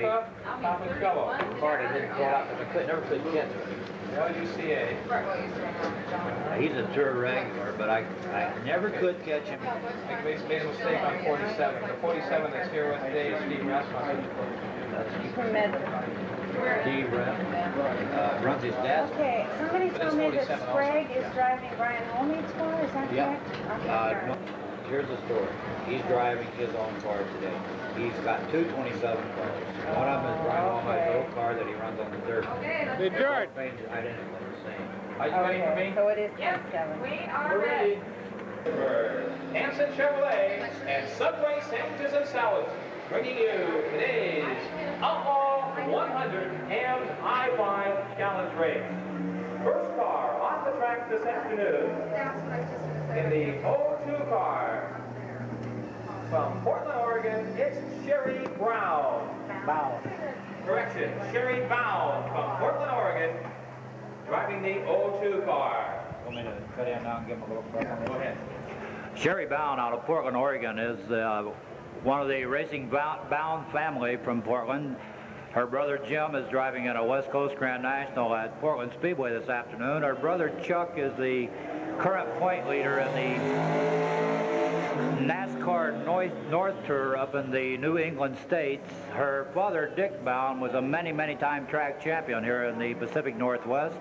my car that didn't pull out because I never could get to it. LUCA. He's a tour regular, but I never could catch him. I think we made a mistake on 47. The 47 that's here with today is Steve Rasmussen. Steve runs his dad's. Okay, somebody told me that Sprague is driving Brian Holmead's car, is that correct? Okay. No, here's the story. He's driving his own car today. He's got two 27 cars. One of them is Brian Holmead's old car that he runs on the dirt. Hey, George. Identical, the same. Are you ready for me? So it is 27. We are ready. For Hanson Chevrolet and Subway sandwiches and salads, bringing you today's Outlaw 100 Hams I-5 Challenge Race. First car on the track this afternoon in the 02 car. From Portland, Oregon, it's Sherry Brown. Correction, Sherry Bound from Portland, Oregon, driving the 02 car. Want me to cut in now and give him a little break on this? Go ahead. Sherry Bound out of Portland, Oregon is one of the racing bound family from Portland. Her brother Jim is driving in a West Coast Grand National at Portland Speedway this afternoon. Her brother Chuck is the current point leader in the NASCAR North Tour up in the New England states. Her father Dick Bound was a many time track champion here in the Pacific Northwest.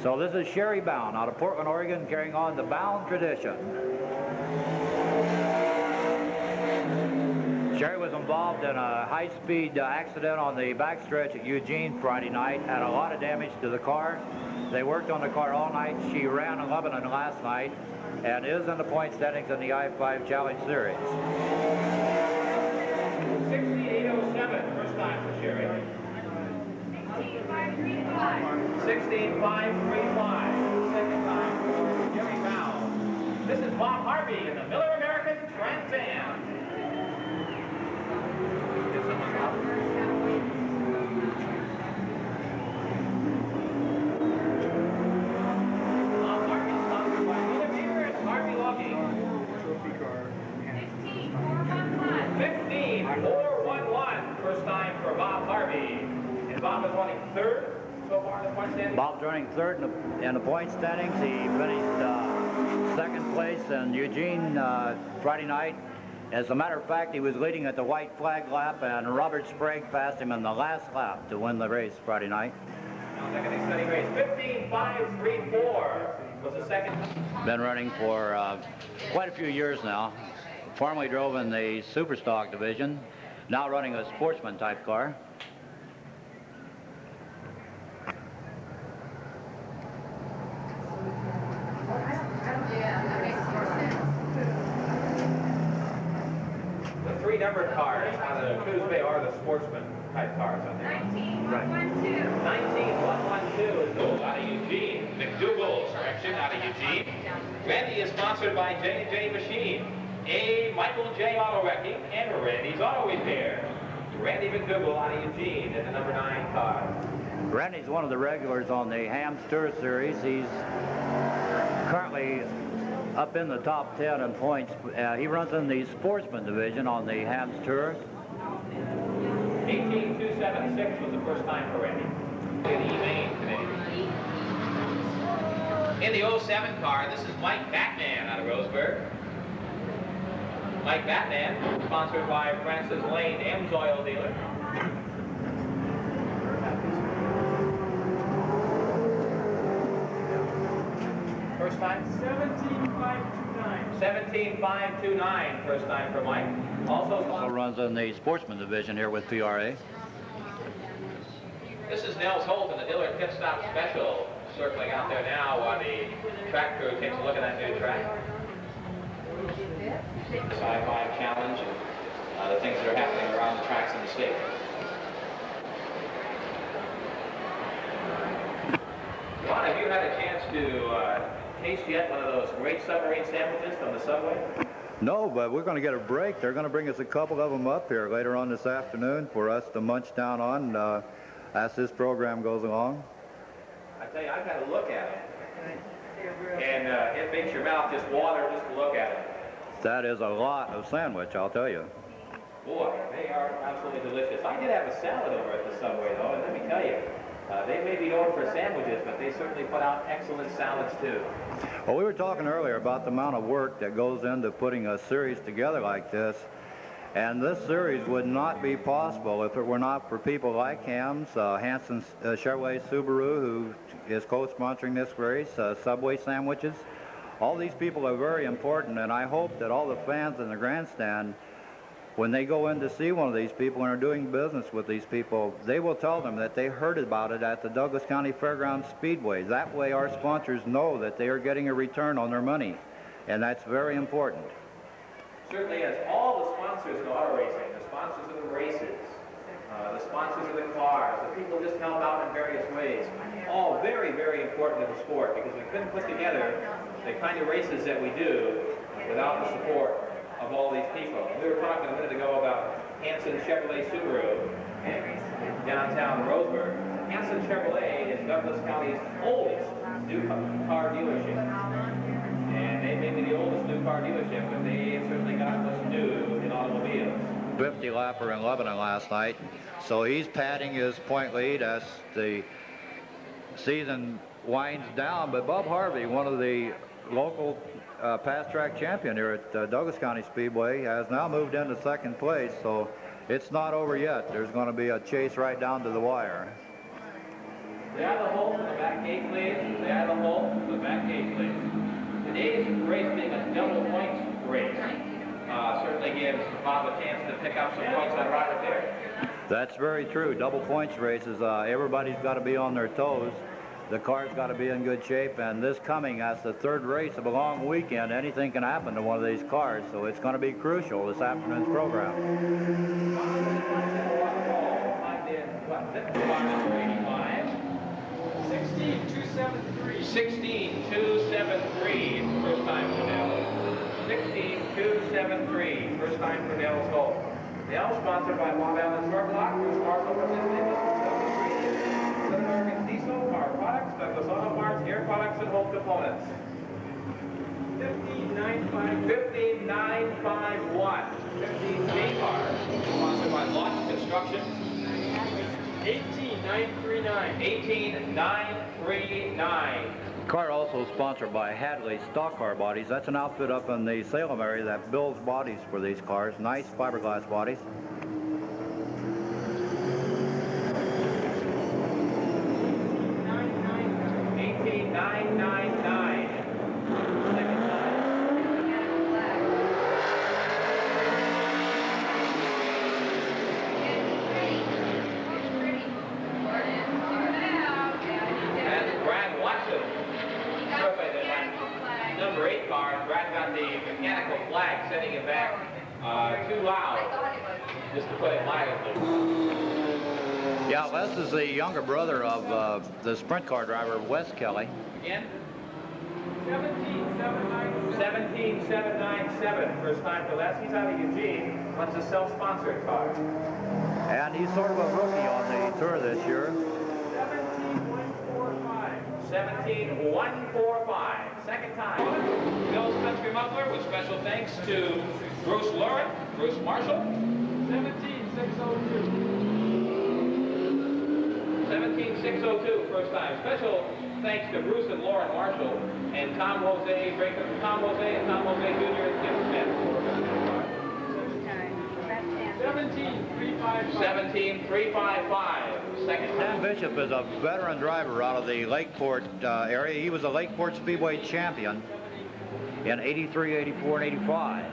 So this is Sherry Bound out of Portland, Oregon, carrying on the Bound tradition. Sherry was involved in a high-speed accident on the backstretch at Eugene Friday night, had a lot of damage to the car. They worked on the car all night. She ran in Lebanon last night and is in the point standings in the I-5 Challenge Series. 16807, first time for Sherry. 16535. 16535, second time for Sherry Bound. This is Bob Harvey in the Miller American Trans Am. Trophy car. 15411, first time for Bob Harvey. And Bob is running third so far in the point standings. Bob's running third in the point standings. He finished second place in Eugene Friday night. As a matter of fact, he was leading at the white flag lap, and Robert Sprague passed him in the last lap to win the race Friday night. Now second exciting race, 15534 was the second. Been running for quite a few years now. Formerly drove in the Superstock division, now running a sportsman type car. The three numbered cars on the Tuesday are the sportsman type cars on there. 19112. 19112 is gold out of Eugene. McDougal's correction out of Eugene. Randy is sponsored by J&J Machine, A. Michael J. Auto Wrecking, and Randy's Auto Repair. Randy McDougal out of Eugene in the number 9 car. Randy's one of the regulars on the Hams Tour Series. He's currently up in the top 10 in points. He runs in the sportsman division on the Hams Tour. 18276 was the first time for Randy. In E-Main today. In the 07 car, this is Mike Batman out of Roseburg. Mike Batman, sponsored by Francis Lane, M's Oil Dealer. First time? 17529. 17529, first time for Mike. Also runs in the sportsman division here with PRA. This is Nels Holt in the Dillard Pit Stop Special, circling out there now while the track crew takes a look at that new track. This I-5 challenge and the things that are happening around the tracks in the state. Ron, have you had a chance to taste yet one of those great submarine sandwiches from the Subway? No, but we're going to get a break. They're going to bring us a couple of them up here later on this afternoon for us to munch down on as this program goes along. I tell you, I've had a look at it. And it makes your mouth just water just to look at it. That is a lot of sandwich, I'll tell you. Boy, they are absolutely delicious. I did have a salad over at the Subway, though, and let me tell you, they may be known for sandwiches, but they certainly put out excellent salads, too. Well, we were talking earlier about the amount of work that goes into putting a series together like this. And this series would not be possible if it were not for people like Hams, Hanson Chevrolet Subaru, who is co-sponsoring this race, Subway sandwiches. All these people are very important, and I hope that all the fans in the grandstand, when they go in to see one of these people and are doing business with these people, they will tell them that they heard about it at the Douglas County Fairgrounds Speedway. That way our sponsors know that they are getting a return on their money, and that's very important. Certainly, as all the sponsors in auto racing, the sponsors of the races, the sponsors of the cars, the people who just help out in various ways, all very, very important to the sport, because we couldn't put together the kind of races that we do without the support of all these people. We were talking a minute ago about Hanson Chevrolet Subaru in downtown Roseburg. Hanson Chevrolet is Douglas County's oldest new car dealership. And they may be the oldest new car dealership, but they have certainly got what's new in automobiles. 50 lapper in Lebanon last night, so he's padding his point lead as the season winds down. But Bob Harvey, one of the local past track champion here at Douglas County Speedway, has now moved into second place, so it's not over yet. There's going to be a chase right down to the wire. They are the hole to the back gate, please. They are the hole to the back gate, please. Today's race being a double points race certainly gives Bob a chance to pick up some points on Robert there. That's very true. Double points races, everybody's got to be on their toes. The car's got to be in good shape, and this coming as the third race of a long weekend, anything can happen to one of these cars, so it's going to be crucial this afternoon's program. 16-273. 16-273, first time for Nell. 16-273, first time for Nell's Hope. Nell, sponsored by Bob Allen Shortblock, Bruce Marshall, representative of American Diesel, Car Products, Douglas Auto Parts, Air Products, and Hope Components. 15-951. 15 J-Car, sponsored by Launch Construction. 18-939. 18-939. Car also sponsored by Hadley Stock Car Bodies. That's an outfit up in the Salem area that builds bodies for these cars. Nice fiberglass bodies. 18-999. Second time. Number 8 car, Brad got the mechanical flag, setting it back too loud, just to put it mildly. Yeah, Les is the younger brother of the sprint car driver, Wes Kelly. Again? 17-797, first time for Les. He's out of Eugene, runs a self-sponsored car. And he's sort of a rookie on the tour this year. 17-145, second time. Bill's Country Muffler with special thanks to Bruce Lauren, Bruce Marshall. 17-602. 17-602, first time. Special thanks to Bruce and Lauren Marshall and Tom Jose, Tom Jose and Tom Jose Jr. and Tim Smith. 17-355. Second Dan time. Bishop is a veteran driver out of the Lakeport area. He was a Lakeport Speedway champion in 83, 84, and 85.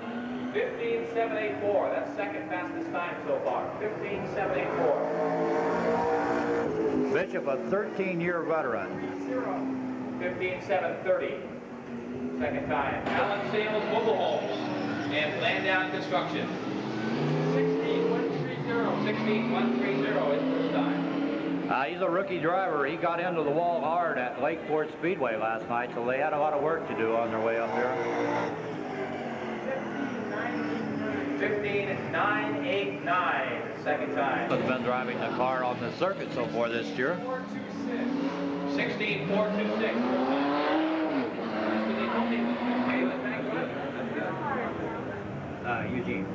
15-784. That's second fastest time so far. 15-784. Bishop, a 13-year veteran. 15-730. Second time. Allen Sales Mobile Homes and Landdown Construction. 16-130. 16-130 is first time. He's a rookie driver. He got into the wall hard at Lakeport Speedway last night, so they had a lot of work to do on their way up there. 15-989, second time. Has been driving the car on the circuit so far this year. 16-426, first time. Eugene.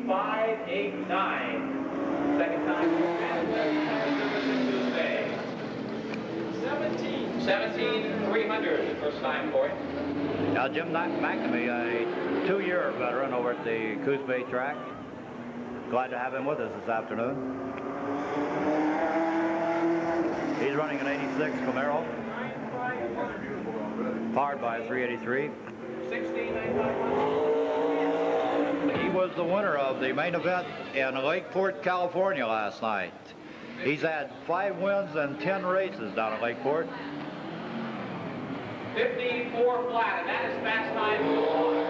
17589. Second time for Tuesday. 17300. First time for it. Now, Jim McNamee, a 2-year veteran over at the Coos Bay track. Glad to have him with us this afternoon. He's running an 86 Camaro, powered by a 383. 16991. He was the winner of the main event in Lakeport, California last night. He's had 5 wins and 10 races down at Lakeport. 54 flat, and that is fast time for the water.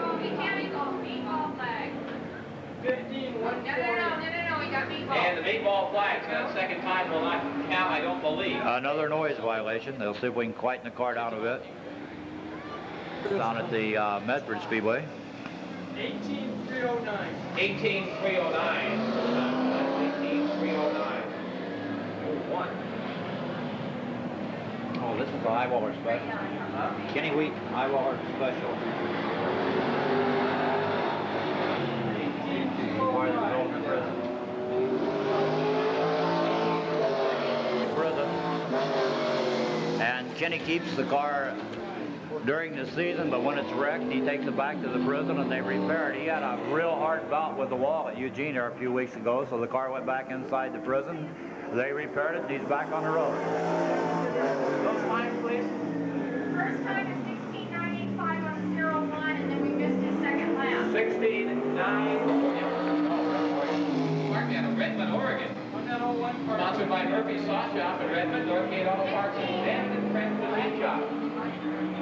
Oh, he can't meatball flag. 15, No, we got meatball. And the meatball flag, so that second time will not count, I don't believe. Another noise violation. They'll see if we can quieten the car down a bit. Down at the Medford Speedway. 18309. 18309. 18309. One. Oh, this is the high waller special. Kenny Wheat, high waller special. Prison. And Kenny keeps the car during the season, but when it's wrecked, he takes it back to the prison and they repair it. He had a real hard bout with the wall at Eugene there a few weeks ago, so the car went back inside the prison. They repaired it, and he's back on the road. Those times, please. First time is 16.985 on 01, and then we missed his second lap. 16-9. Park out of Redmond, Oregon. Sponsored by Murphy's Saw Shop in Redmond, Northgate Auto Parts and Friends Paint Shop.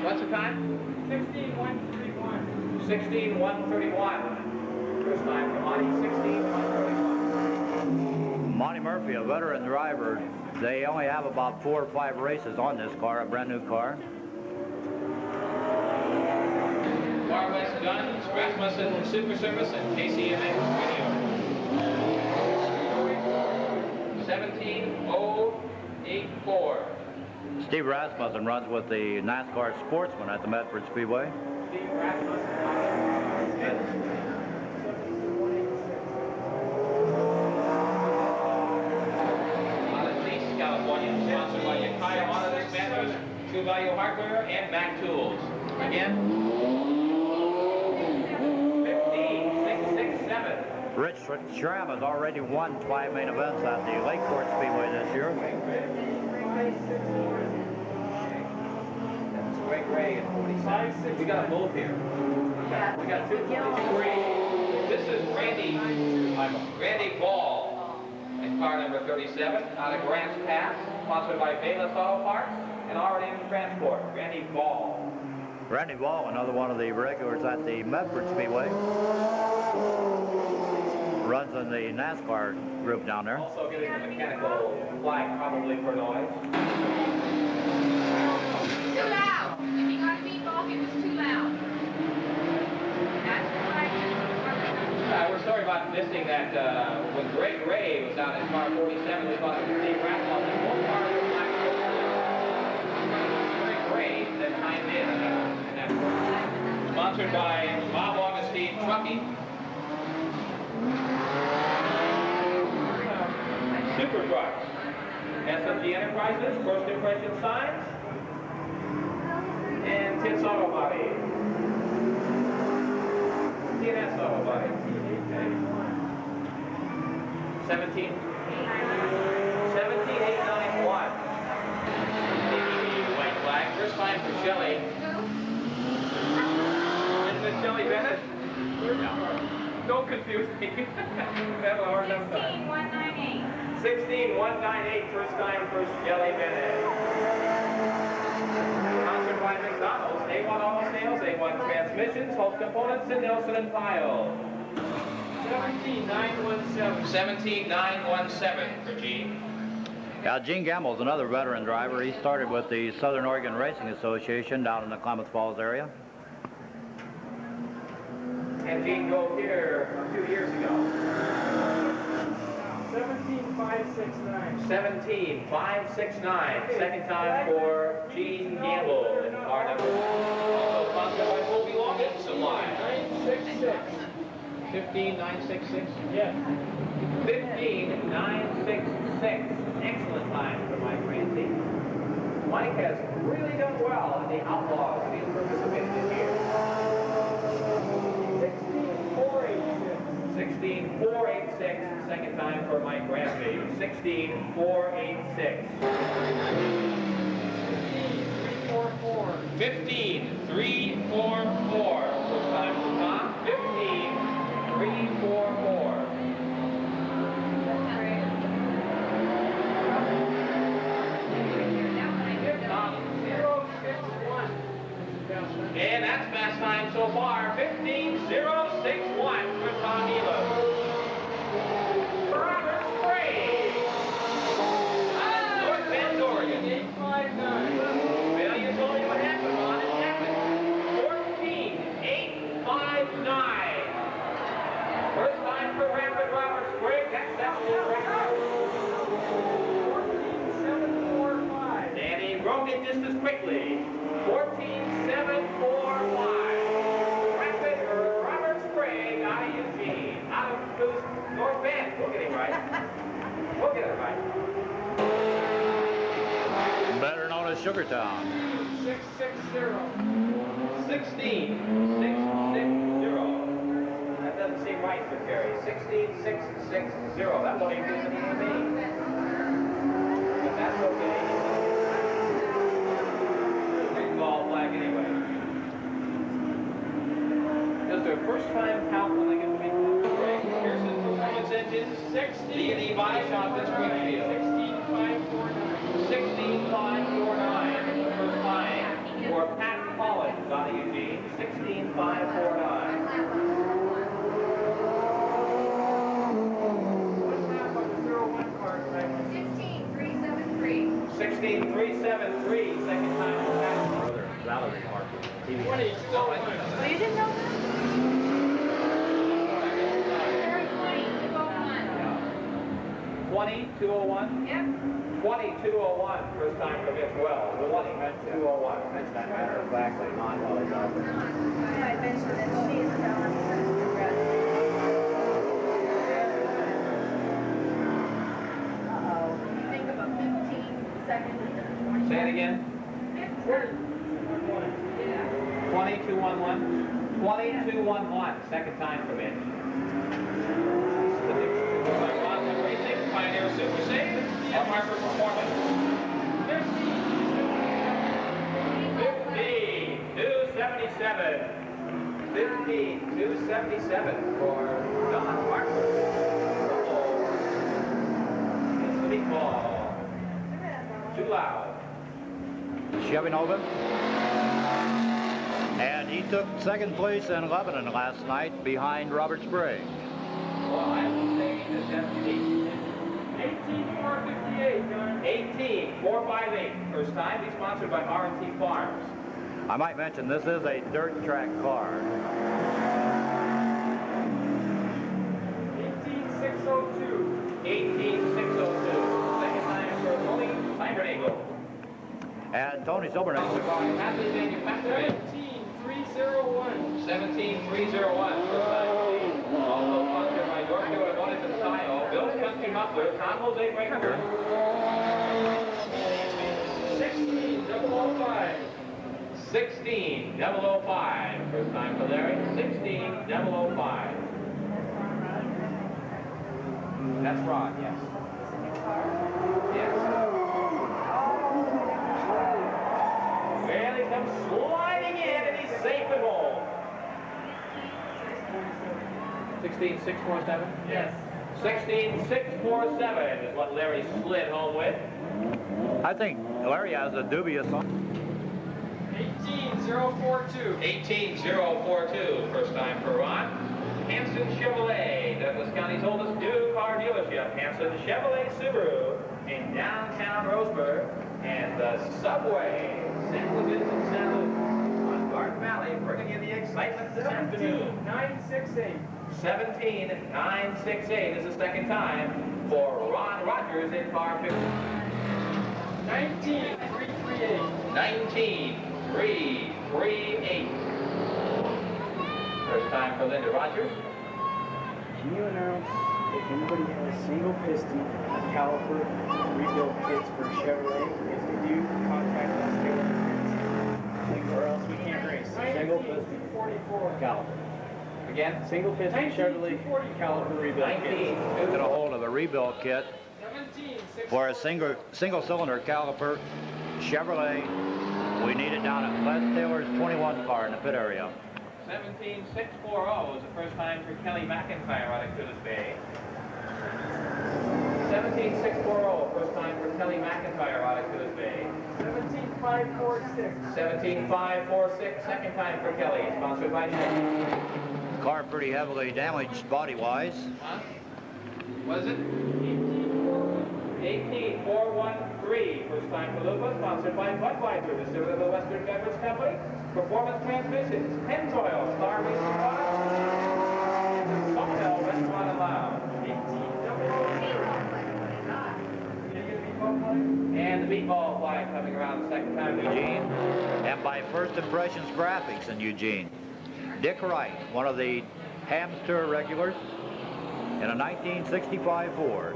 What's the time? 16131. 16131. First time for Monty, 16131. Monty Murphy, a veteran driver, they only have about 4 or 5 races on this car, a brand new car. Far West Guns, Rasmussen Super Service, and KCMX Radio. 17084. Steve Rasmussen runs with the NASCAR Sportsman at the Medford Speedway. Steve Rasmussen. California, sponsored by Yakaya Auto Dispatchers, True Value Hardware, and Mac Tools. Again, 15667. Rich Schramm has already won 5 main events at the Lakeport Speedway this year. That's Greg Ray at 45. We got a move here. We got 243. This is Randy Ball. And car number 37 out of Grants Pass, sponsored by Bayless Auto Parts and R&M Transport. Randy Ball. Randy Ball, another one of the regulars at the Medford Speedway. Runs in the NASCAR group down there. Also getting the mechanical flag, probably for noise. Too loud. If you got meatball, it was too loud. That's the flag. We're sorry about missing that when Greg Ray was out in car 47, we thought it was Steve Rasmussen. Both cars were black. Greg Ray that timed in that. Sponsored by Bob Augustine Trucking. Super Trucks. SMG Enterprises, First Impression Signs, and Tits Auto Body. TNS Auto Body. 17891. White flag. First time for Shelley. Isn't it Shelley Bennett? Don't confuse me. Have a hard enough time. 16198. 16198. First time for Shelley Bennett. Sponsored by McDonald's. A1 Auto Sales, A1 Transmissions, Holt Components, and Nelson and File. 17917. 17917 for Gene. Now, Gene Gamble's another veteran driver. He started with the Southern Oregon Racing Association down in the Klamath Falls area. And Gene drove here 2 years ago. 17569. 17569. Second time for Gene Gamble in car number. Also sponsored by Colby Long Supply. 966. 15,966? Yes. 15,966. Excellent time for Mike Ramsey. Mike has really done well in the Outlaws that he's participated in here. 16,486. 16,486. Second time for Mike Ramsey. 16,486. 15,344. 15,344. First time for Tom. 15,344. And that's fast time so far, 15,061 for Tom Elo. Robert Sprague. North Bend, Oregon. 859. Well, you told me what happened, Ron. It happened. 14,859. First time for Rapid Robert Sprague. That's that little record. 14,745. And he broke it just as quickly. 14,745. Rapid Robert Sprague out of Eugene. Out of North Bend. We'll get him right. We'll get it right. Better known as Sugartown. 660. 16,660. That doesn't seem right for Terry. 16,660. That won't even be the name. But that's okay. Big ball flag anyway. Just their first time out when they get to be Greg Pearson's Performance Engine 60 D&E Body Shop in Springfield. 16,549. 16,549. First time for Pat Collins out of Eugene. 16,549. What's that about the 01 card, Greg? 16,373. 16,373. Second time for Pat. Brother Valerie Harper. 20. Oh, you didn't know that? Very 20,201. 20,201. Yep. 20,201. First time for Mitch Wells. 20,201. That's not matter of fact, not while he's out there. Yeah, I mentioned that she is down on the Uh-oh. Think of a 15-second. Say it again. 20. 2211. 2211. Second time for Mitch. Roseburg Racing, Pioneer Super Save, or Harper Performance. 15,277. 15,277 for Don Harper. It's the big ball. Too loud. Chevy Nova. And he took second place in Lebanon last night behind Robert Sprague. Well, I would say that that's 18,458, John. 18,458. First time. He's sponsored by R&T Farms. I might mention this is a dirt track car. 18,602. 18,602. Second time for Tony Cybernagle. And Tony Silvernagle. Sponsored by Hadley Manufacturing. 17,301. 17,301. First time. Also sponsored by Yorkshire Automotive and Style. Bill's Country Muffler. Tom Jose Breaker. 16,005. 16,005. First time for Larry. 16,005. That's Rod, yes. Yes. Well, he comes sliding in and he's safe at home. 16,647? Yes. 16,647 is what Larry slid home with. I think Larry has a dubious 18,042. 18,042. First time for Ron. Hanson Chevrolet, Douglas County's oldest new car dealership. Hanson Chevrolet Subaru in downtown Roseburg. And the Subway, sandwiches and salad on Garden Valley, bringing you the excitement this afternoon. 17,968. 17,968 is the second time for Ron Rogers in car 50. 19,338. 19,338. First time for Linda Rogers. can you announce if anybody has single piston caliper rebuild kits for Chevrolet? If they do, contact us here, or else we can't race. Single piston 44 caliper. Again? Single piston Chevrolet caliper rebuild kits. Get a hold of a rebuild kit 17, for a single cylinder caliper Chevrolet. We need it down at Les Taylor's 21 car in the pit area. 17640 is the first time for Kelly McIntyre out of Coolidge Bay. 17640, first time for Kelly McIntyre out of Coolidge Bay. 17546. 17546, second time for Kelly, sponsored by Chevy. Car pretty heavily damaged body-wise. Huh? What is it? 18413, first time for Lupa, sponsored by Budweiser, distributor of the Western Beverage Company. Performance Transmissions, Pennzoil, Star Racing Products, and Sawmill Restaurant and Lounge. And the meatball flag coming around the second time. Eugene, and by First Impressions Graphics in Eugene. Dick Wright, one of the Hams Tour regulars in a 1965 Ford.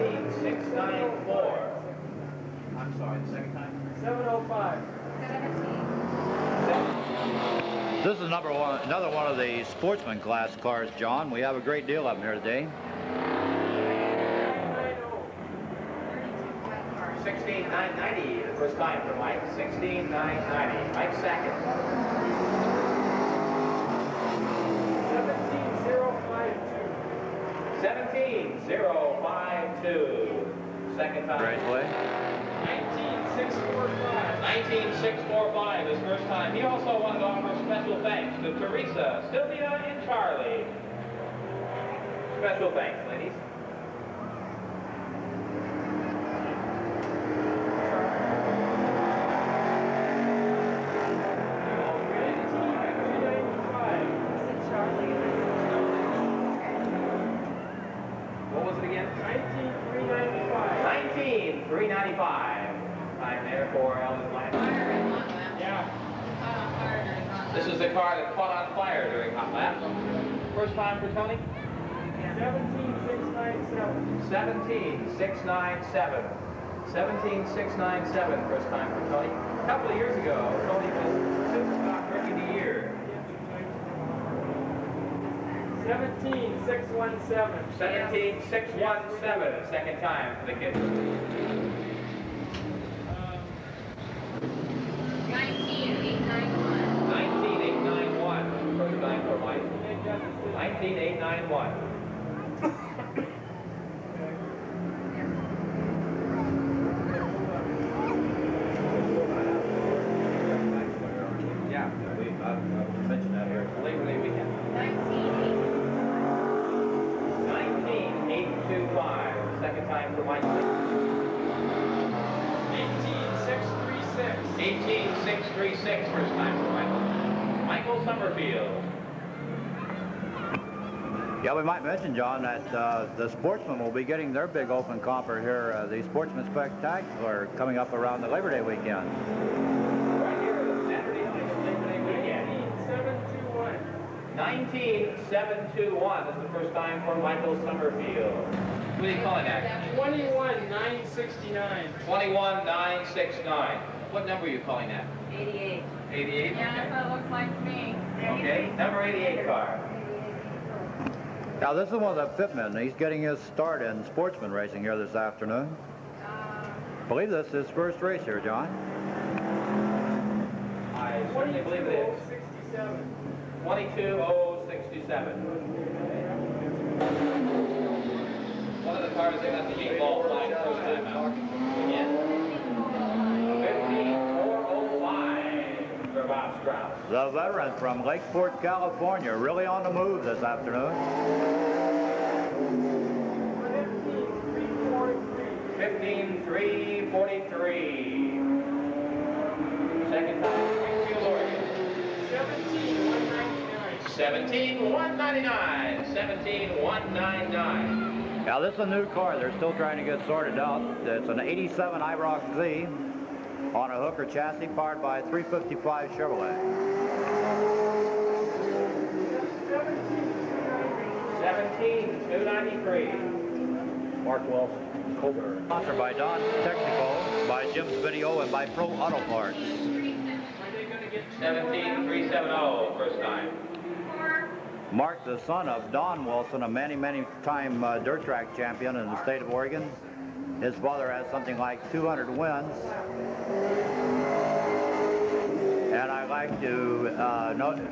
17694. I'm sorry, the second time. 705. 17. This is another one of the sportsman class cars, John. We have a great deal of them here today. 16990, the first time for Mike. 16990. Mike Sackett. 17052. 17052. Second time. Raceway. 19645. 19645 his first time. He also wanted to offer special thanks to Teresa, Sylvia, and Charlie. Special thanks, ladies. What was it again? 19395. 19395. Time there for Ellen Blank. Yeah. This is the car that caught on fire during hot lap. First time for Tony? 17697. 17697. 17697, first time for Tony. A couple of years ago, Tony was Superstock Rookie of the Year. 17617. 17617, second time for the kids. 19891. 19891, first time for Mike. 19891. Yeah, I've mentioned that here. Labor Day weekend. 19825, second time for Mike. 18636. 18636, first time for Michael. Michael Summerfield. Yeah, we might mention, John, that the Sportsmen will be getting their big open compper here, the Sportsman Spectacular, coming up around the Labor Day weekend. Right here, the Saturday night of Labor Day weekend. 19721 is the first time for Michael Summerfield. What are you calling that? 21969. 21969. What number are you calling that? 88. 88? Yeah, that's what it looks like to me. Okay, number 88 car. Now, this is one of the pitmen. He's getting his start in sportsman racing here this afternoon. I believe this is his first race here, John. I certainly believe it is. 22067. 22067. One of the cars that got the meatball flag first time out. Again. 15405 for Bob Strauss. The veteran from Lakeport, California, really on the move this afternoon. 15343. Second time, Springfield, Oregon. 17199. 17199. Now, this is a new car. They're still trying to get sorted out. It's an 87 IROC Z. on a hooker chassis powered by a 355 Chevrolet. 17,293. Mark Wilson, Colbert. Sponsored by Don Texaco, by Jim's Video, and by Pro Auto Parts. 17,370, first time. Mark, the son of Don Wilson, a many-time dirt track champion in the state of Oregon. His father has something like 200 wins. And I'd like to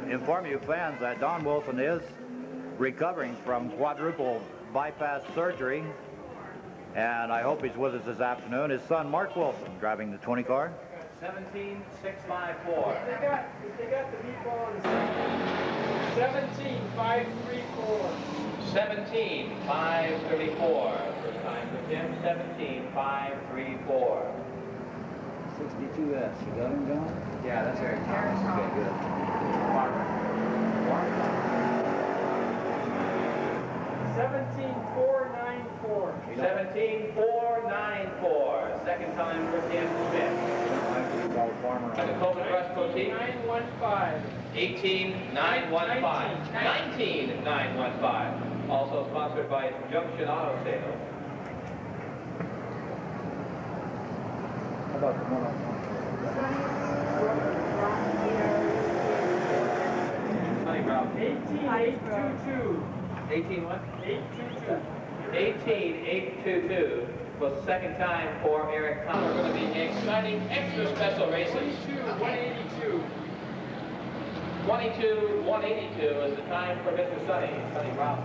inform you fans that Don Wilson is recovering from quadruple bypass surgery. And I hope he's with us this afternoon. His son, Mark Wilson, driving the 20 car. 17,654. They got the meatball on the side. 17,534. 17,534. First time for Jim, 17,534. 62S, you got him, John? Yeah, that's Eric Thomas. Okay, good. Farmer. 17,494. 17,494. Second time for Jim Smith. And the Colton Rush Boutique. 915. 18,915. 19,915. Also sponsored by Junction Auto Sales. How about the one on Honey Brown. 18,822. 18 what? 822. 18,822 was the second time for Eric Thomas. We're going to be exciting extra special races. 22,182. 22,182 is the time for Mr. Sonny Brown.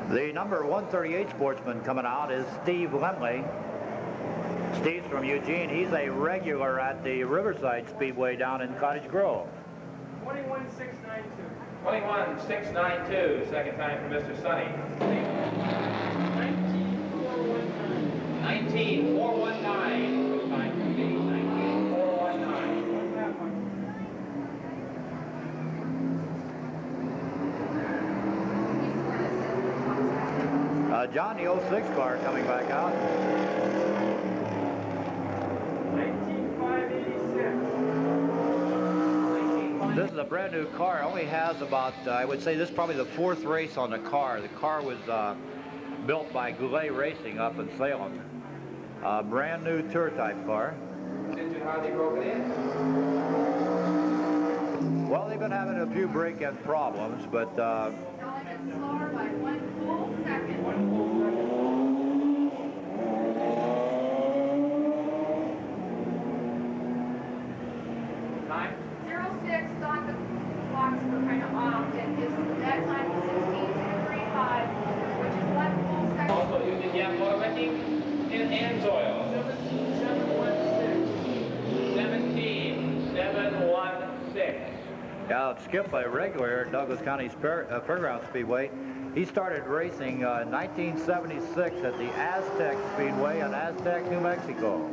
The number 138 sportsman coming out is Steve Lemley. Steve's from Eugene. He's a regular at the Riverside Speedway down in Cottage Grove. 21,692. 21,692, second time for Mr. Sonny. 19,419. 19,419, first time for me. 19,419. John, the 06 car coming back out. 19,586. This is a brand new car. Only has about, I would say this is probably the fourth race on the car. The car was built by Goulet Racing up in Salem. Brand new tour type car. Engine hardly broken in. Well, they've been having a few break-in problems, but Slower by 1 full second. Time? 06 thought the clocks were kind of off, and that time was 16,235, which is 1 full second. Also used in Yam Motor Wrecking and Ansoil. 17,716. Now, Skip, a regular here at Douglas County Fairground Speedway. He started racing in 1976 at the Aztec Speedway in Aztec, New Mexico.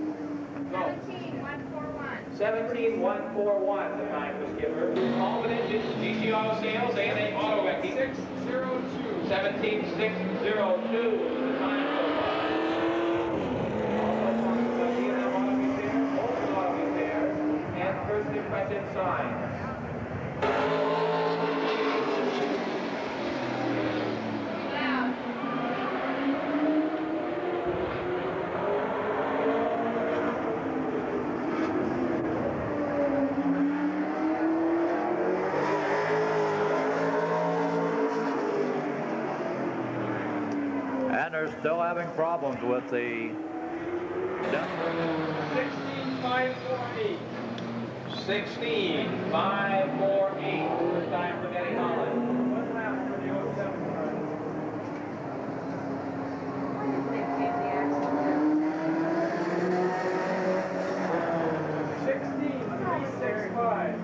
17,141. 17,141, the time for Skipper. All engines, GC Auto Sales, and a Auto Wrecking. 602. 17,602 is the time so far. Also sponsored by D&M Auto Repair, Olsen Auto Repair, and First Impression Signs. Loud. And they're still having problems with the 16,548. 16,548, first time for Denny Holland. One lap for the 07 car. 16,365.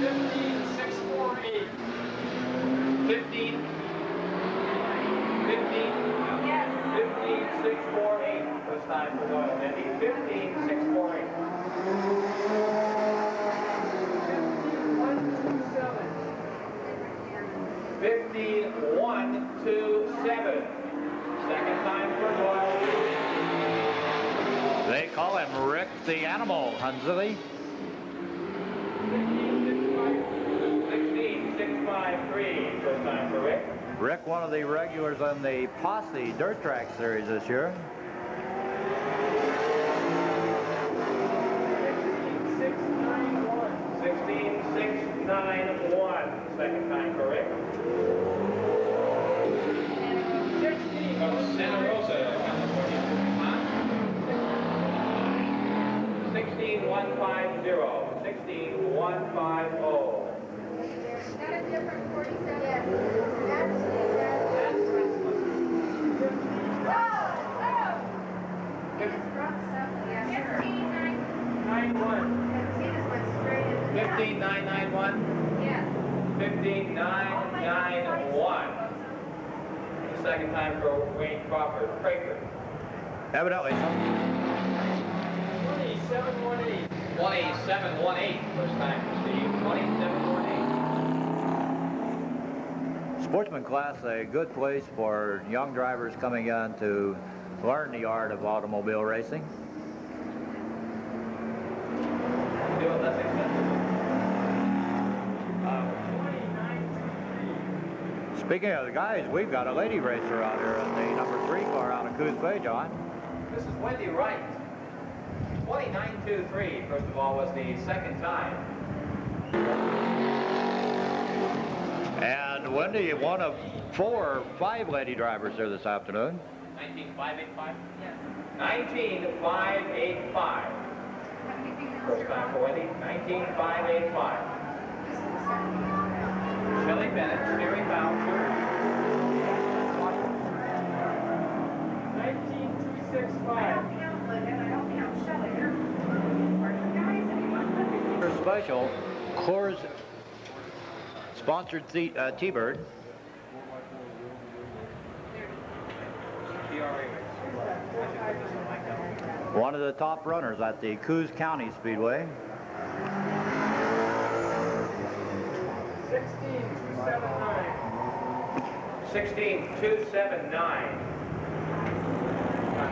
15,648. 15,648, first time for Doyle Denny. 15,648. 15,127. 16-1-2-7. Second time for Doyle. They call him Rick the Animal, Hunsley. 16-6-5-3. First time for Rick. Rick, one of the regulars on the Posse Dirt Track Series this year. 16-6-9-1. Second time for Rick. From Santa Rosa, California. 16-1-5-0. 16-1-5-0. Is that a different 47? Yes. That's it is rough stuff. Yeah. 9-1. See, this went straight in. 15-9-9-1. Yes. 15-9-9-1. The second time for Wayne Crawford. Craker. Evidently. 27-1-8. 27-1-8. First time for Steve. 27-1-8. Sportsman class, a good place for young drivers coming in to learn the art of automobile racing. Do it less expensive. Speaking of the guys, we've got a lady racer out here in the number 3 car out of Coos Bay, John. This is Wendy Wright. 29-2-3, first of all, was the second time. And Wendy, one of 4 or 5 lady drivers here this afternoon. 19-5-8-5? Yes. 19-5-8-5. First time for Wendy. 19-5-8-5. Shelley Bennett, Sherry Boucher. 19-2-6-5. Special Coors sponsored T-Bird. One of the top runners at the Coos County Speedway. 16-2-7-9.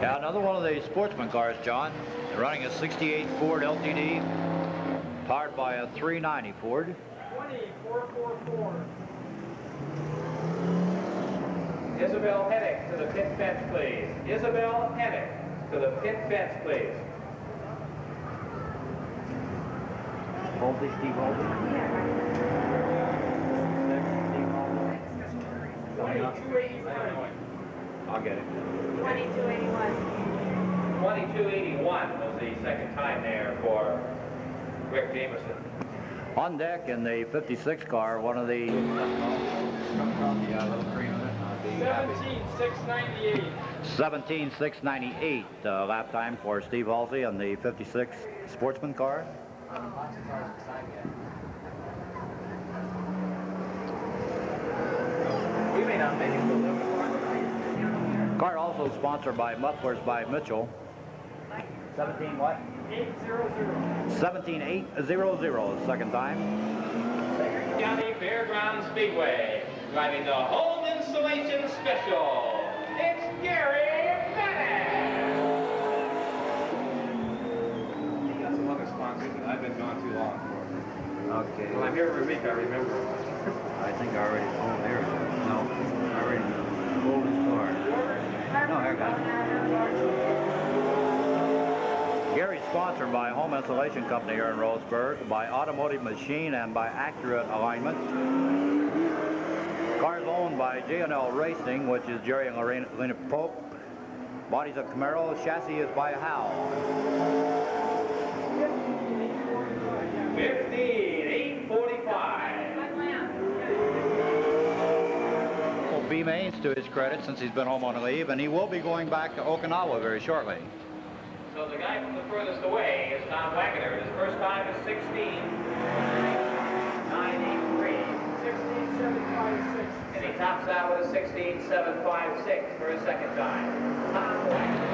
Yeah, another one of the sportsman cars, John, running a 68 Ford LTD, powered by a 390 Ford. 24-4-4. Isabel Hennick to the pit fence, please. Isabel Hennick to the pit fence, please. Voltage, Steve Voltage. 22-81. I'll get it. 2281. 22-81 was the second time there for Rick Jameson. On deck in the 56 car, one of the 17-698. 17.698 lap time for Steve Halsey on the 56 sportsman car. We may not make it to 11 o'clock. Car also sponsored by Mufflers by Mitchell. 17 what? 800. 17.800, second time. County Fairgrounds Speedway, driving the Home Installation Special. It's Gary Bennett. You got some other sponsors that I've been gone too long for. Okay. Well, I'm here every week, I remember. I think I already pulled there. No, I already pulled his car. No, haircut. Gary's sponsored by Home Insulation Company here in Roseburg, by Automotive Machine, and by Accurate Alignment. Cars owned by J&L Racing, which is Jerry and Lena Pope. Bodies of Camaro. Chassis is by Howe. 15-845. B. Mains to his credit since he's been home on leave, and he will be going back to Okinawa very shortly. So the guy from the furthest away is Tom Wagner. His first time is 16-983. 16-756. And he tops out with a 16-756 for his second time. Tom Wagner.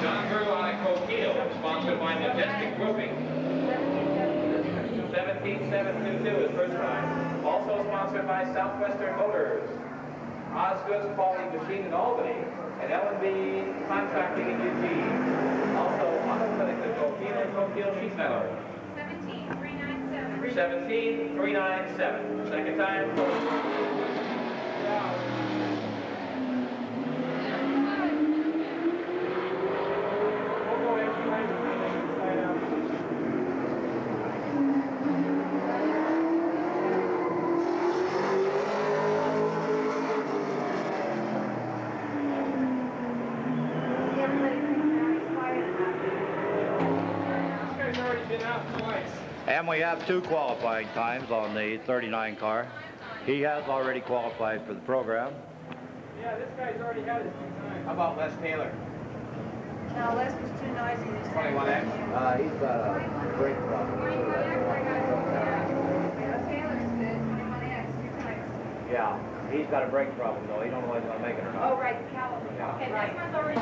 John Grew out of Coquille, sponsored by Majestic Roofing. 17-722 his first time. Also sponsored by Southwestern Motors, Osgood's Quality Machine in Albany, and L&B Contracting in Eugene. Also, Auto Clinic in Tokyo Sheet Metal. 17397. 17397. Second time. And we have 2 qualifying times on the 39 car. He has already qualified for the program. Yeah, this guy's already had his 2 times. How about Les Taylor? No, Les was too noisy this time. 21X. He's got a brake problem. Yeah, he's got a brake problem though. He don't know whether he's going to make it or not. Oh, right, the caliber. Okay, this one's already.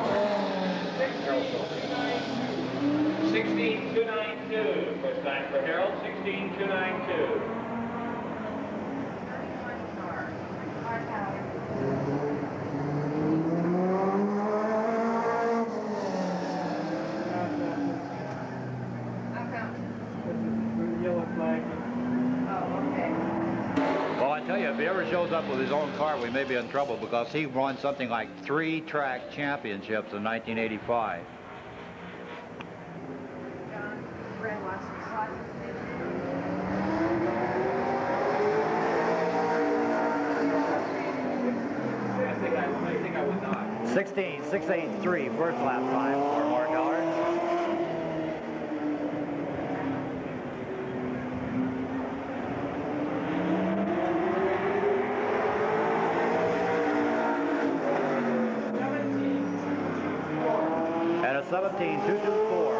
16292. First time for Harold. 16292. Yellow flag. Well, I tell you, if he ever shows up with his own car, we may be in trouble because he won something like 3 track championships in 1985. Brad Watson. I think I would not. 16.683 first lap time for Mark Allard. And a 17.224.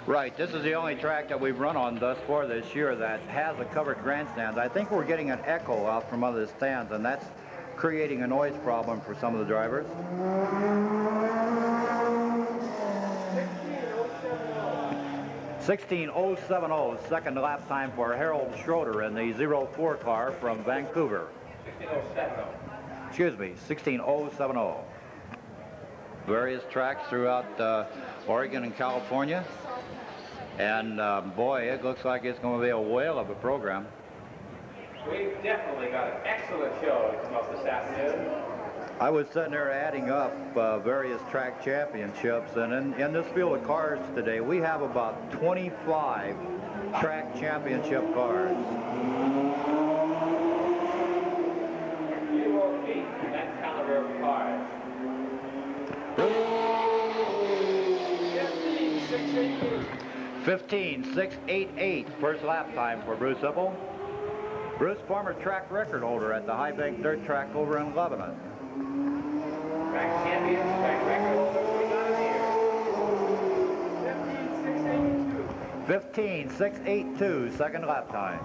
Right, this is the only track that we've run on thus far this year that has a covered grandstand. I think we're getting an echo out from other stands, and that's creating a noise problem for some of the drivers. 16.070, second lap time for Harold Schroeder in the 04 car from Vancouver. 16.070. Excuse me, 16.070. Various tracks throughout Oregon and California. And boy, it looks like it's going to be a whale of a program. We've definitely got an excellent show to come up this afternoon. I was sitting there adding up various track championships, and in this field of cars today, we have about 25 track championship cars. You won't beat that caliber of cars. 15.688 first lap time for Bruce Hippel. Bruce, former track record holder at the High Bank Dirt Track over in Lebanon. Track champions, track record holders, we got it here. 15.682 second lap time.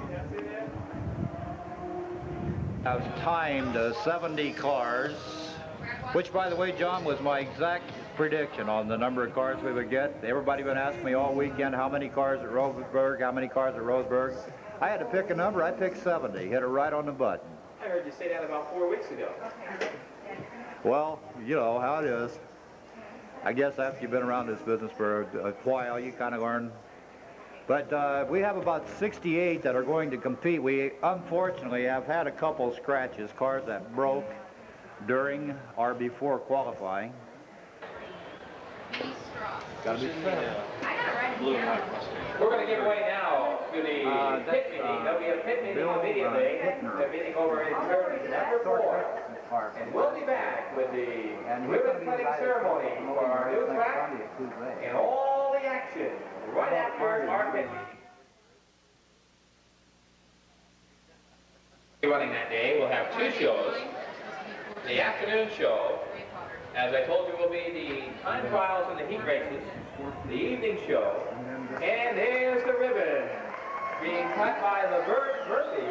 I've timed 70 cars, which, by the way, John, was my exact prediction on the number of cars we would get. Everybody been asking me all weekend how many cars at Roseburg, how many cars at Roseburg. I had to pick a number. I picked 70. Hit it right on the button. I heard you say that about 4 weeks ago. Well, you know how it is. I guess after you've been around this business for a while, you kind of learn. But we have about 68 that are going to compete. We unfortunately have had a couple scratches, cars that broke during or before qualifying. Gotta be fair. We're going to give away now to the pit meeting. There'll be a pit meeting immediately. The meeting over in turn number 4. And we'll be back with the ribbon cutting ceremony for our new track and all the action right after our pit meeting. Running that day, we'll have 2 shows. The afternoon show, as I told you, will be the time trials and the heat races. The evening show, and there's the ribbon being cut by Laverne Murphy,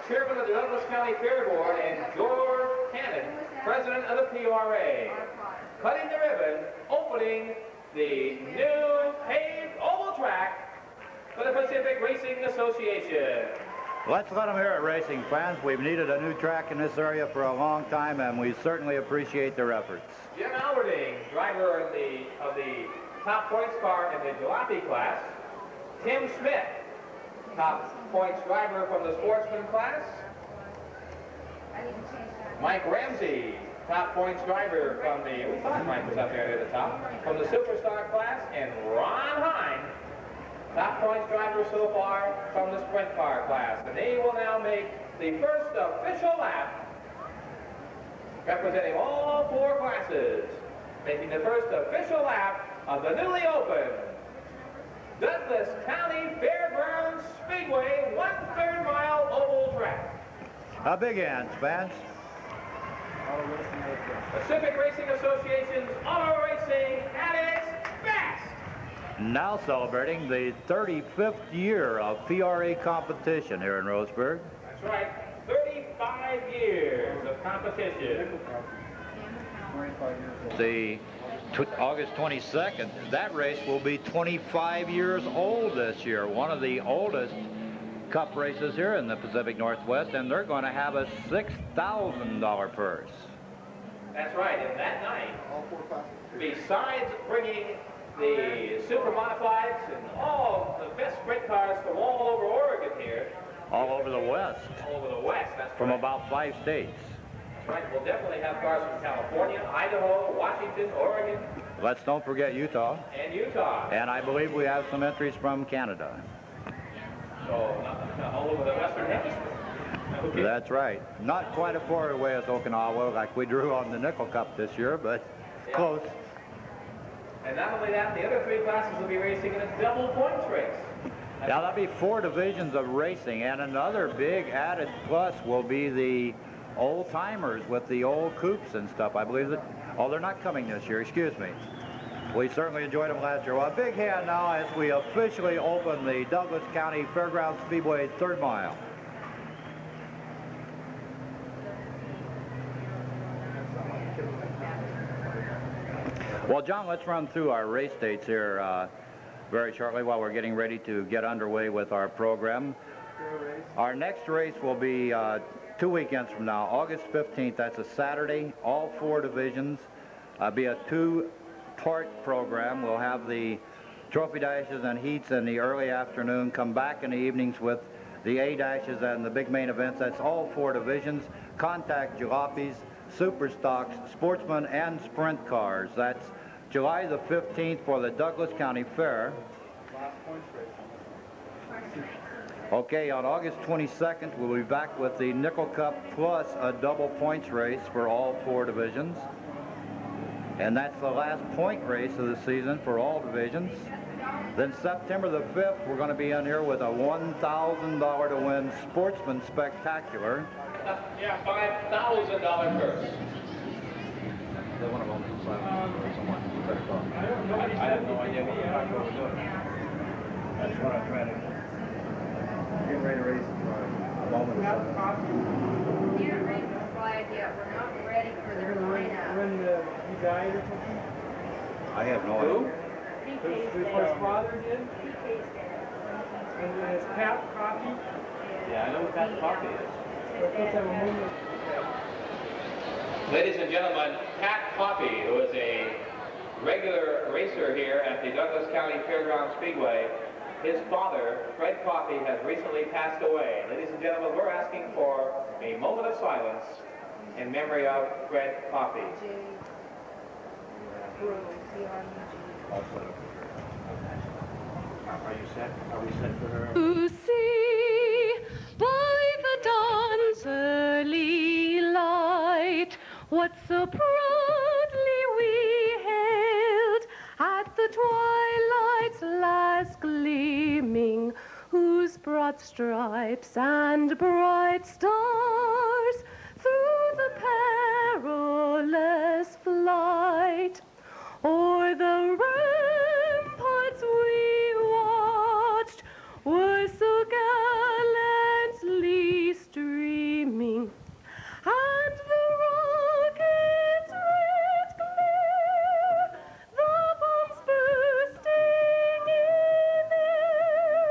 chairman of the Douglas County Fair Board, and George Cannon, president of the PRA. Cutting the ribbon, opening the new paved oval track for the Pacific Racing Association. Let's let them hear it, racing fans. We've needed a new track in this area for a long time, and we certainly appreciate their efforts. Jim Alverding, driver of the top points car in the jalopy class. Tim Schmidt, top points driver from the sportsman class. Mike Ramsey, top points driver from the, we thought Mike was up there at the top, from the superstar class. And Ron Hine, top points driver so far from the sprint car class. And they will now make the first official lap, representing all four classes, making the first official lap of the newly opened Douglas County Fairgrounds Speedway 1/3 mile oval track. A big hand, fans. Pacific Racing Association's auto racing at its best. Now celebrating the 35th year of PRA competition here in Roseburg. That's right, 35 years of competition. The August 22nd, that race will be 25 years old this year. One of the oldest cup races here in the Pacific Northwest, and they're going to have a $6,000 purse. That's right, and that night, besides bringing the super modifieds and all the best sprint cars from all over Oregon here. All over the West. All over the West, that's from right. about 5 states. That's right, we'll definitely have cars from California, Idaho, Washington, Oregon. Let's don't forget Utah. And Utah. And I believe we have some entries from Canada. So, all over the Western Hemisphere. Okay. That's right. Not quite as far away as Okinawa like we drew on the Nickel Cup this year, but close. And not only that, the other three classes will be racing in a double points race. Now that'll be 4 divisions of racing, and another big added plus will be the old timers with the old coupes and stuff. I believe that, oh, they're not coming this year, excuse me. We certainly enjoyed them last year. Well, a big hand now as we officially open the Douglas County Fairgrounds Speedway 3rd mile. Well, John, let's run through our race dates here very shortly while we're getting ready to get underway with our program. Our next race will be 2 weekends from now, August 15th. That's a Saturday, all 4 divisions. Be a 2-part program. We'll have the trophy dashes and heats in the early afternoon, come back in the evenings with the A dashes and the big main events. That's all 4 divisions. Contact jalopies, super stocks, sportsman, and sprint cars. That's July the 15th for the Douglas County Fair. Okay, on August 22nd, we'll be back with the Nickel Cup plus a double points race for all 4 divisions. And that's the last point race of the season for all divisions. Then September the 5th, we're going to be in here with a $1,000 to win Sportsman Spectacular. Yeah, $5,000 purse. They want to go to someone. I have no idea what we're doing. That's what I'm trying to do. Getting ready to race for a moment of silence. We can't raise the flag yet. We're not ready for their lineup. When he died or something? I have no Who? idea. His father did? And his Pat Coffee? Yeah, I know what that coffee is. We're supposed to have a moment. Ladies and gentlemen, Pat Coffey, who is a regular racer here at the Douglas County Fairgrounds Speedway, his father, Fred Coffey, has recently passed away. Ladies and gentlemen, we're asking for a moment of silence in memory of Fred Coffey. Are you set? Are we set for her? To see by the dawn's early light what so proudly we hailed at the twilight's last gleaming, whose broad stripes and bright stars through the perilous flight o'er the ramparts we watched were so gallantly streaming, and the rockets' red glare, the bombs bursting in air,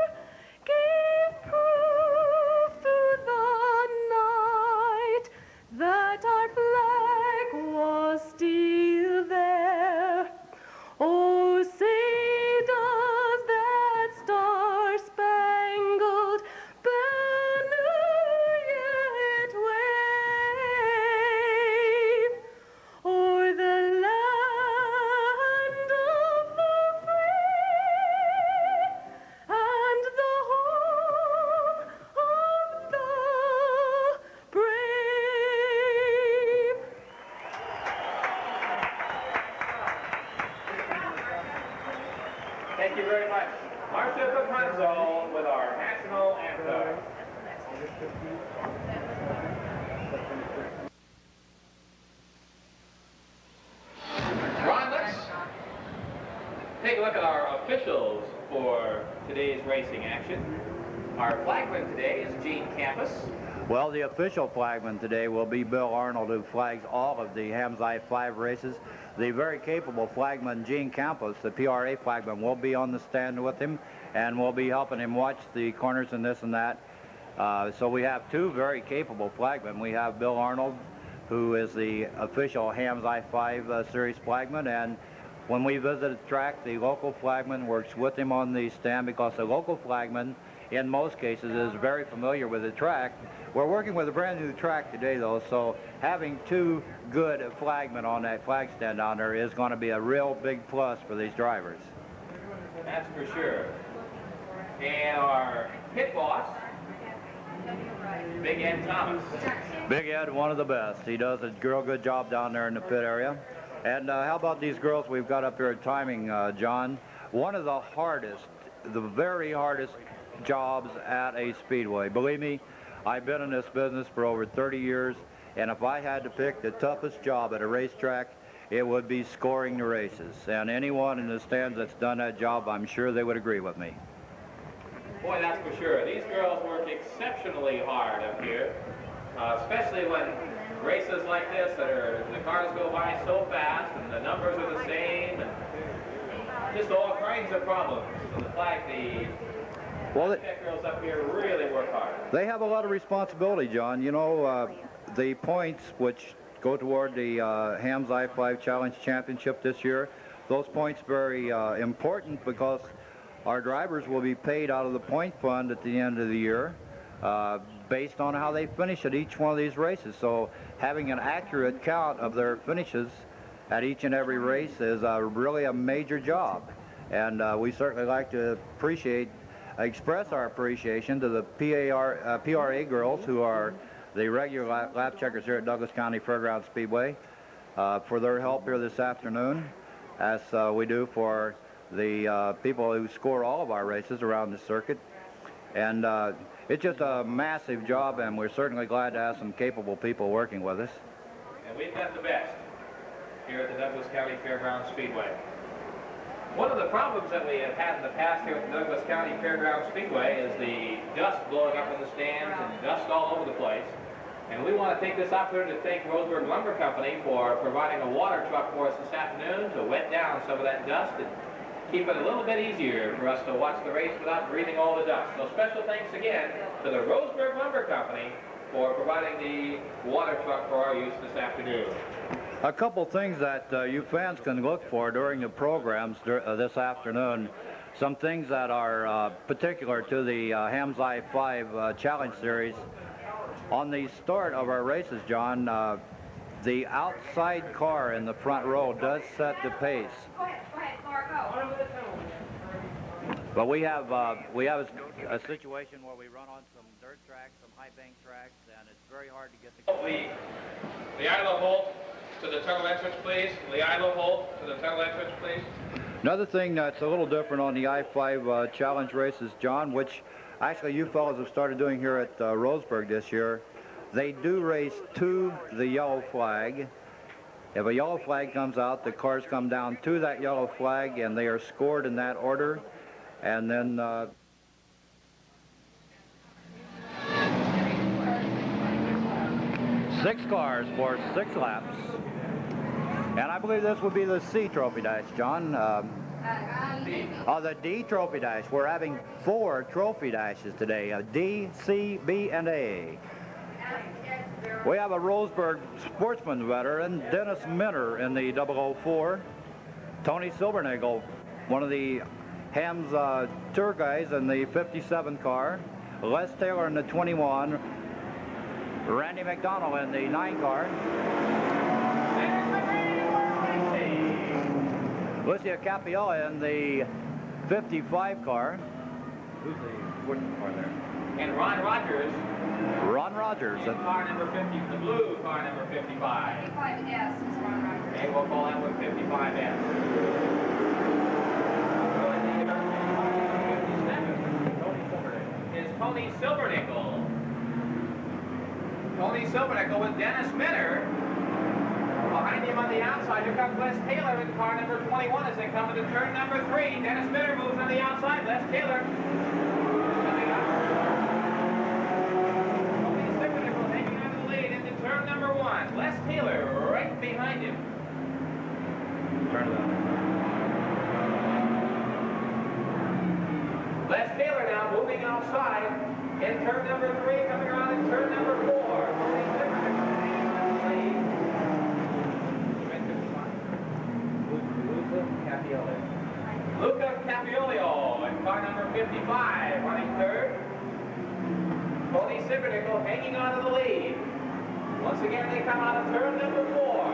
that our flag was still there. Oh, say does that star-spangled banner yet wave o'er the land of the free and the home of the brave? Thank you very much. Marcia Caponzo with our national anthem. Ron, let's take a look at our officials for today's racing action. Our flagman today is Gene Campus. Well, the official flagman today will be Bill Arnold, who flags all of the Hams I-5 races. The very capable flagman, Gene Campos, the PRA flagman, will be on the stand with him, and will be helping him watch the corners and this and that. So we have two very capable flagmen. We have Bill Arnold, who is the official Hams I-5 series flagman, and when we visit the track, the local flagman works with him on the stand, because the local flagman, in most cases, is very familiar with the track. We're working with a brand new track today, though, so having two good flagmen on that flag stand down there is going to be a real big plus for these drivers. That's for sure. And our pit boss, Big Ed Thomas. Big Ed, one of the best. He does a real good job down there in the pit area. And how about these girls we've got up here at timing, John? One of the hardest, the very hardest jobs at a speedway. Believe me, I've been in this business for over 30 years, and if I had to pick the toughest job at a racetrack, it would be scoring the races. And anyone in the stands that's done that job, I'm sure they would agree with me. Boy, that's for sure. These girls work exceptionally hard up here, especially when races like this the cars go by so fast and the numbers are the same, and just all kinds of problems. So the girls up here really work hard. They have a lot of responsibility, John. You know, the points which go toward the Hams I-5 Challenge Championship this year, those points very important, because our drivers will be paid out of the point fund at the end of the year based on how they finish at each one of these races. So having an accurate count of their finishes at each and every race is really a major job. And we certainly like to express our appreciation to the PRA girls, who are the regular lap checkers here at Douglas County Fairgrounds Speedway, for their help here this afternoon, as we do for the people who score all of our races around the circuit. And it's just a massive job, and we're certainly glad to have some capable people working with us. And we've got the best here at the Douglas County Fairgrounds Speedway. One of the problems that we have had in the past here at the Douglas County Fairgrounds Speedway is the dust blowing up in the stands and dust all over the place. And we want to take this opportunity to thank Roseburg Lumber Company for providing a water truck for us this afternoon to wet down some of that dust and keep it a little bit easier for us to watch the race without breathing all the dust. So special thanks again to the Roseburg Lumber Company for providing the water truck for our use this afternoon. A couple things that you fans can look for during the programs this afternoon. Some things that are particular to the Hams I-5 Challenge Series. On the start of our races, John, the outside car in the front row does set the pace. Go ahead, Marco. But we have a situation where we run on some dirt tracks, some high bank tracks, and it's very hard to get the... Leila Holt to the tunnel entrance, please. Leila Holt to the tunnel entrance, please. Another thing that's a little different on the I-5 Challenge races, John, which actually you fellows have started doing here at Roseburg this year, they do race to the yellow flag. If a yellow flag comes out, the cars come down to that yellow flag, and they are scored in that order. And then 6 cars for 6 laps. And I believe this would be the C trophy dash, John. The D trophy dash. We're having 4 trophy dashes today, D, C, B, and A. That's very We have a Roseburg sportsman veteran, Dennis Minner in the 004. Tony Silbernagel, one of the Ham's tour guys in the 57 car. Les Taylor in the 21. Randy McDonald in the 9 car. Lucia Capiola in the 55 car. Who's the sportsman car there? And Ron Rogers. Ron Rogers. In car number 50, the blue car number 55. 55S is Ron Rogers. And we'll call that one 55S. Is Tony Silbernickel. Tony Silbernickel with Dennis Minner. Behind him on the outside, here comes Les Taylor in car number 21 as they come into turn number 3. Dennis Minner moves on the outside. Les Taylor coming up. Tony Silbernickel hanging on to the lead into turn number 1. Les Taylor right behind him. Turn it on. Les Taylor now moving outside in turn number 3, coming around in turn number 4. Tony Silbernickel hanging on to the lead. Luca Capiolio in car number 55, running third. Tony Silbernickel hanging on to the lead. Once again, they come out of turn number 4.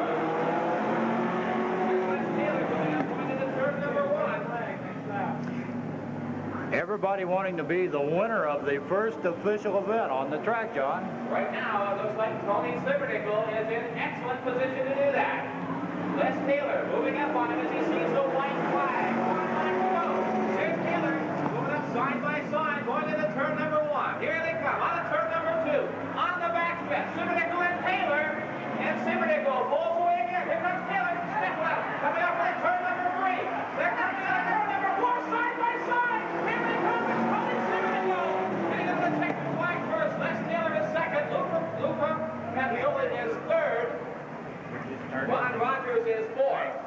Les Taylor going up going into turn number 1. Everybody wanting to be the winner of the first official event on the track, John. Right now, it looks like Tony Silbernickel is in excellent position to do that. Les Taylor moving up on him as he sees the white flag. 1 lap to go. There's Taylor moving up side by side, going into turn number 1. Here they come, out of turn number 2. On the back stretch, Silbernickel and Taylor. And Silbernickel pulls away again. Here comes Taylor. Step left. Coming up on turn number 3. They're coming out of turn number 4, side by side. Here they come. It's Tony Silbernickel. Getting into the checkered flag first. Les Taylor is second. Luca Capioli is third. Ron Rogers is fourth.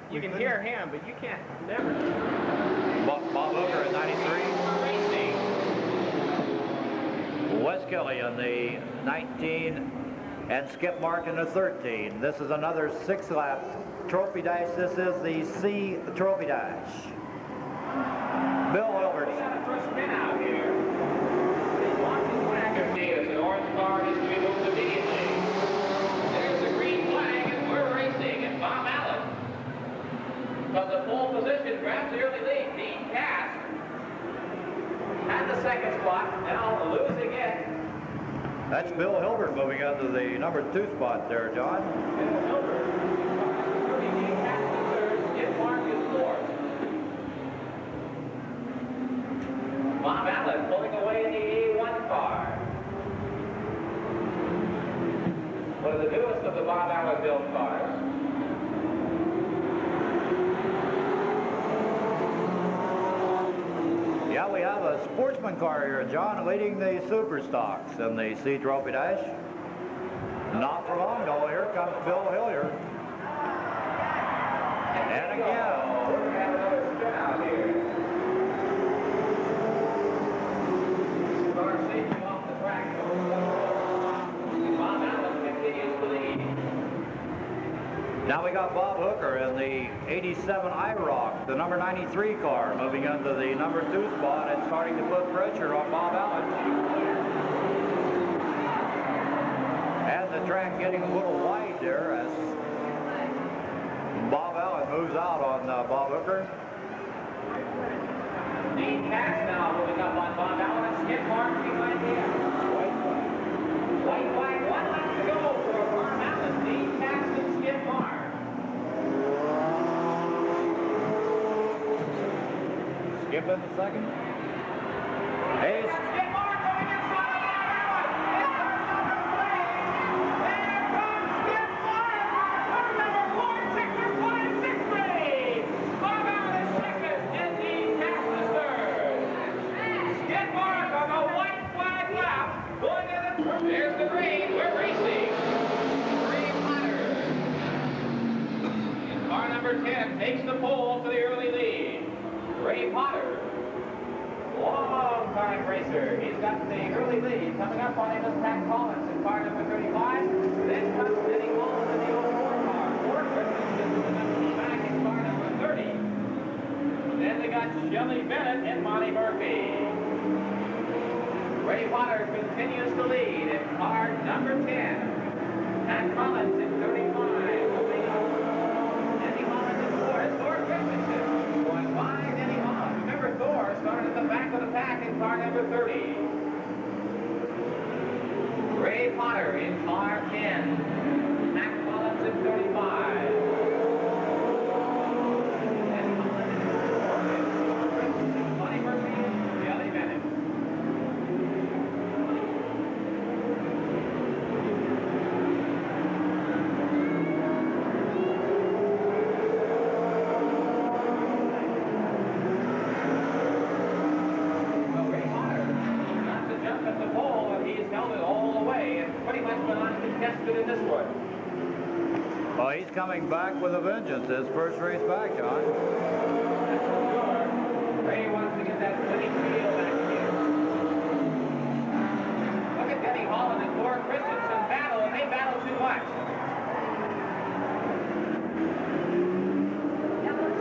You can hear him, but you can't never. Bob Hooker at 93. Wes Kelly in the 19 and Skip Mark in the 13. This is another 6-lap trophy dash. This is the C trophy dash. Bill Hilbert. We got a first spin out here. Watching Wagner Davis, an orange car is to be moved immediately. There's the green flag, and we're racing. And Bob Allen from the pole position grabs the early lead. Dean Cass had the second spot, now losing it. That's Bill Hilbert moving on to the number 2 spot there, John. Bill Hilbert, Dean Cass is third, Skip Mark is fourth. Bob Allen pulling away in the A1 car. One of the newest of the Bob Allen built cars. Yeah, we have a sportsman car here, John, leading the Super Stocks in the C Trophy Dash. Not for long, though. Here comes Bill Hilliard. And again. We're going to have another spin out here. Car safety off the track. Bob Allen continues to lead. Now we got Bob Hooker in the 87 IROC, the number 93 car, moving into the number 2 spot and starting to put pressure on Bob Allen. And the track getting a little wide there as Bob Allen moves out on Bob Hooker. Dean Cass now moving up on Bob Allen and Skip Mark behind him. White flag, 1 lap to go for Bob Allen, Dean Cass and Skip Mark. Skip in the second. Hey, Skip Mark going inside of Bob Allen. It's turn number 3. There comes Skip Mark. Turn number 4, sector 5, 6-3. Bob Allen is second and Dean Cass is third. Skip Mark on the white flag lap. Going in the turn. There's the green. We're racing. Ray Potter. And car number 10 takes the pole to the early lead. Ray Potter long-time racer. He's got the early lead. Coming up on him is Pat Collins in car number 35. Then comes Denny Mullins in the old car. Ford Christensen is moving up to the back in car number 30. Then they got Shelley Bennett and Monty Murphy. Ray Potter continues to lead in car number 10. Pat Collins in 35. Denny Mullins in 4. It's Ford Christensen going by Denny Mullins. Remember, Thor started at the back of the pack in car number 30. Ray Potter in car 10. Pat Collins in 35. Denny Mullins in 4. Monty Murphy and Shelley Bennett. Well, Ray Potter got to jump at the pole, and he's held it all the way and pretty much been uncontested in this one. Well, he's coming back with a vengeance. His first race back, John. That's for sure. Ray wants to get that winning feel back here. Look at Denny Holland and Ford Christensen battle, and they battle too much.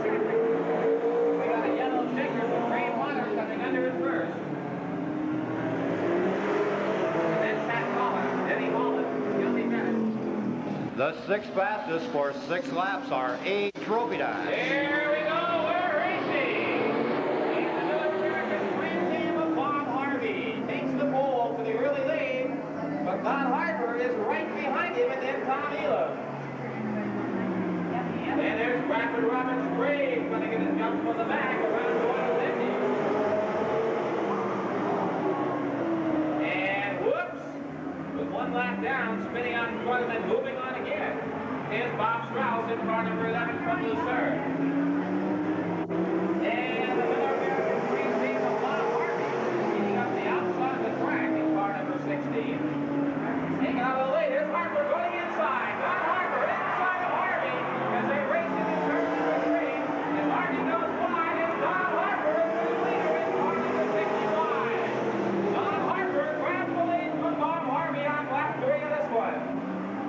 We got a yellow checker with Ray Potter coming under his first. And then Pat Collins, Denny Holland, Gildy Bennett. The 6 fastest for 6 laps are a trophy dash. Here we go, we're racing! And the North American Trans Am of Bob Harvey takes the pole to the early lead, but Don Harper is right behind him, and then Tom Elam. And there's Bradford Roberts Gray going to get a jump from the back around Doyle Dendy. And whoops! With 1 lap down, spinning out in front of him and moving on again. Here's Bob Strauss in car number 11 from Lucerne. And the Miller American Trans Am of Bob Harvey heating up the outside of the track in car number 16. Taking out of the lead, here's Harper going inside. Don Harper inside of Harvey as they race into turn number 3. And Harvey goes wide, and Don Harper is the leader in car number 65. Don Harper grabs the lead from Bob Harvey on lap 3 of this one.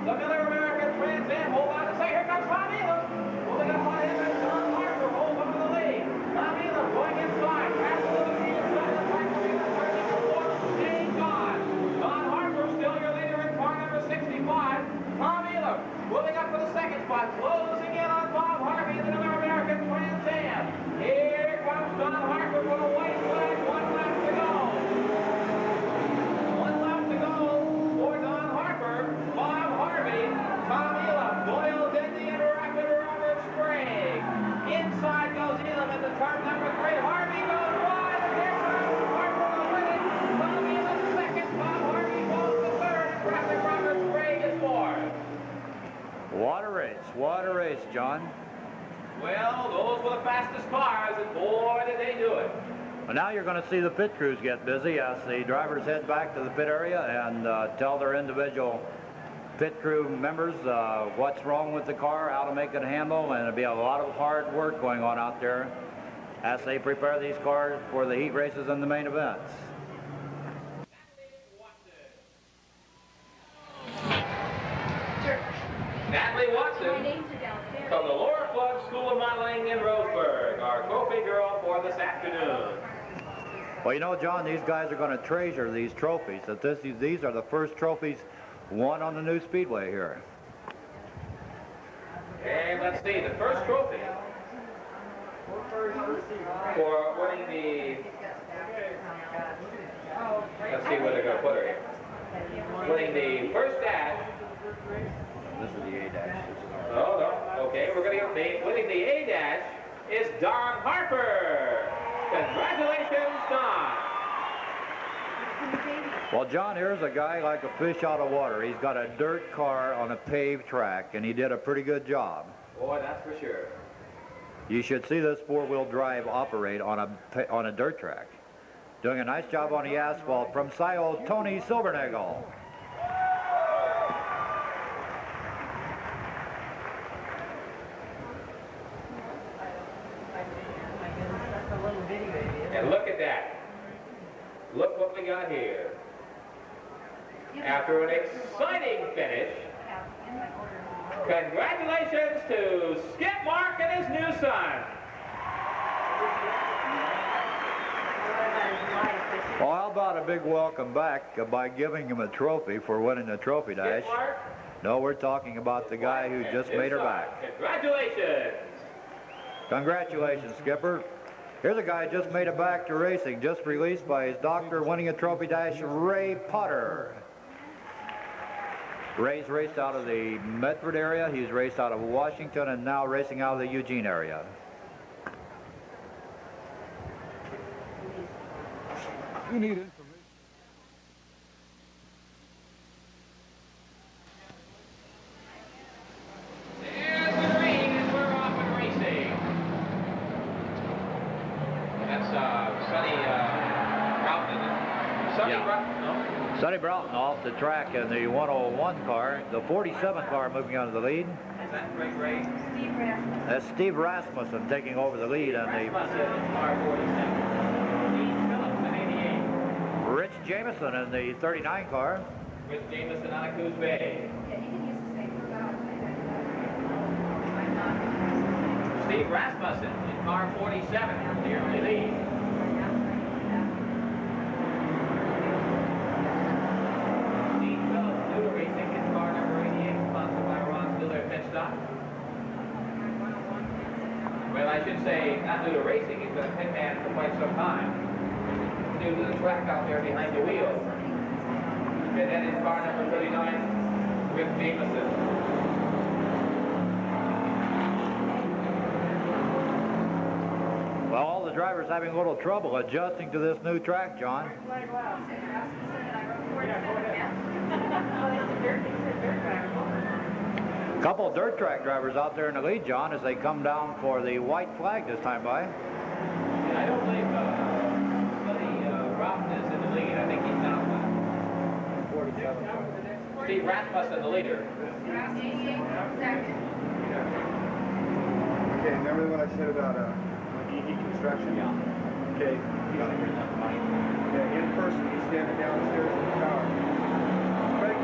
The Miller American Trans Am, hold on a second, here comes Tom Elam. Moving up on him, and Don Harper holds on to the lead. Tom Elam going inside, past the little team inside the track, moving to turn number 4, staying gone. Don Harper still your leader in car number 65. Tom Elam moving up to the second spot, closing in on Bob Harvey in the Miller American Trans Am. Here comes Don Harper for the white flag, 1 lap to go. 1 lap to go for Don Harper, Bob Harvey, Tom Elam, Doyle Dendy, and Rapid Robert Sprague. Inside goes Elam into turn number 3. Harvey goes wide, and here comes Harper to win it. Tom Elam second, Bob Harvey goes to third, and Rapid Robert Sprague is fourth. What a race, John. Well, those were the fastest cars, and boy, did they do it. Well, now you're going to see the pit crews get busy as the drivers head back to the pit area and tell their individual pit crew members what's wrong with the car, how to make it handle, and it'll be a lot of hard work going on out there as they prepare these cars for the heat races and the main events. Natalie Watson from the Laura Flood School of Modeling in Roseburg, our trophy girl for this afternoon. Well, you know, John, these guys are going to treasure these trophies. These are the first trophies won on the new speedway here. And let's see, the first trophy for winning the, let's see where they're going to put her here. Winning the first dash. This is the A dash. Oh, no, okay, we're going to get winning the A dash is Don Harper. Congratulations, Don. Well, John, here's a guy like a fish out of water. He's got a dirt car on a paved track, and he did a pretty good job. Boy, that's for sure. You should see this four-wheel drive operate on a dirt track. Doing a nice job on the asphalt from Scio Tony Silbernagel. And look at that. look what we got here. After an exciting finish, congratulations to Skip Mark and his new son. Well, how about a big welcome back by giving him a trophy for winning the trophy dash? Skip Mark? No, we're talking about the guy who just made her back. Congratulations. Congratulations, Skipper. Here's a guy just made it back to racing, just released by his doctor, winning a trophy dash, Ray Potter. Ray's raced out of the Medford area, he's raced out of Washington, and now racing out of the Eugene area. You need information. There's the ring, and we're off and racing. That's Sonny Broughton, isn't it? Sonny Yeah. Broughton, no? Sonny Broughton off the track in the 101 car, the 47 car moving on to the lead. Is that Greg Ray? Steve Rasmussen. That's Steve Rasmussen taking over the lead, and Rasmussen in car 47. Dean Phillips in 88. Rich Jameson in the 39 car. Rich Jameson out of Coos Bay. Yeah, you can use the same for that. Steve Rasmussen in car 47, the early lead. Dean Phillips, new to racing in car number 88, sponsored by Ron Stiller at Pit Stop. Well, I should say, not new to racing, he's been a pit man for quite some time. New to the track out there behind the wheel. And then in car number 39, Rich Jameson. Well, all the drivers having a little trouble adjusting to this new track, John. A couple of dirt track drivers out there in the lead, John, as they come down for the white flag this time by. And I don't believe Sonny Broughton is in the lead. I think he's down by 47. Steve Rasmussen, the leader. Okay, remember what I said about EE construction? Yeah. Okay, in person, he's standing downstairs in the tower. Craig,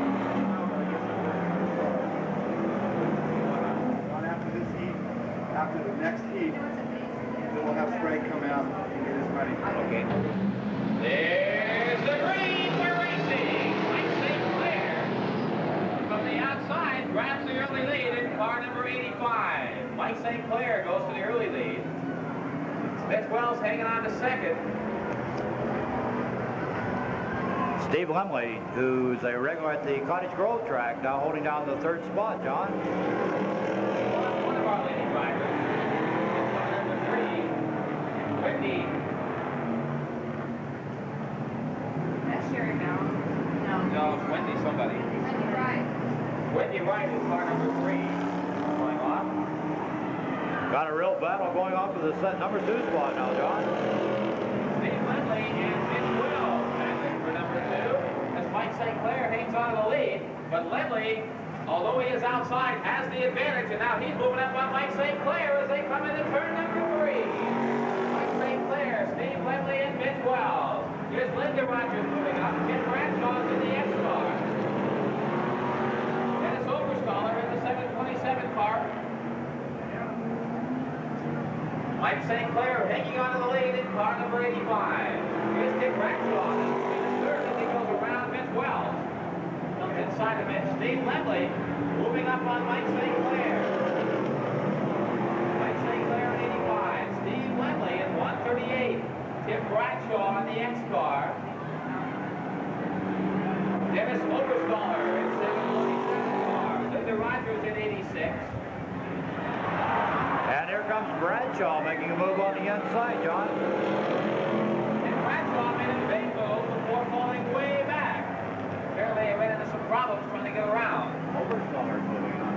on after this heat, after the next heat, then we'll have Sprague come out and get his money. Okay. There's the green. We're racing. Mike St. Clair from the outside grabs the early lead in car number 85. Mike St. Clair goes to the early lead. Smith Wells hanging on to second. Steve Lemley, who's a regular at the Cottage Grove track, now holding down the third spot, John. One of our lady drivers. Car number 3, Whitney. That's Sherry Bell. No, it's Wendy somebody. Wendy Wright. Whitney Wright is car number 3. Going off. Got a real battle going on for the set number 2 spot now, John. Steve Lemley and Mitch Wells battling for number 2 as Mike St. Clair hangs on to the lead. But Lemley, although he is outside, has the advantage, and now he's moving up on Mike St. Clair as they come into turn number 3. Mike St. Clair, Steve Lemley, and Mitch Wells. Here's Linda Rogers moving up. Jim Bradshaw's in the X car. Dennis Oberstaller in the 727 car. Mike St. Clair hanging on to the lead in car number 85. Here's Dick Bradshaw in third as he goes around Mitch Wells. Comes inside of Mitch. Steve Lemley moving up on Mike St. Clair. Mike St. Clair in 85. Steve Lemley in 138. Tim Bradshaw in the X car. Dennis Oberstaller in 727 car. Linda Rogers in 86. And here comes Bradshaw making a move on the inside, John. And Bradshaw made a big move before falling way back. Apparently he ran into some problems trying to get around. Oberstaller moving on.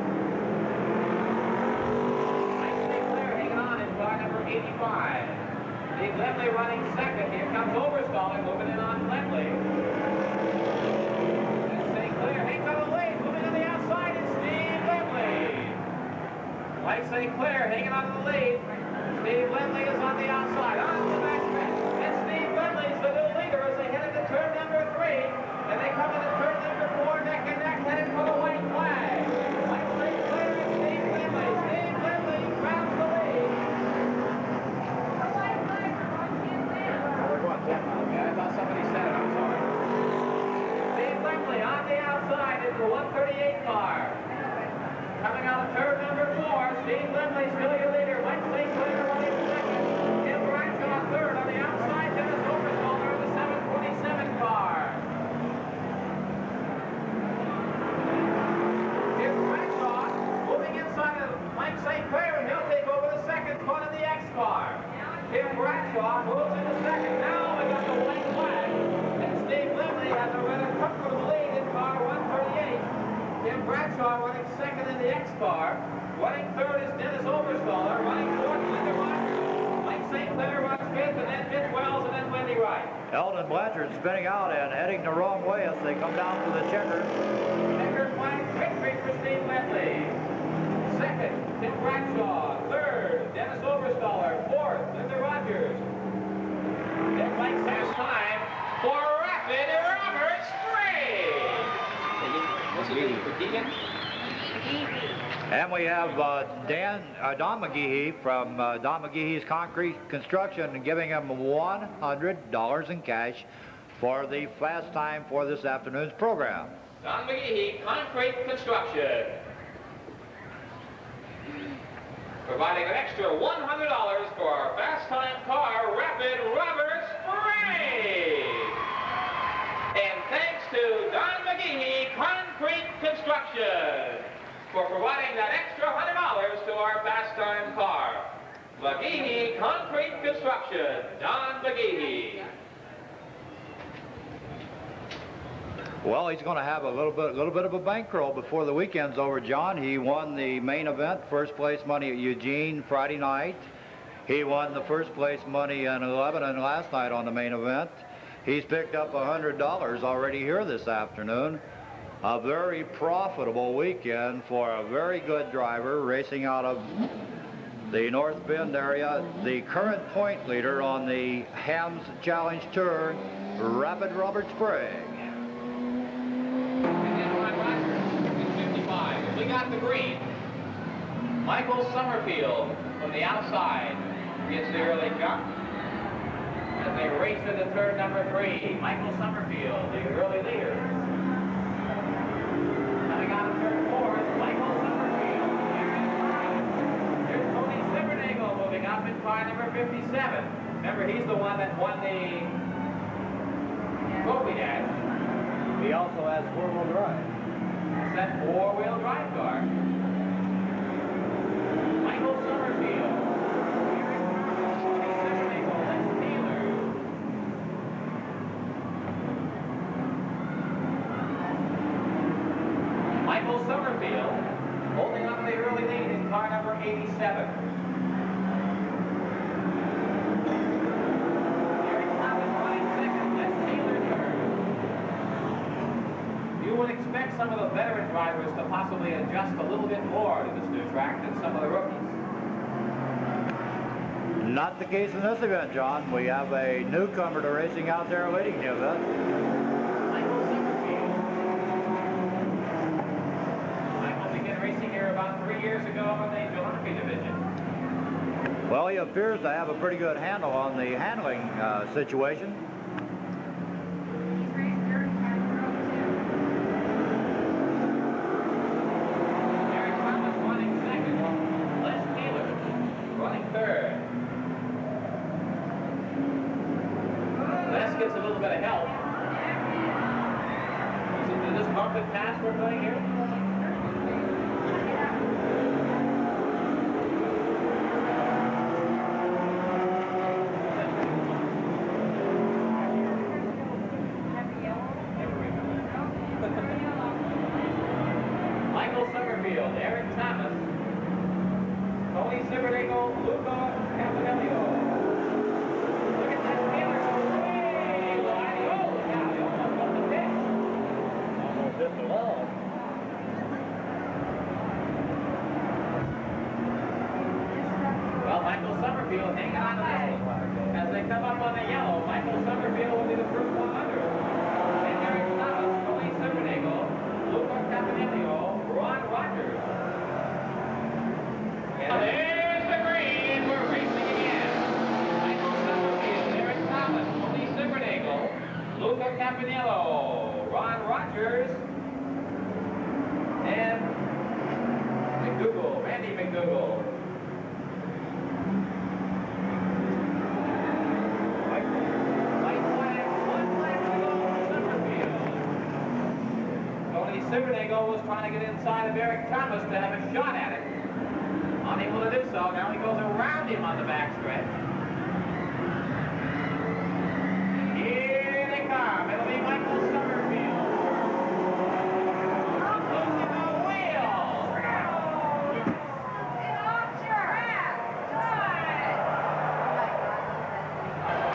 Mike St. Clair hanging on in car number 85. Steve Lemley running second. Here comes Oberstaller moving in on Lemley. And St. Clair hangs on the lead. Moving on the outside is Steve Lemley. Mike St. Clair hanging on to the lead. Steve Lemley is on the outside. On the back stretch. And Steve Lemley is the new leader as they head into On turn number 4, Steve Lemley still your leader. Mike St. Clair running second. Tim Bradshaw third. On the outside, Dennis Oversholder of the 727 car. Tim Bradshaw moving inside of Mike St. Clair, and he'll take over the second spot in the X car. Tim Bradshaw moves into second. Now we got the white flag. And Steve Lemley has a rather comfortable lead in car 138. Tim Bradshaw running second in the X car. Running third is Dennis Overstaller. Running fourth, Linda Rogers. Mike St. Clair runs fifth, and then Mitch Wells, and then Wendy Wright. Eldon Blanchard spinning out and heading the wrong way as they come down to the checker. Checker flag victory for Steve Lemley. Second, Tim Bradshaw. Third, Dennis Overstaller. Fourth, Linda Rogers. Then Mike St. time for Rapid Robert Sprague. What's the name for Deegan? And we have Don McGehee from Don McGehee's Concrete Construction giving him $100 in cash for the fast time for this afternoon's program. Don McGehee, Concrete Construction. Providing an extra $100 for our fast time car, Rapid Robert Sprague. And thanks to Don McGehee, Concrete Construction, for providing that extra $100 to our fast time car. McGehee Concrete Construction, Don McGehee. Well, he's going to have a little bit of a bankroll before the weekend's over, John. He won the main event, first place money at Eugene Friday night. He won the first place money in Lebanon last night on the main event. He's picked up $100 already here this afternoon. A very profitable weekend for a very good driver racing out of the North Bend area. The current point leader on the Hams Challenge Tour, Rapid Robert Sprague. We got the green. Michael Summerfield from the outside gets the early jump. As they race to the turn number 3, Michael Summerfield, the early leader. Coming out of turn 4 is Michael Summerfield. There's Tony Simmernagel moving up in car number 57. Remember, he's the one that won the trophy dash. He also has four-wheel drive. That four-wheel drive car. Michael Summerfield. Michael Summerfield holding up the early lead in car number 87. You would expect some of the veteran drivers to possibly adjust a little bit more to this new track than some of the rookies. Not the case in this event, John. We have a newcomer to racing out there leading the event. Michael Summerfield. Michael began racing here about 3 years ago in the Jalopy division. Well, he appears to have a pretty good handle on the handling situation. Gets a little bit of help. Is this bumping pass we're doing here? Michael Summerfield, Eric Thomas, Tony Simmernagel, Luca Campanello. Look at that Taylor. Hit the wall. Well, Michael Summerfield hanging on to this one. As they come up on the yellow, Michael Summerfield will be the first 100. And Eric Thomas, Tony Simmernagel, Luca Campanello, Ron Rogers. And there's the green. We're racing again. Michael Summerfield, Eric Thomas, Tony Simmernagel, Luca Campanello, Ron Rogers, and McDougal Randy McDougall. White flag, one flag to go for Summerfield. Tony Silvernagle was trying to get inside of Eric Thomas to have a shot at it. Unable to do so. Now he goes around him on the backstretch. Here they come. It'll be Michael Summerfield. Losing the wheel.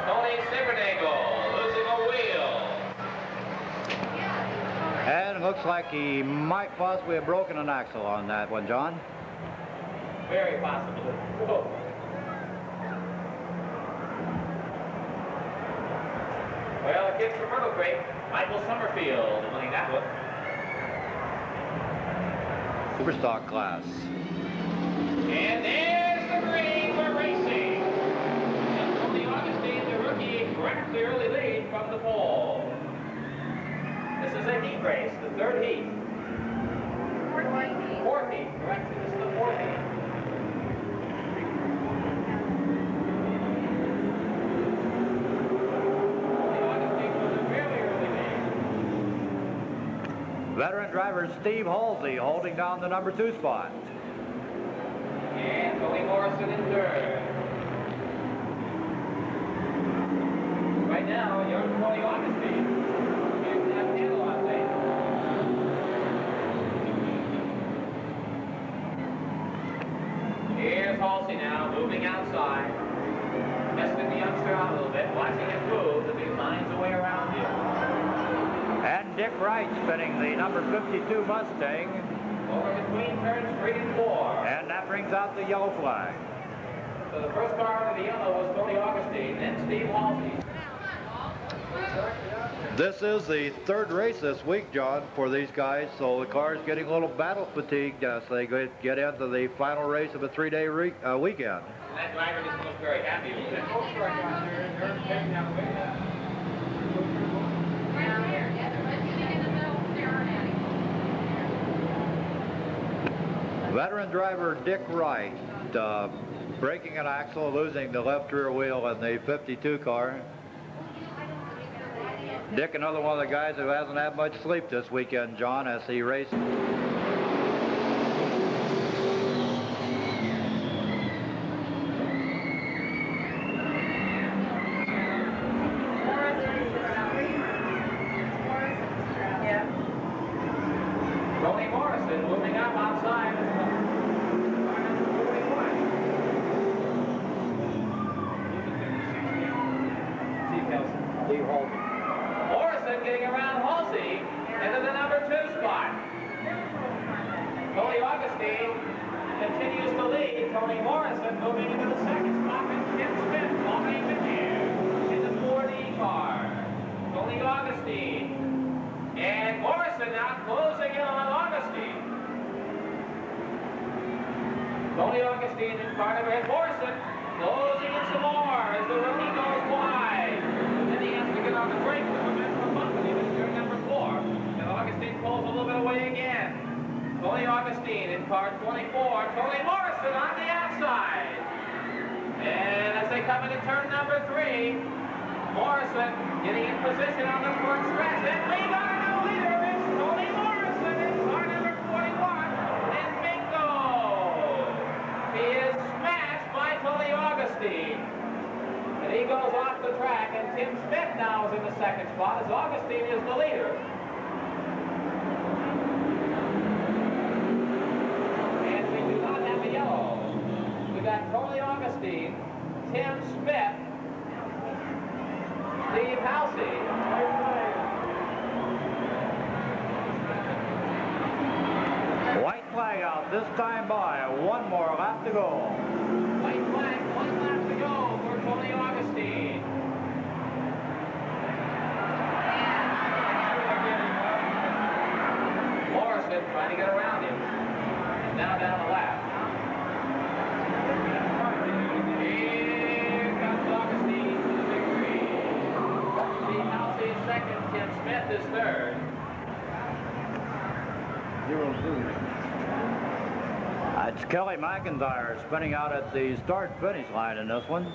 Tony Silvernagle losing a wheel. And it looks like he might possibly have broken an axle on that one, John. Very possibly. Whoa. Well, the kid from Myrtle Creek, Michael Summerfield, winning that one. Superstock class. And there's the green for racing. And Tony Augustine, the rookie, grabs the early lead from the pole. This is a heat race, the third heat. Fourth heat, correct. This is the fourth heat. Veteran driver Steve Halsey holding down the number 2 spot. And Tony Morrison in third. Right now, young Tony Augustine is that handle on tape. Here's Halsey now, moving outside. Testing the youngster out a little bit, watching him move as he lines the way around him. And Dick Wright spinning the number 52 Mustang. Over between turns 3 and 4. And that brings out the yellow flag. So the first car under the yellow was Tony Augustine, then Steve Halsey. This is the third race this week, John, for these guys, so the car's getting a little battle fatigued as they get into the final race of a 3-day weekend. And that driver doesn't look very happy with it. Veteran driver Dick Wright breaking an axle, losing the left rear wheel in the 52 car. Dick, another one of the guys who hasn't had much sleep this weekend, John, as he raced. Tony Morrison moving up outside. Morrison getting around Halsey into the number 2 spot. Tony Augustine continues to lead. Tony Morrison moving into the 2nd spot, and Tim Smith walking with him in the 4D car. Tony Augustine and Morrison now closing in on Augustine. Tony Augustine in car number 8. Morrison closing in some more as the rookie goes wide. And then he has to get on the brake to prevent from bumping him in turn number 4. And Augustine pulls a little bit away again. Tony Augustine in car 24. Tony Morrison on the outside. And as they come into turn number 3, Morrison getting in position on the front stretch. And we got a new leader. It's Tony Morrison in car number 41. And bingo! He is smashed by Tony Augustine. And he goes off the track, and Tim Smith now is in the 2nd spot as Augustine is the leader. And we do not have a yellow. We got Tony Augustine, Tim Smith, Steve Halsey. White flag out, this time by. One more lap to go. White flag, 1 lap to go for Tony Augustine. Morrison trying to get around him. He's now down the lap. Here comes Augustine to the victory. Steve Halsey is 2nd, Tim Smith is 3rd. I It's Kelly McIntyre spinning out at the start-finish line in this one.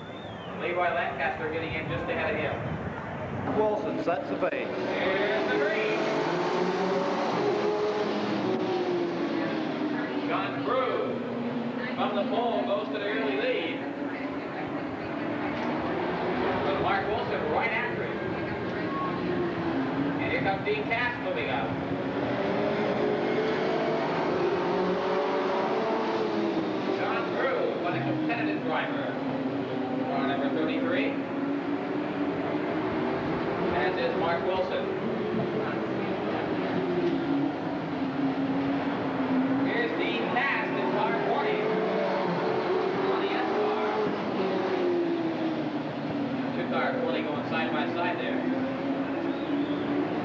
Leroy Lancaster getting in just ahead of him. Wilson sets the pace. Here's the green. John Crew from the pole goes to the early lead. But Mark Wilson right after him. And here comes Dean Cass moving up. John Crew, what a competitive driver. Car number 33. As is Mark Wilson. Here's Dean Cass in car 20. On the S car. Two car 20 going side by side there.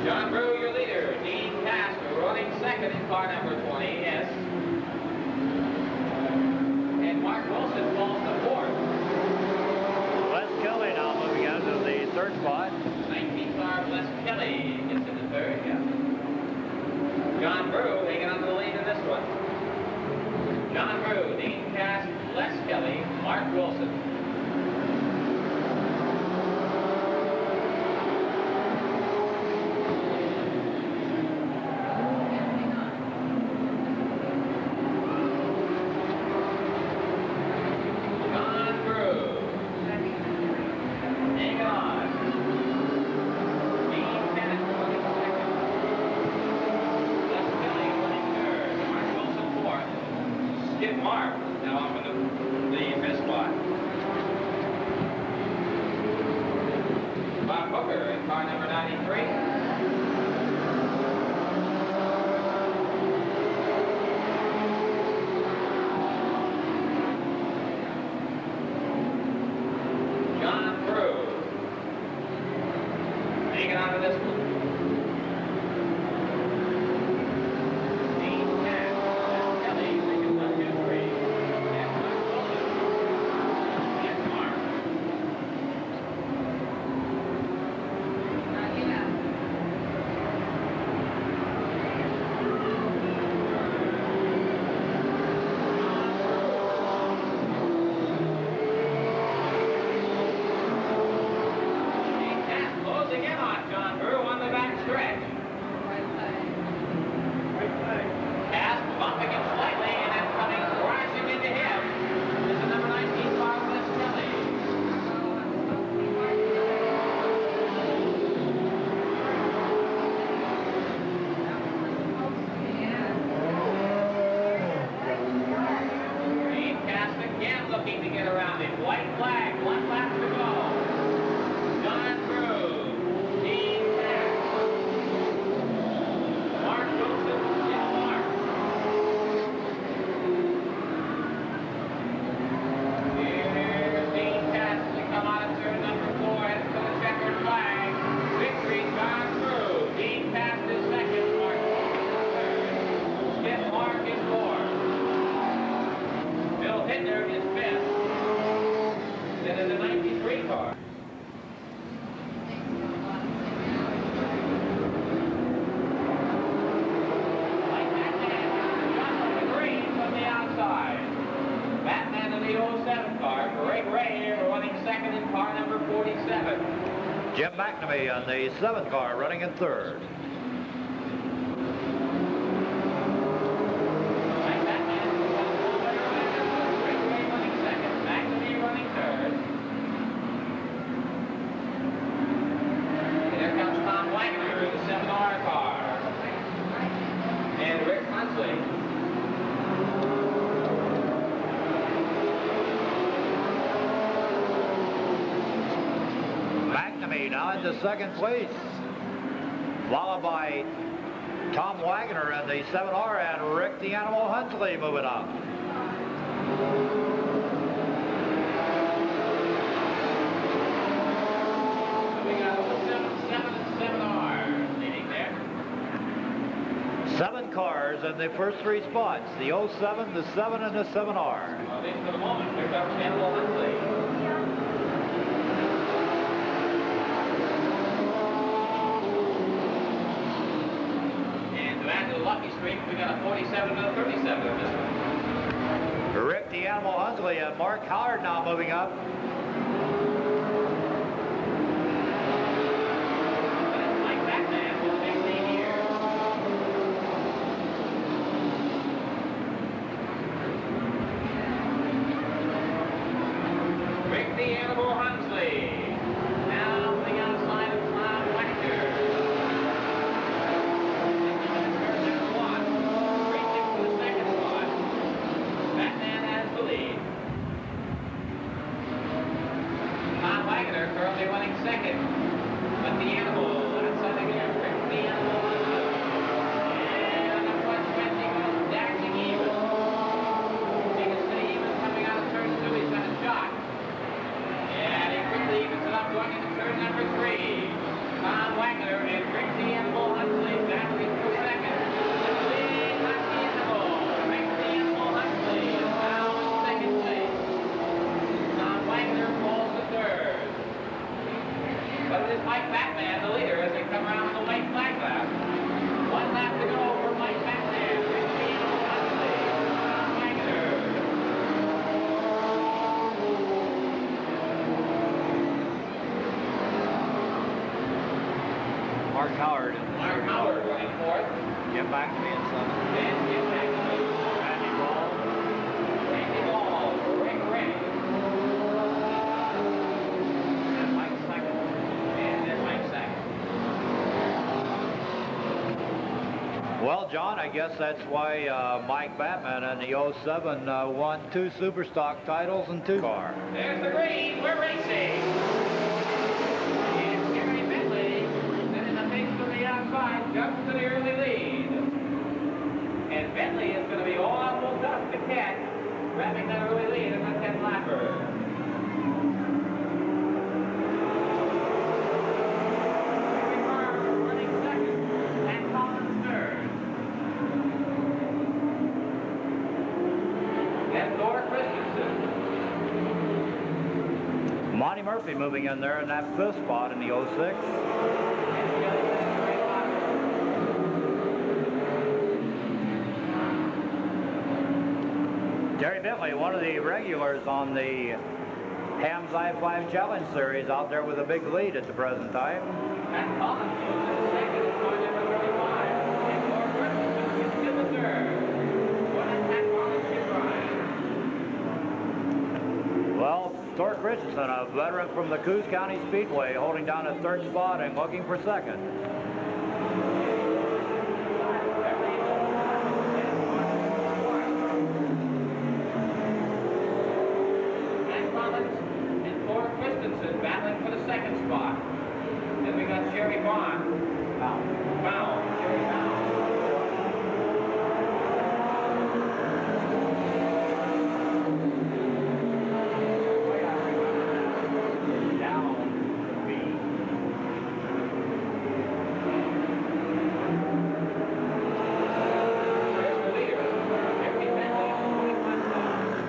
John Brew, your leader. Dean Cass running second in car number 20, yes. And Mark Wilson falls to fourth. Les Kelly now moving out to the third spot. 19 car Les Kelly gets in the third, yeah. John Brew hanging on to the lead in this one. John Brew, Dean Cass, Les Kelly, Mark Wilson. Mark now off in the fifth spot. Bob Hooker in car number 93. John Brew hanging on to this one. Looking to get around it. White flag, 1 lap to go. John Brew, Dean Cass, Mark Wilson, Jim Mark. Here's Dean Cass to come out of turn number 4, headed for the checkered flag. Victory, John Brew. Dean Cass is second, Mark Wilson is third. Skip Mark is fourth. Bill Hittner is fifth. That is a 93 car. Like Batman, shot from the green from the outside. Batman in the 07 car. Greg Ray here running second in car number 47. Jim McNamee on the 7th car running in third. Now into second place, followed by Tom Wagner in the 7R and Rick the Animal Huntley moving up. Moving out of the 7 and 7R leading there. 7 cars in the first 3 spots, the 07, the 7, and the 7R. Well, at least for the moment, here comes Animal Huntley. Lucky streak, we got a 47 and a 37 in this one. Animal Huntley and Mark Howard now moving up. Mike Batman will take lead here. Rick the Animal Huntley. Now on the outside of Cloud Wagner. Racing for the second spot. Batman has the lead. Cloud Wagner currently running second. But the Animal outside again. Rick the Animal Huntley. And the front stretching goes dashing even. You can see even coming out of turn 2, he's got a shot. And he quickly evens it up going into turn number 3. Tom Wagner and Rick the Animal Huntley battling for second. The lead, not the Animal. Rick the Animal Huntley is now in second place. Tom Wagner falls to third. But it is Mike Batman, the leader, as they come around the white flag lap. One lap to go for Mike Batman. Rick the Animal Huntley. Tom Wagner. Mark Howard. Mark Howard running fourth. Get back to me in 7th. And get back to me. Randy Ball. Randy Ball, Rick Ray. And Mike second. And then Mike second. Well, John, I guess that's why Mike Batman in the 07 won 2 Superstock titles and 2 car. There's the green. We're racing. And Gary Bentley, sending the things to the outside, jumps to the early lead. And Bentley is going to be almost up to catch, grabbing that early lead in the 10-lapper. Running second, and Collins third. And Thor Christensen. Monty Murphy moving in there in that 5th spot in the 06. Terry Bentley, one of the regulars on the Ham's I-5 Challenge Series, out there with a big lead at the present time. And Collins moves in the second, car number 35. And Thor Christensen gets in the third. What is that Collins ship ride? Well, Thor Christensen, a veteran from the Coos County Speedway, holding down a 3rd spot and looking for 2nd. And Collins and Thor Christensen battling for the 2nd spot. Then we got Sherry Bond. Bound. Sherry Bound. Down B. There's the leader. Ricky Bentley is 41 spots.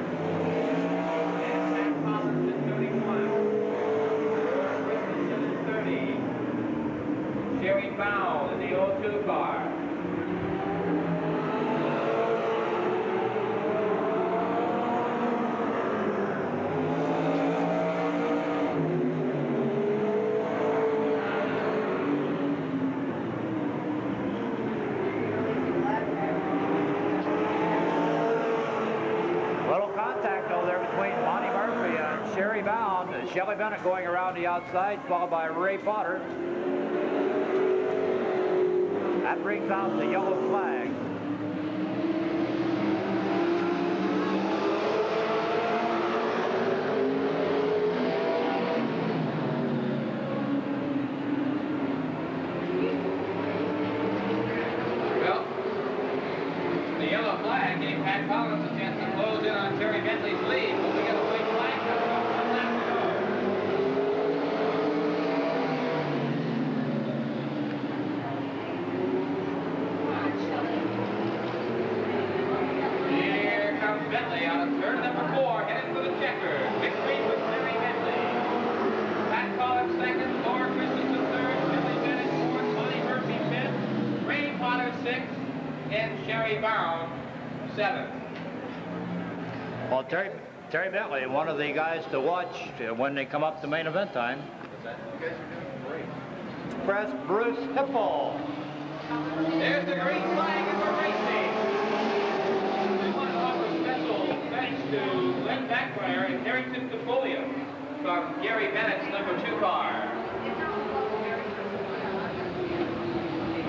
And Matt Collins is 31. Thor Christensen is 30. Sherry Bound in the 02 car. Little contact over there between Monty Murphy and Sherry Bound. Shelley Bennett going around the outside, followed by Ray Potter. That brings out the yellow flag. Well, the yellow flag gave Pat Collins a chance to close in on Terry Bentley's lead, but we got a big flag coming up. 1 lap to go. Here comes Bentley out of turn number 4, heading for the checker. Victory for Terry Bentley. Pat Collins second, Thor Christensen third, Billy Bennett fourth, Monty Murphy fifth, Ray Potter sixth, and Sherry Bound seventh. Well, Terry Bentley, one of the guys to watch when they come up to main event time. You guys are doing great. Press Bruce Hipple. There's the green flag and we're racing. We want to offer special thanks to Glenn Backfire and Harrington Capolia from Gary Bennett's number 2 car.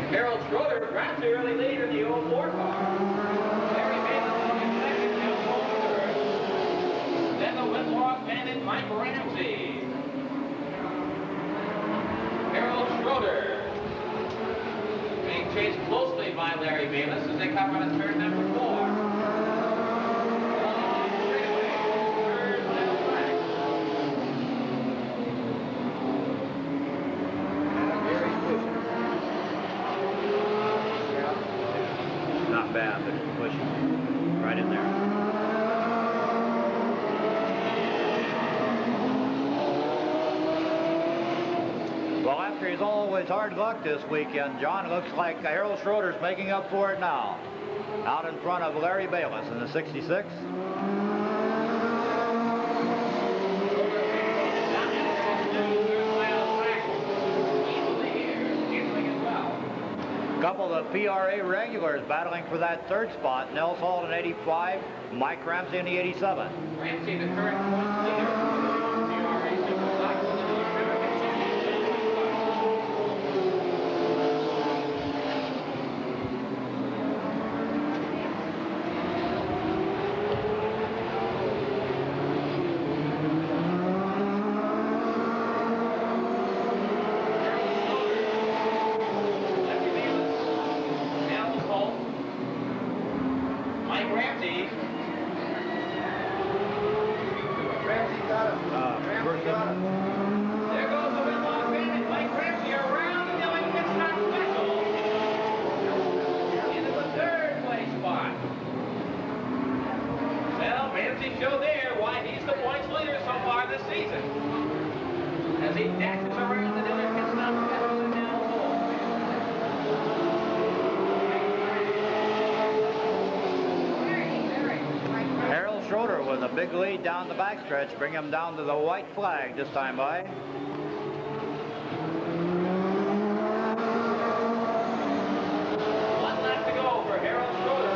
Harold Schroeder grabs the early lead in the 04 car. Larry Bayless in second, Bill Cole third. Then the Whitlock bandit Mike Ramsey. Harold Schroeder being chased closely by Larry Bayless as they come on turn number 4. Not bad, but it's pushing right in there. Well, after his always hard luck this weekend, John, looks like Harold Schroeder's making up for it now. Out in front of Larry Bayless in the 66. Couple of PRA regulars battling for that third spot. Nels Hall in 85, Mike Ramsey in the 87. Ramsey, the current point leader. Big lead down the backstretch, bring him down to the white flag this time by. One lap to go for Harold Schroeder.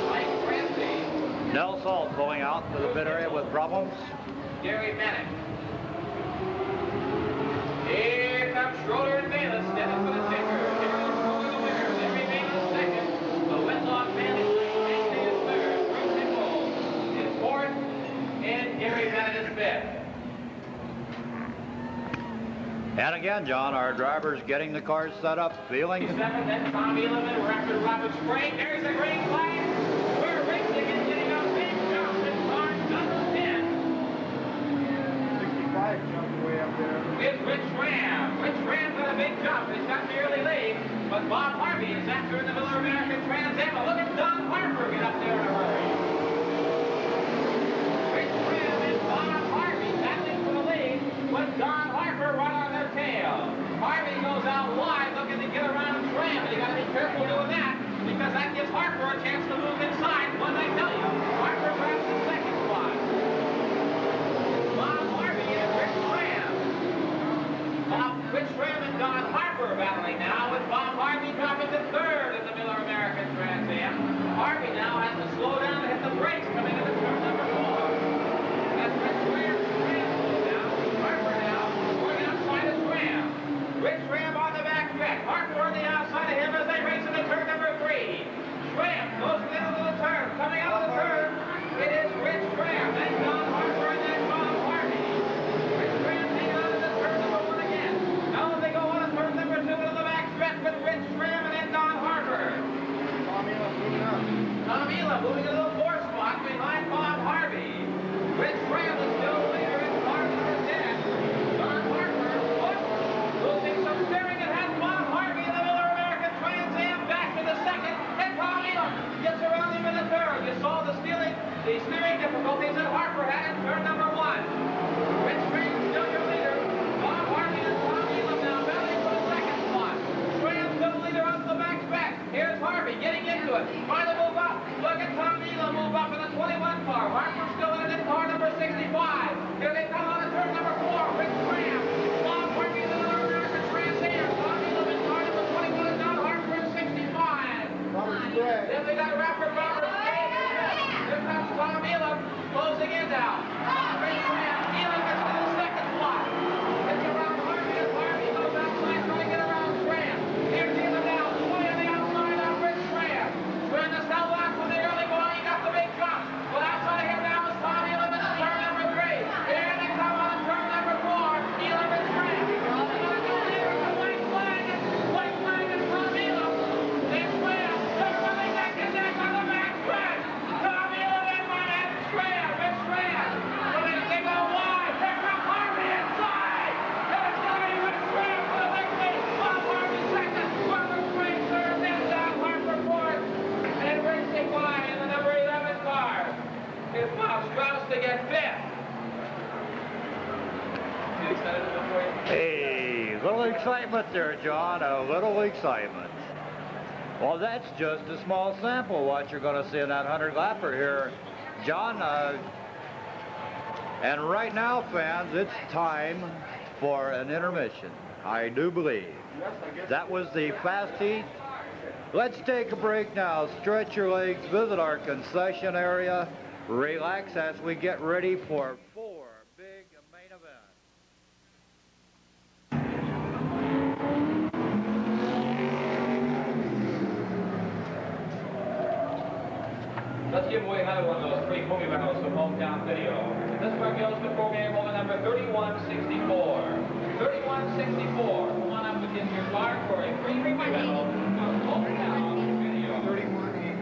Mike Ramsey. Nels Hall pulling out to the pit area with problems. Gary Bennett. Here comes Schroeder and Bayless, standing for the ticker. Harold Schroeder the winner. Larry Bayless second. The Whitlock bandit. And Gary Bennett is fifth. And again, John, our driver's getting the cars set up, feeling. Seven, then Tom Edelman, we're after Robert Sprague. There's the green flag. We're racing and getting a big jump in car number 10. 65 jumped way up there. It's Rich Ram. Rich Ram's got a big jump. He's got the early lead. But Bob Harvey is after in the Miller American Trans Am. Look at Don Harper get up there in a hurry. With Don Harper right on their tail. Harvey goes out wide looking to get around Tram, and you got to be careful doing that because that gives Harper a chance to move inside. What I tell you, Harper grabs the second spot. Bob Harvey and Rich Tram. Rich Tram and Don Harper battling now with Bob Harvey dropping to third in the Miller American Trans Am. Harvey now has to slow down to hit the brakes coming into turn number 4. That's Rich Tram. Rich Ram on the back stretch. Harper on the outside of him as they race into turn number 3. Schramm goes into the turn. Coming out of the turn, it is Rich Schramm. Then Don Harper and then Bob Harvey. Rich Schramm hanging on to the turn number 1 again. Now they go on to turn number 2 into the back stretch with Rich Schramm and then Don Harper. Tom Elam moving up. Tom Elam moving into the 4th spot behind Bob Harvey. Rich Schramm is still leader in car number 10. Don Harper losing some steering and has Bob Harvey in the Miller American Trans Am back to the second. And Tom Elam gets around him in the third. You saw the steering difficulties that Harper had in turn number 1. Rich Schramm still your leader. Bob Harvey and Tom Elam now battling for the second spot. Schramm still leader on the back stretch. Here's Harvey getting into it. Trying to move up. Look at Tom Elam move up in the we got Rapper Robert. Here comes Tom Elam closing in now. Elam gets to the second slot. Gets around Harvey and Harvey goes outside trying to get around Strand. Here's Elam now. Way on the outside on Rich Strand. Strand is now back from the early going. He got the big drop. But outside of him now is Tom Elam in turn number 3. Here they come on turn number 4. Elam and Strand. They're going to go here with the white flag and Tom Elam. They Strand. They're running neck and neck on the back stretch. Tom Elam in one and Strand. Rich Strand. They go wide. Here comes Harvey inside. There's going to be Rich Strand for the victory. Bob Harvey second. Harper Spring third. Then down Harper fourth. And racing wide in the number 11 car is Bob Strauss to get fifth. You excited about for you? Hey, little excitement there, John, a little excitement. Well, that's just a small sample of what you're going to see in that 100-lapper here, John. And right now, fans, it's time for an intermission, I do believe. That was the fast heat. Let's take a break now. Stretch your legs, visit our concession area, relax as we get ready for 4 big main events. Let's give away another one of those 3 movie medals from Hometown Video. This one goes to program holder number 3164. 3164. Come on up within your bar for a free movie medal from Hometown Video. 3180.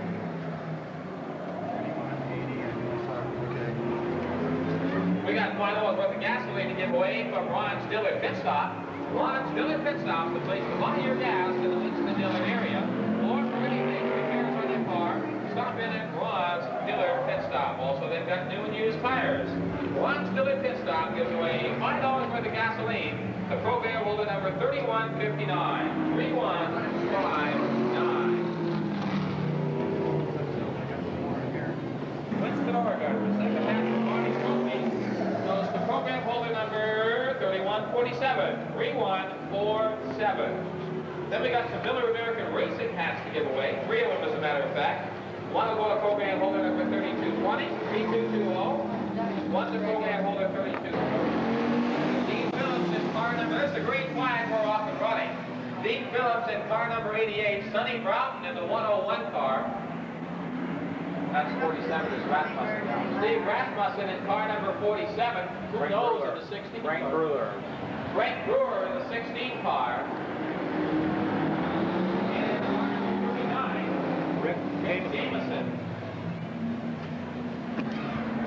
3180. We got $5 worth of gasoline to give away from Ron Stiller Pit Stop. Ron Stiller Pit Stop, the place to buy your gas in the Winston Dillon area. Or for anything repairs on your car, stop in at Ron's Stiller Pit Stop. Also, they've got new and used tires. Ron Stiller Pit Stop gives away $5 worth of gasoline to program holder number 3159. 3159. Winston, Oregon, the second half of Barney's Trophy goes to program holder number 3147. 3147. Then we got some Miller American Racing hats to give away. 3 of them, as a matter of fact. One will go to program holder number 3220, 3220. One to program holder 3220. Dean Phillips in car number, there's the green flag we're off and running. Dean Phillips in car number 88, Sonny Broughton in the 101 car. That's 47 is Rasmussen. Steve Rasmussen in car number 47. Who knows in the 16 Frank car? Brewer. Frank Brewer in the 16 car. And in car number 39, Rick Jameson.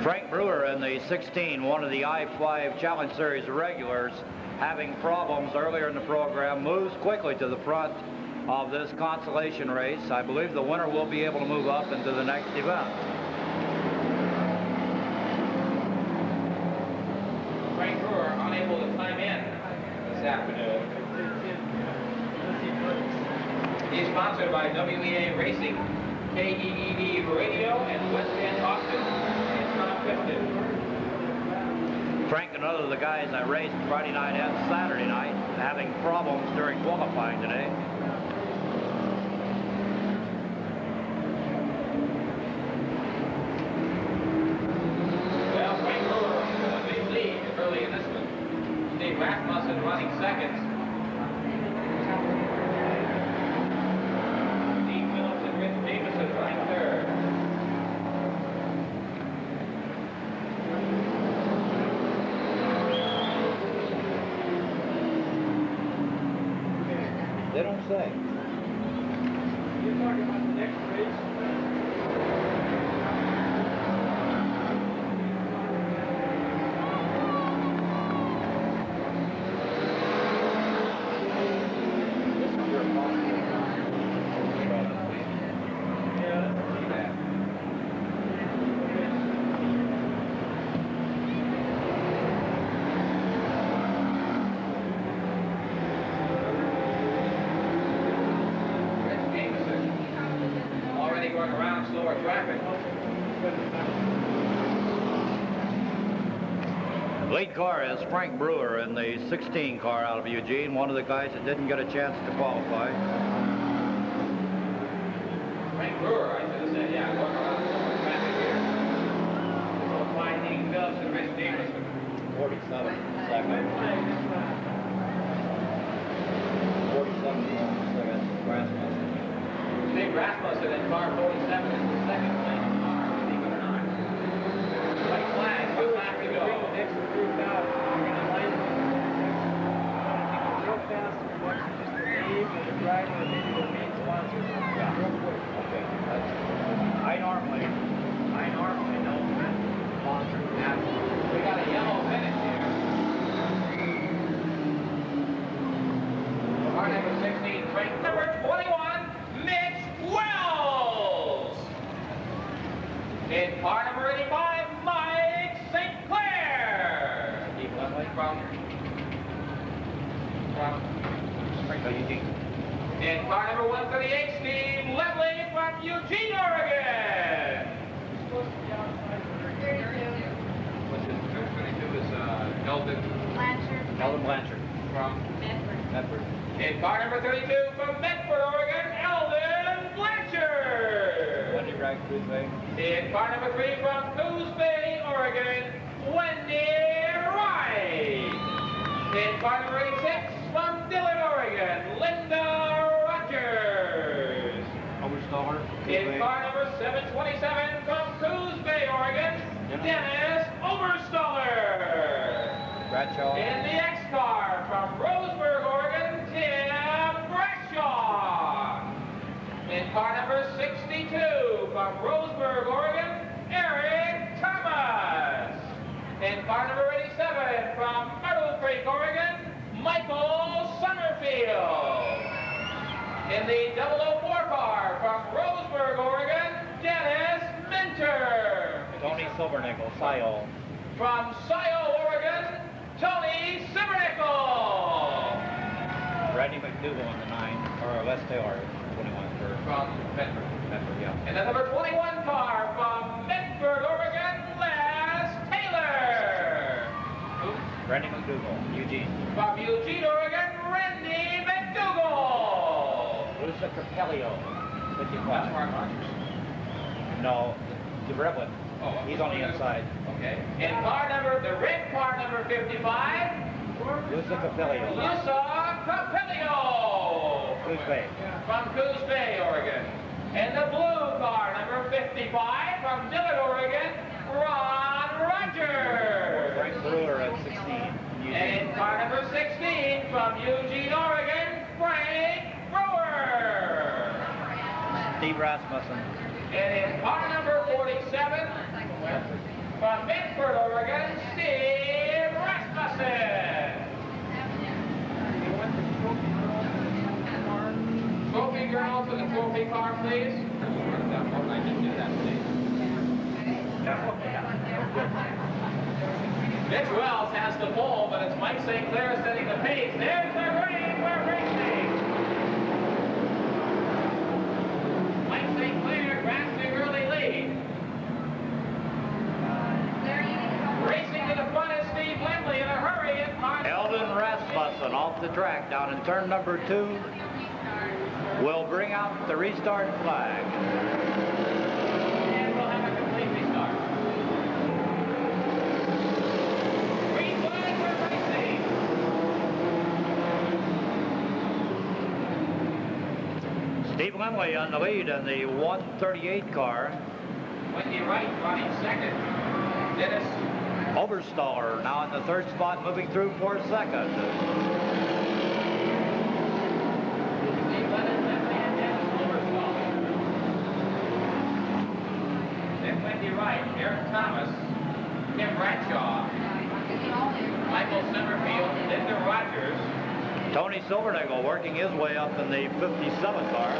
Frank Brewer in the 16, one of the I-5 Challenge Series regulars, having problems earlier in the program, moves quickly to the front of this consolation race. I believe the winner will be able to move up into the next event. Frank Brewer unable to climb in this afternoon. He's sponsored by WEA Racing, KEED Radio, and West End Auction. It's not 50. Frank, another of the guys I raced Friday night and Saturday night, having problems during qualifying today. Well, Frank Brewer with a big lead early in this one. Steve Rasmussen running seconds. Dean Phillips and Rich Jameson running third. They don't say. You're talking about the next race? Rich Jameson already going around slower traffic. Lead car is Frank Brewer in the 16 car out of Eugene, one of the guys that didn't get a chance to qualify. Frank Brewer, I said, Yeah, going around some traffic here. So finding Phillips and Rich Davison. 47 second. 47 second. Rasmussen. Steve Rasmussen in car 47 is the second place car, believe it or not. White flag, 1 lap to go. Next approved out. You're gonna line them up. Real fast. Next, just the name of the driver and maybe the main sponsor. Yeah. Real quick. Okay. I normally know sponsor. We got a yellow finish here. Car number 16, Frank. Number 21, Mitch Wells. In car number 85, Mike St. Clair. Deep left leg. From Eugene. in car number 138, Steve Levely from Eugene, Oregon. What's his 32 is Eldon Blanchard. Eldon Blanchard. from. Medford. In car number 32 from Medford, Oregon, Eldon Blanchard. Wendy Bragg, Cruz Bay. In car number 3 from Coos Bay, Oregon, Wendy Wright. In car number 86 from Dillon, Oregon, Linda Rogers. Overstaller. In car number 727 from Coos Bay, Oregon, Dennis Oberstaller. Bradshaw. In the X car from Roseburg, Oregon, Tim Bradshaw. In car number 62 from Roseburg, Oregon, Eric Thomas. In car number 87 from Myrtle Creek, Oregon, Michael Summerfield. In the 004 car from Roseburg, Oregon, Dennis Minter. Tony Silvernickel, Scio. From Scio, Oregon, Tony Simmernickel. Randy McDougal on the 9, or Les Taylor, 21 for From Medford. Medford, yeah. And the number 21 car from Medford, Oregon, Les Taylor. Who? Randy McDougal, Eugene. From Eugene, Oregon, Randy McDougal. Lucia Capelio, 55. That's Mark Rogers. No, the Brevlin. Oh, He's on the inside. Okay. In car number, the red car number 55, Lucia Capelio, Lusa Capelio. Cruz Bay. From Coos Bay, Oregon. And the blue car, number 55, from Dillon, Oregon, Ron Rogers. Frank Brewer at 16. Eugene. And in car number 16, from Eugene, Oregon, Frank Brewer. Steve Rasmussen. And in car number 47, from Medford, Oregon, Steve Rasmussen. Trophy girl to the trophy car, please. I didn't do that, please. Mitch Wells has the pole, but it's Mike St. Clair setting the pace. There's the green, we're racing. Mike St. Clair grabs the early lead. Racing to the front is Steve Lemley in a hurry in car. Eldon Rasmussen off the track down in turn number 2 will bring out the restart flag. And we'll have a complete restart. Green flag, we're racing. Steve Lemley on the lead in the 138 car. Wendy Wright running second. Dennis Oberstaller now in the 3rd spot, moving through for 2nd. Steve Lennon, Lemley, and Dennis Overstaller. Then Wendy Wright, Eric Thomas, Tim Bradshaw, Michael Summerfield, Linda Rogers, Tony Silvernickel working his way up in the 57 car.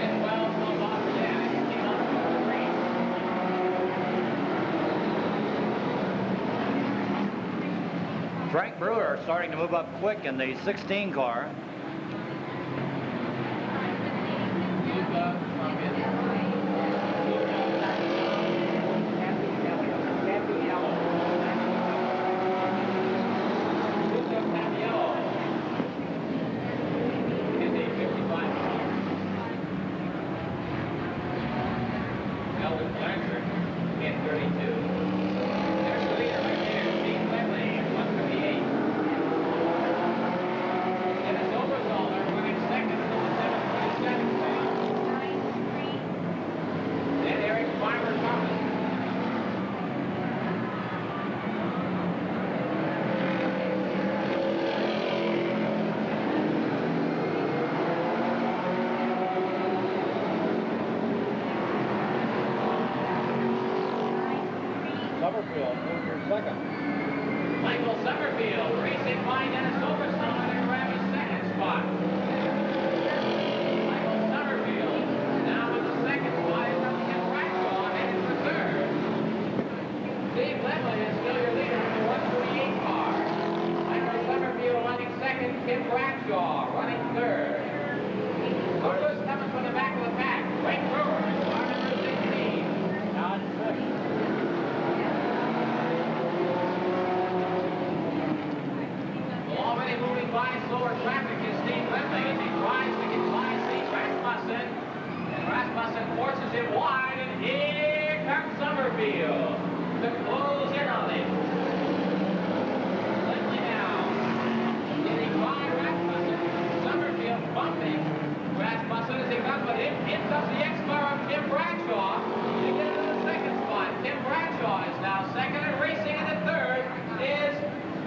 and Wells goes off again. He's on the green. Frank Brewer starting to move up quick in the 16 car. Luca from Luca Papiello in the 55 car. There's the leader right there, Steve Lemley, 158. Dennis Oberthaler running second in the 727 spot. 9-3. Then Eric Farmer Thomas. Summerfield, move your second. Michael Summerfield racing by Dennis Oberthaler to grab his second spot. Michael Summerfield now in the second spot is Tim Bradshaw headed for third. Steve Lemley is still your leader in the 148 car. Michael Summerfield running second, Tim Bradshaw running third. Douglas coming from the back of the pack. Frank Brewer, car number 16. John Fish. Already moving by slower traffic is Steve Lemley as he tries to get by Steve Rasmussen. And Rasmussen forces him wide, and here comes Summerfield to close in on him. Lemley now getting by Rasmussen. Summerfield bumping Rasmussen as he comes, but hits up the X-bar of Tim Bradshaw to get into the second spot. Tim Bradshaw is now second, and racing in the third is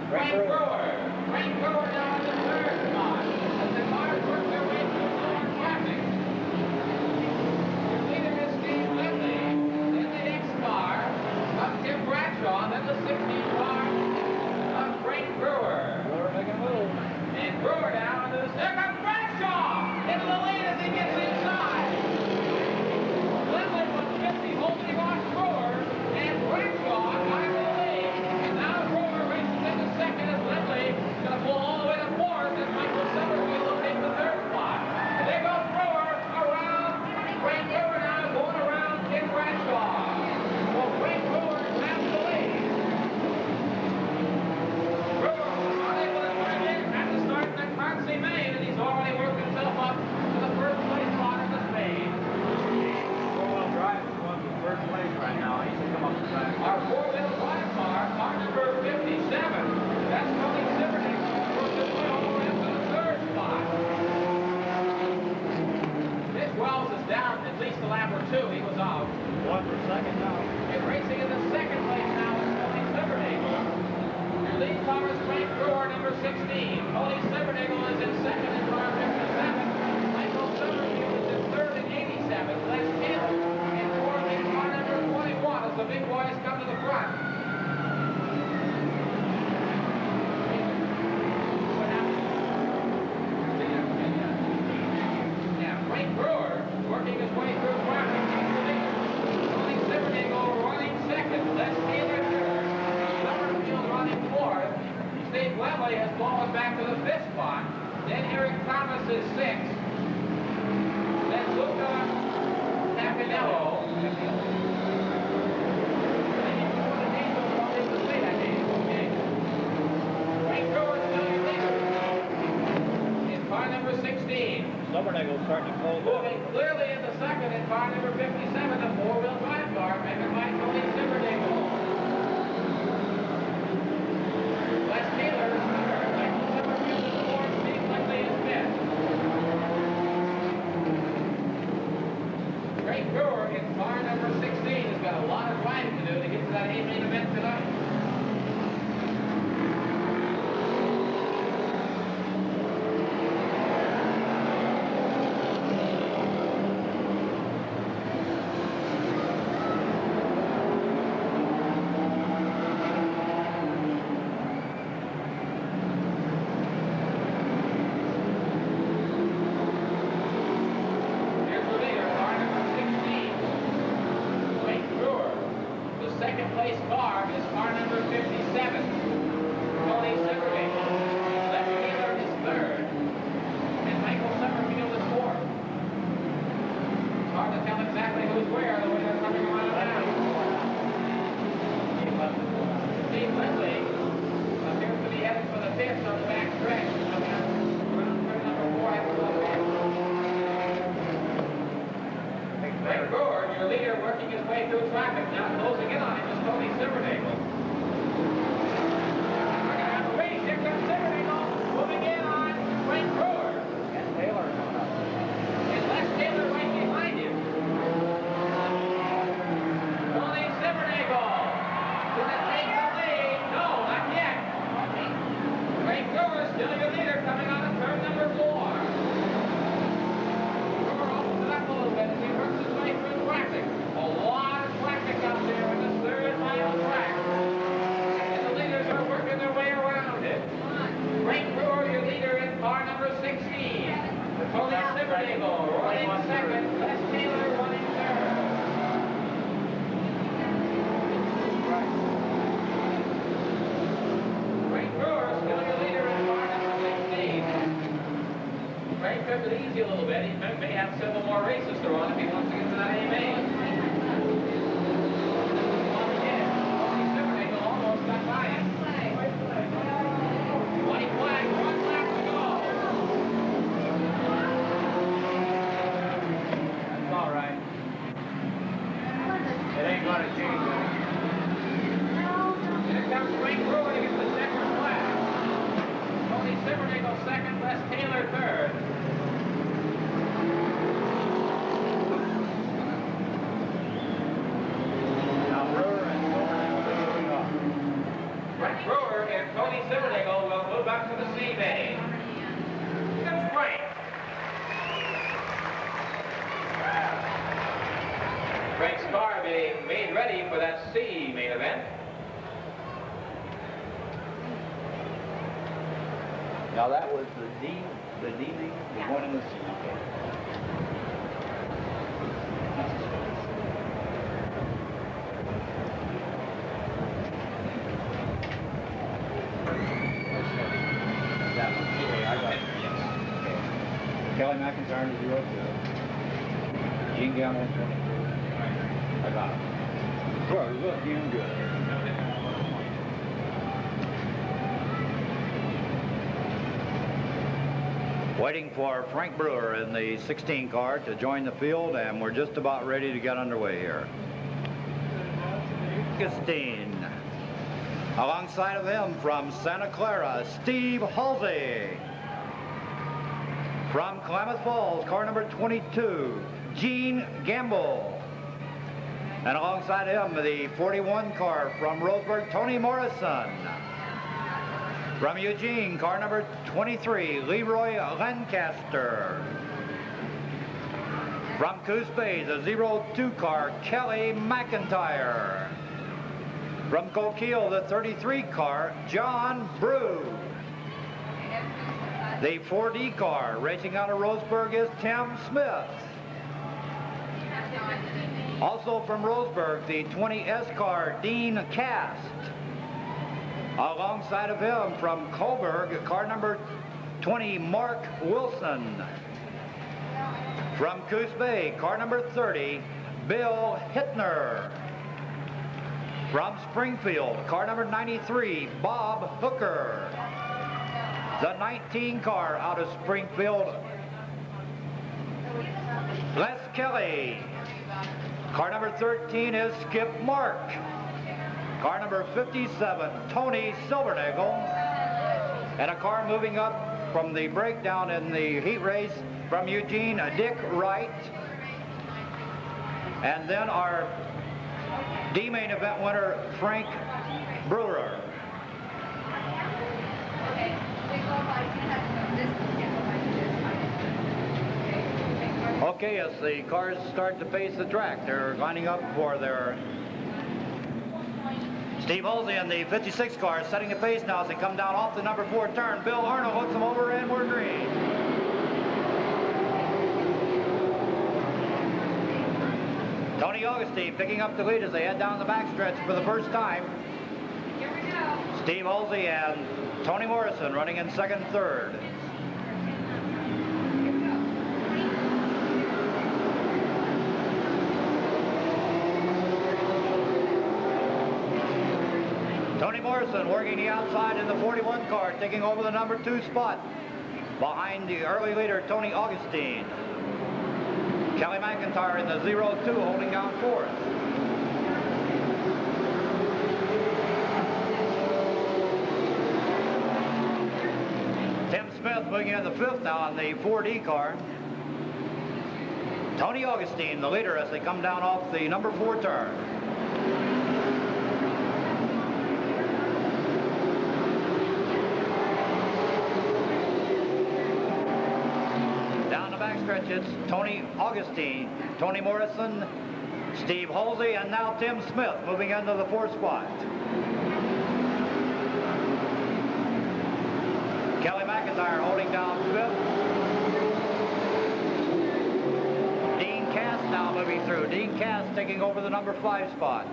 Frank Brewer. Frank Brewer now in the third spot as the cars work their way through slower traffic. Your leader is Steve Lemley, then the next car of Tim Bradshaw, then the 16 car of Frank Brewer. Brewer making a move. And Brewer now into the second. Bradshaw into the lead as he gets inside. Lemley was 50 holding on Brewer, and Bradshaw out of the lead. And now Brewer races into second as Lemley going to pull all the way to fourth, and Michael Summerfield will take the third spot. And there goes Brewer around. Frank Brewer now going around Tim Bradshaw. Well, Frank Brewer grabs the lead. Brewer was unable to turn in at the start of the Cardsey Main, and he's already worked himself up to the first place spot in the main. Four-wheel drive is going to first place right now. He can come up the back. Our four-wheel drive car number 57. That's Tony Sivernick, worked his way all the way up to the third spot. Mitch Wells is down at least a lap or two. He was out. One for second now. And racing in the second place now is Tony Silvernagle. Your lead car is Frank Brewer, number 16. Tony Silvernagle is in second in car 57. Michael Summerfield is in third in 87. Les Taylor in fourth in car number 21 as the big boys come to the front. What happened? Yeah, Frank Brewer working his way through traffic. Tony Silvernagle running second. Les Taylor third. Summerfield running fourth. Steve Lemley has fallen back to the fifth spot. Then Eric Thomas is sixth. Then Luca Campanello. Frank Brewer is still your leader. In car number 16. Silvernagle starting to close up. Moving clearly in the second in car number 57, the four-wheel drive car, driven by Tony Silvernagle. Les Taylor is third, Michael Summerfield is fourth, Steve Lemley is fifth. Frank Brewer in car number 16 has got a lot of driving to do to get to that A-main event tonight. Here's the leader, car number 16. Frank Brewer. The second place car is car number 57. Tony Silvernagle. Les Taylor is third. And Michael Summerfield is fourth. It's hard to tell exactly who's where the way they're coming around now. Steve Lemley appears to be headed for the fifth on the back stretch. Coming up around turn number 4 after the fifth. Frank Brewer, your leader, working his way through traffic, now closing in on him. have several more races to run if he wants to get to that AMA. Almost got by him. White flag, 1 lap to go. That's all right. It ain't gonna change it. Here comes Frank Brewer to get the second flag. Tony Silvernagle second, Les Taylor third. Now Brewer and Silvernagle are moving up. Frank Brewer and Tony Silvernagle will move back to the C main. Here's Frank. Frank's car being made ready for that C main event. Now that was the D main, the one in the C. Okay. That one. Okay, I got it. Yes. Okay. Kelly McIntyre to 0-2. Gene Gamble 22. I got it. Well, look, damn good. Waiting for Frank Brewer in the 16 car to join the field, and we're just about ready to get underway here. Augustine. Alongside of him from Santa Clara, Steve Halsey. From Klamath Falls, car number 22, Gene Gamble. And alongside him, the 41 car from Roseburg, Tony Morrison. From Eugene, car number 23, Leroy Lancaster. From Coos Bay, the 02 car, Kelly McIntyre. From Coquille, the 33 car, John Brew. The 4D car racing out of Roseburg is Tim Smith. Also from Roseburg, the 20S car, Dean Cast. Alongside of him from Coburg, car number 20, Mark Wilson. From Coos Bay, car number 30, Bill Hittner. From Springfield, car number 93, Bob Hooker. The 19 car out of Springfield, Les Kelly. Car number 13 is Skip Mark. Car number 57, Tony Silvernagle. And a car moving up from the breakdown in the heat race from Eugene, Dick Wright. And then our D-main event winner, Frank Brewer. Okay, as the cars start to pace the track, they're lining up for their... Steve Halsey in the 56 car setting the pace now as they come down off the number 4 turn. Bill Arnold hooks them over and we're green. Tony Augustine picking up the lead as they head down the backstretch for the first time. Here we go. Steve Halsey and Tony Morrison running in second and third. Tony Morrison working the outside in the 41 car, taking over the number 2 spot behind the early leader, Tony Augustine. Kelly McIntyre in the 02 holding down fourth. Tim Smith moving in the 5th now on the 4D car. Tony Augustine, the leader, as they come down off the number 4 turn. Backstretch, it's Tony Augustine, Tony Morrison, Steve Halsey, and now Tim Smith moving into the 4th spot. Kelly McIntyre holding down 5th. Dean Cass now moving through. Dean Cass taking over the number 5 spot.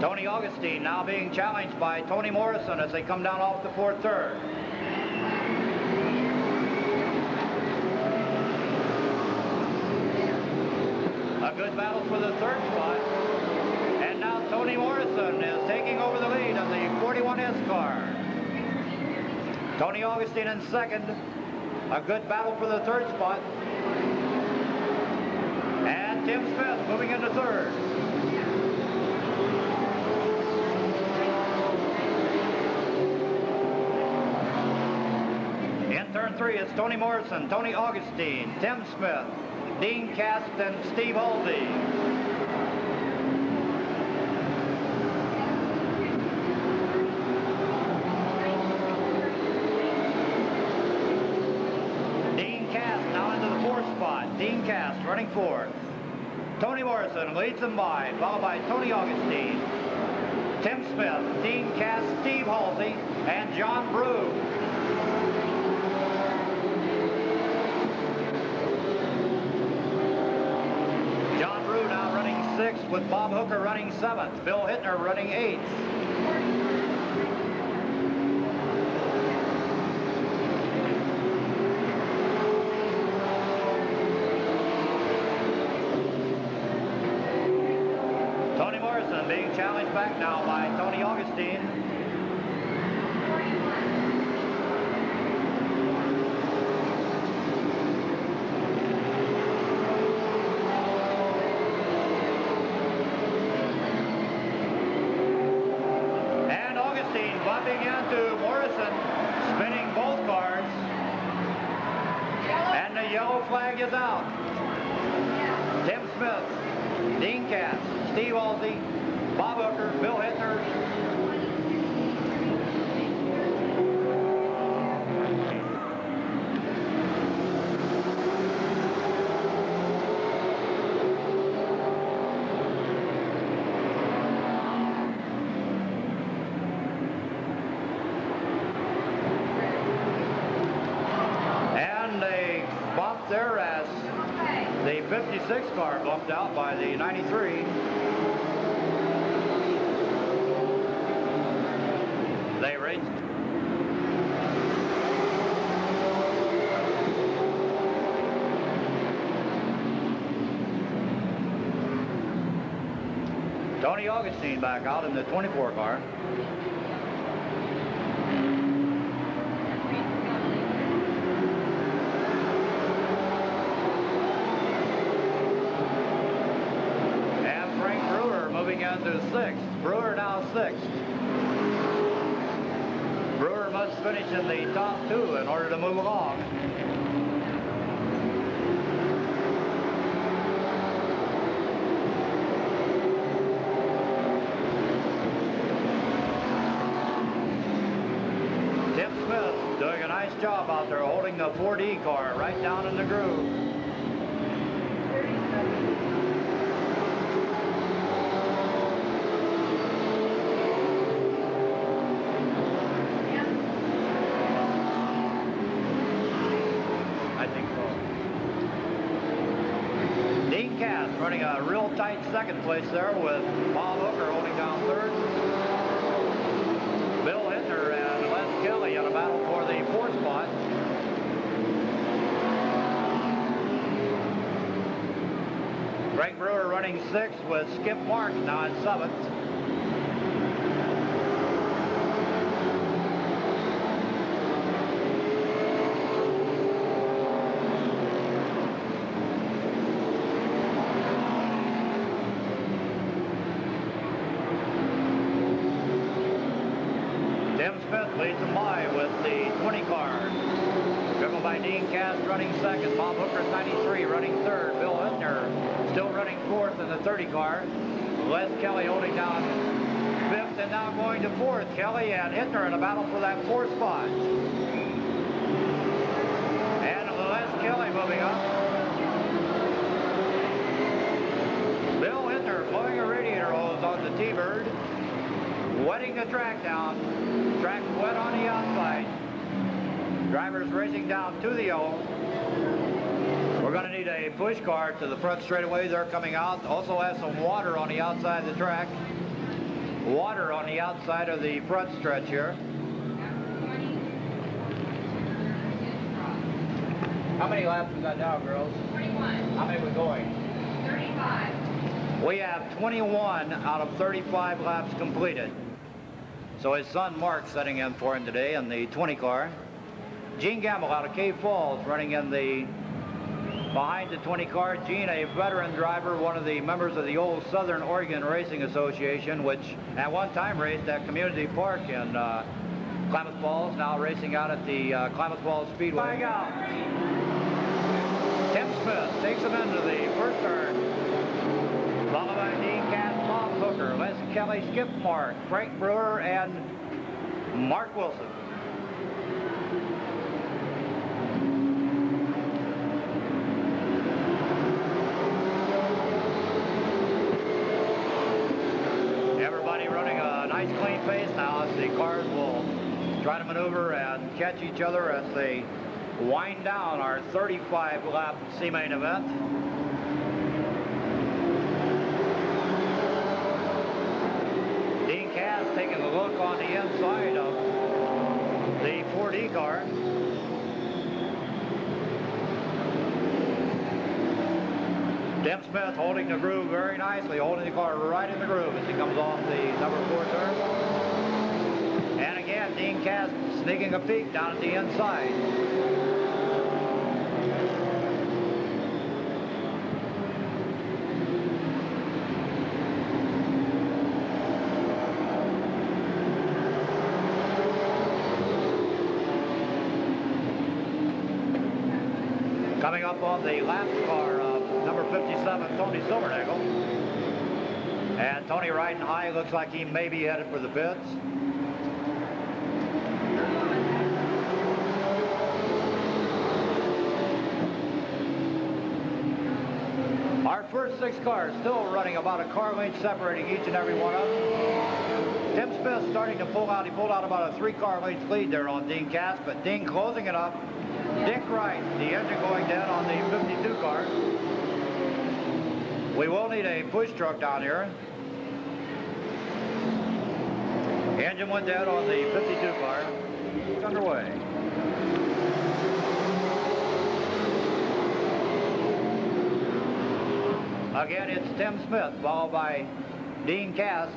Tony Augustine now being challenged by Tony Morrison as they come down off the 4th turn. A good battle for the 3rd spot. And now Tony Morrison is taking over the lead on the 41S car. Tony Augustine in 2nd. A good battle for the 3rd spot. And Tim Smith moving into 3rd. In turn 3, it's Tony Morrison, Tony Augustine, Tim Smith, Dean Cast, and Steve Halsey. Dean Cast now into the 4th spot. Dean Cast running 4th. Tony Morrison leads them by, followed by Tony Augustine, Tim Smith, Dean Cast, Steve Halsey, and John Brew. John Brew now running 6th with Bob Hooker running 7th, Bill Hittner running 8th. Tony Morrison being challenged back now by Tony Augustine. And Augustine bumping into Morrison, spinning both cars. And the yellow flag is out. Tim Smith, Dean Cass, Steve Halsey, Bob Hooker, Bill Hittner. And a bump there as the 56 car bumped out by the 93. They raced. Tony Augustine back out in the 24 car. Moving into 6th. Brewer now 6th. Brewer must finish in the top 2 in order to move along. Tim Smith doing a nice job out there holding the 4D car right down in the groove. Running a real tight 2nd place there with Bob Hooker holding down 3rd. Bill Hittner and Les Kelly in a battle for the 4th spot. Greg Brewer running 6th with Skip Marks now in 7th. Leads them by with the 20 car. Driven by Dean Cass running 2nd. Bob Hooker's 93 running 3rd. Bill Hittner still running 4th in the 30 car. Les Kelly holding down 5th and now going to 4th. Kelly and Hittner in a battle for that 4th spot. And Les Kelly moving up. Bill Hittner blowing a radiator hose on the T-Bird. Wetting the track down. Track wet on the outside. Drivers racing down to the yellow. We're going to need a push car to the front straightaway. They're coming out. Also has some water on the outside of the track. water on the outside of the front stretch here. How many laps we got now, girls? 21. How many we going? 35. We have 21 out of 35 laps completed. So his son Mark's setting in for him today in the 20 car. Gene Gamble out of Cave Falls running in the behind the 20 car. Gene, a veteran driver, one of the members of the old Southern Oregon Racing Association, which at one time raced at Community Park in Klamath Falls, now racing out at the Klamath Falls Speedway. Tim Smith takes him into the first turn. Followed by Dean Cass, Bob Hooker, Les Kelly, Skip Mark, Frank Brewer, and Mark Wilson. Everybody running a nice clean pace now as the cars will try to maneuver and catch each other as they wind down our 35-lap C-main event. Dean Cass taking a look on the inside of the 4D car. Tim Smith holding the groove very nicely, holding the car right in the groove as he comes off the number 4 turn. And again, Dean Cass sneaking a peek down at the inside. Coming up on the last car of number 57, Tony Silvernagel. And Tony riding high, looks like he may be headed for the pits. Our first 6 cars still running about a car length separating each and every one of them. Tim Smith starting to pull out. He pulled out about a 3-car length lead there on Dean Cass, but Dean closing it up. Dick Wright, the engine going dead on the 52 car. We will need a push truck down here. The engine went dead on the 52 car. It's underway. Again, it's Tim Smith, followed by Dean Cass.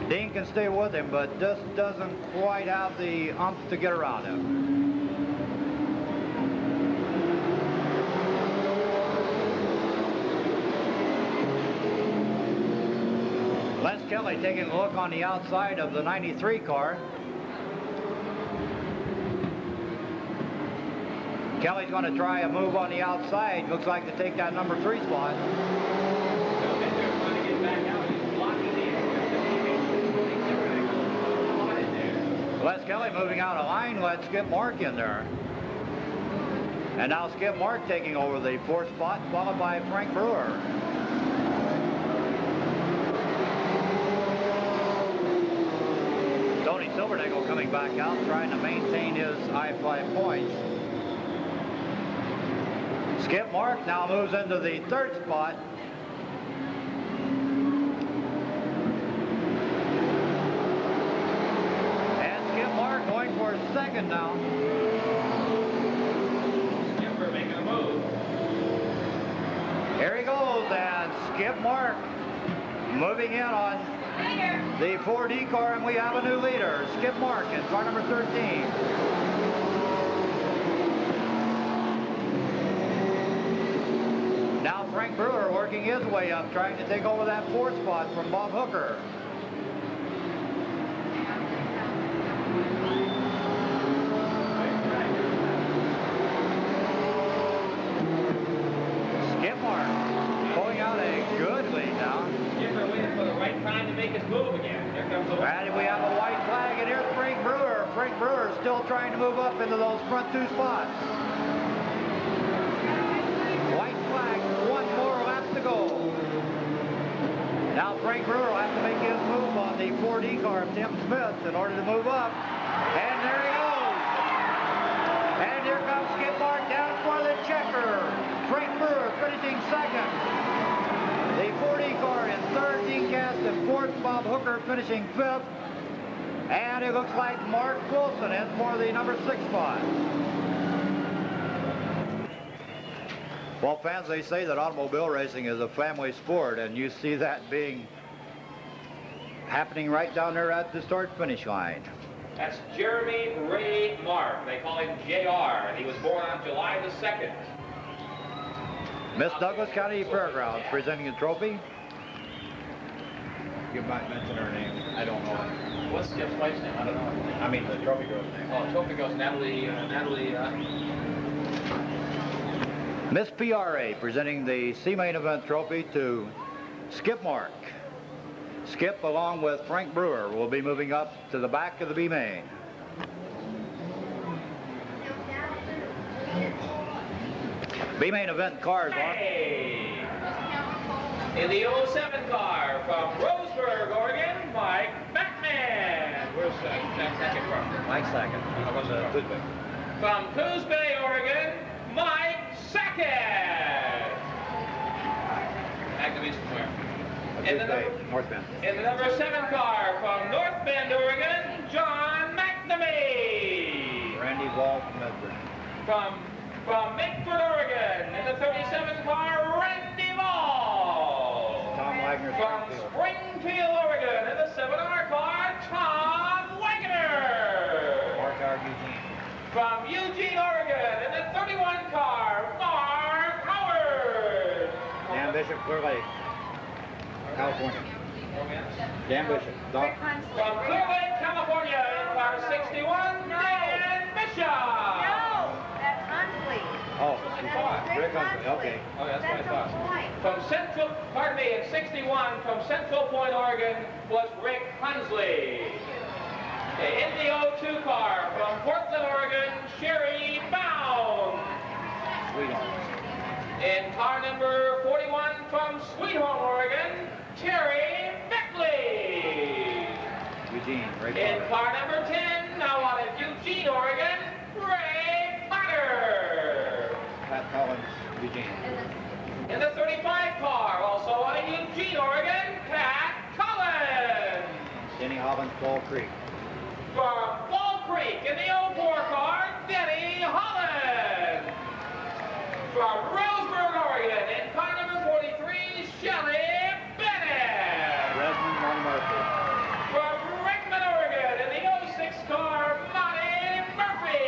Dean can stay with him, but just doesn't quite have the umph to get around him. Les Kelly taking a look on the outside of the 93 car. Kelly's going to try a move on the outside. Looks like to take that number 3 spot. Les Kelly moving out of line. Let's Skip Mark in there. And now Skip Mark taking over the 4th spot, followed by Frank Brewer. Tony Silvernagel coming back out, trying to maintain his I-5 points. Skip Mark now moves into the 3rd spot. And Skip Mark going for a 2nd now. Skipper making a move. Here he goes, and Skip Mark moving in on the 4D car, and we have a new leader, Skip Mark in car number 13. Now Frank Brewer working his way up, trying to take over that 4th spot from Bob Hooker. Skip Mark pulling out a good lead now. Skipper waiting for the right time to make his move again. Here comes the And we have a white flag, and here's Frank Brewer. Frank Brewer still trying to move up into those front 2 spots. White flag, 1 more lap to go. Now Frank Brewer will have to make his move on the 4D car of Tim Smith in order to move up. And there he goes. And here comes Skip Mark down for the checker. Frank Brewer finishing 2nd. The 4D car in 3rd, Dean Cass in 4th. fourth, Bob Hooker finishing fifth. And it looks like Mark Wilson in for the number 6 spot. Well, fans, they say that automobile racing is a family sport, and you see that happening right down there at the start-finish line. That's Jeremy Ray Mark. They call him JR. He was born on July the 2nd. Miss Douglas County Fairgrounds presenting the trophy. You might mention her name. I don't know. What's Skip's wife's name? I don't know. I mean, the trophy girl's name. Oh, trophy goes Natalie. Miss PRA presenting the C-Main event trophy to Skip Mark. Skip, along with Frank Brewer, will be moving up to the back of the B-Main. B-Main event cars are... Hey! In the 07 car from Roseburg, Oregon, Mike Beckman. Where's second from? Mike second. I was Coos Bay. From Coos Bay, Oregon, Mike second. Activities from where? North Bend. In the number 7 car from North Bend, Oregon, John McNamee. Randy Wall from Medford. From Medford, Oregon, in the 37 car, Randy Ball. Tom Wagner From Springfield, Oregon, in the 7R car, Tom Wagner. Mark R. Eugene. From Eugene, Oregon, in the 31 car, Mark Howard. Dan Bishop, Clear Lake, California. Dan Bishop. Rick Hunsley. From Clear Lake, California, in car 61, Dan Bishop. No, that's Hunsley. Oh, That's Rick Hunsley. Okay. Oh, that's what I thought. Point. From Central, pardon me, in 61, from Central Point, Oregon, was Rick Hunsley. Okay, in the 02 car, from Portland, Oregon, Sherry Bound. Sweet Home. In car number 41, from Sweet Home, Oregon, Terry Beckley. Eugene, Ray In Potter. car number 10, now out of Eugene, Oregon, Ray Potter. Pat Collins, Eugene. In the 35 car, also out of Eugene, Oregon, Pat Collins. Denny Hobbins, Fall Creek. From Fall Creek in the 04 car, Denny Holland. From Roseburg, Oregon, in car number 43, Shelley Bennett. Redmond, Ron Murphy. From Rickman, Oregon, in the 06 car, Monty Murphy.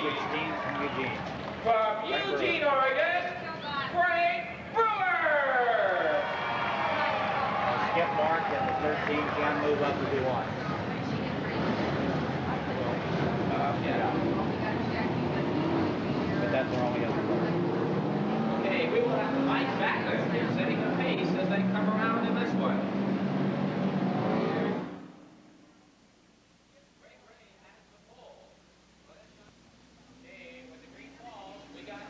16 from Eugene. From Eugene, Oregon, Frank Brewer. Skip Mark and the 13 can move up if he wants. But that's their only other car. Okay, we will have the Mike back there. They're setting the pace as they come around in this one. Okay, with the green ball, we got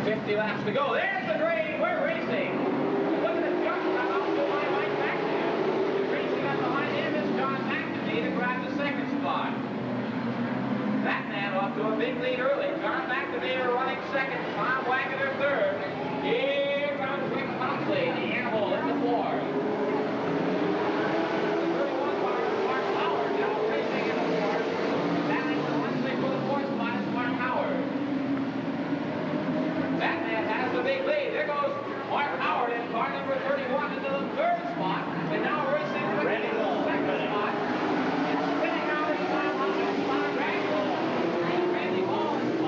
50 laps to go. There's the green. We're racing. Look at the jump. I'm up to my Mike back there. The racing up behind him is John McNamee to grab the second spot. That man off to a big lead early. John McNamee running second. Tom Wagner third. Here comes Rick Hunsley, the animal in the floor. The 31 car is Mark Howard now racing in the floor. Battling with Hunsley for the fourth spot is Mark Howard. That man has the big lead. There goes Mark Howard in car number 31 into the third spot. And now racing with the second spot. It's spinning out of the Tom Howard. Randy Ball is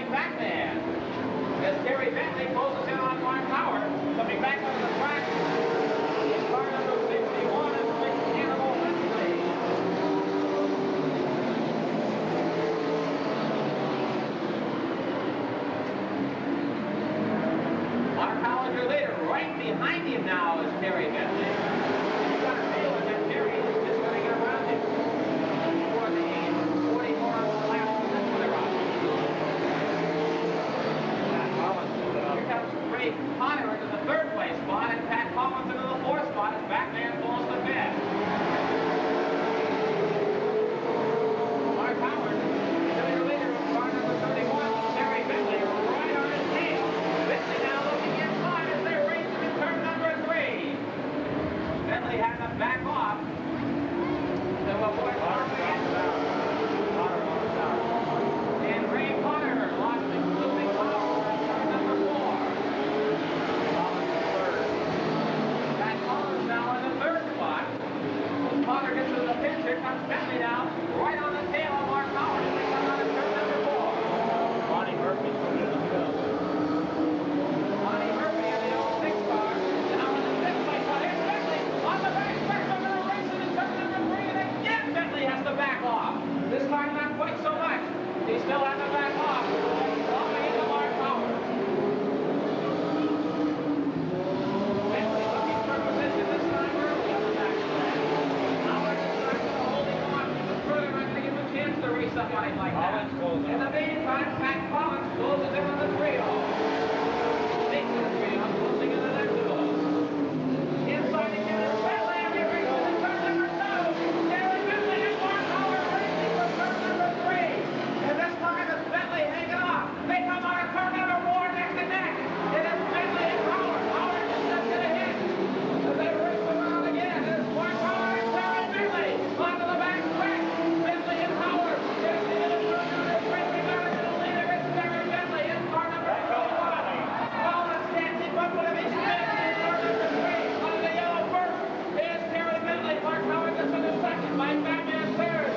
Mike Batman. As Terry Bentley closes in on Mark Howard, coming back onto the track is car number 51 and 6 Animal Bentley. Mark Howard, your leader, right behind him now is Terry Bentley. You've got a feeling that Terry is just going to get around him. For the 44 on the last one around. Here comes Ray Connor into the third place spot, and Pat Collins into the fourth spot as Batman falls to fifth. Mark Howard, your leader of car number 31, Terry Bentley, right on his tail. Bentley now looking inside as they race him in turn number 3. Bentley had to back off to avoid Harvey and Ray Connor lost losing power in turn number 4. Pat Collins now in the third spot. When Connor gets to the pits, here comes Bentley now, right on the tail of Mark Howard as they come out of turn number 4. Bonnie Murphy's going to go. Bonnie Murphy in the 06 car, now in the 5th place. But here's Bentley on the back stretch over the race in turn number 3, and again Bentley has to back off. This time not quite so much. He still has to back off. Coming into Mark Howard. Bentley looking for position this time early on the back stretch. Howard is trying to holding on, but further not going to give him a chance to race somebody like that. In the meantime, Pat Collins closes in on the trio. Takes the trio, closing in the next to us. Inside again is Bentley, and he races in turn number 2. Terry Bentley and Mark Howard racing for turn number 3. And this time it's Bentley hanging off. They come out of turn number 4 neck to neck. It is Bentley and Howard. Howard just doesn't get a hit. As they race around again, it is Mark Howard and Terry Bentley onto the back stretch. Bentley and Howard racing in the turn number 3. We got it to the leader. It's Terry Bentley in car number 21. Collins can't keep up with him. He's spinning in turn number 3. On the yellow first is Terry Bentley. Mark Howard gets in the second. Mike Batman third.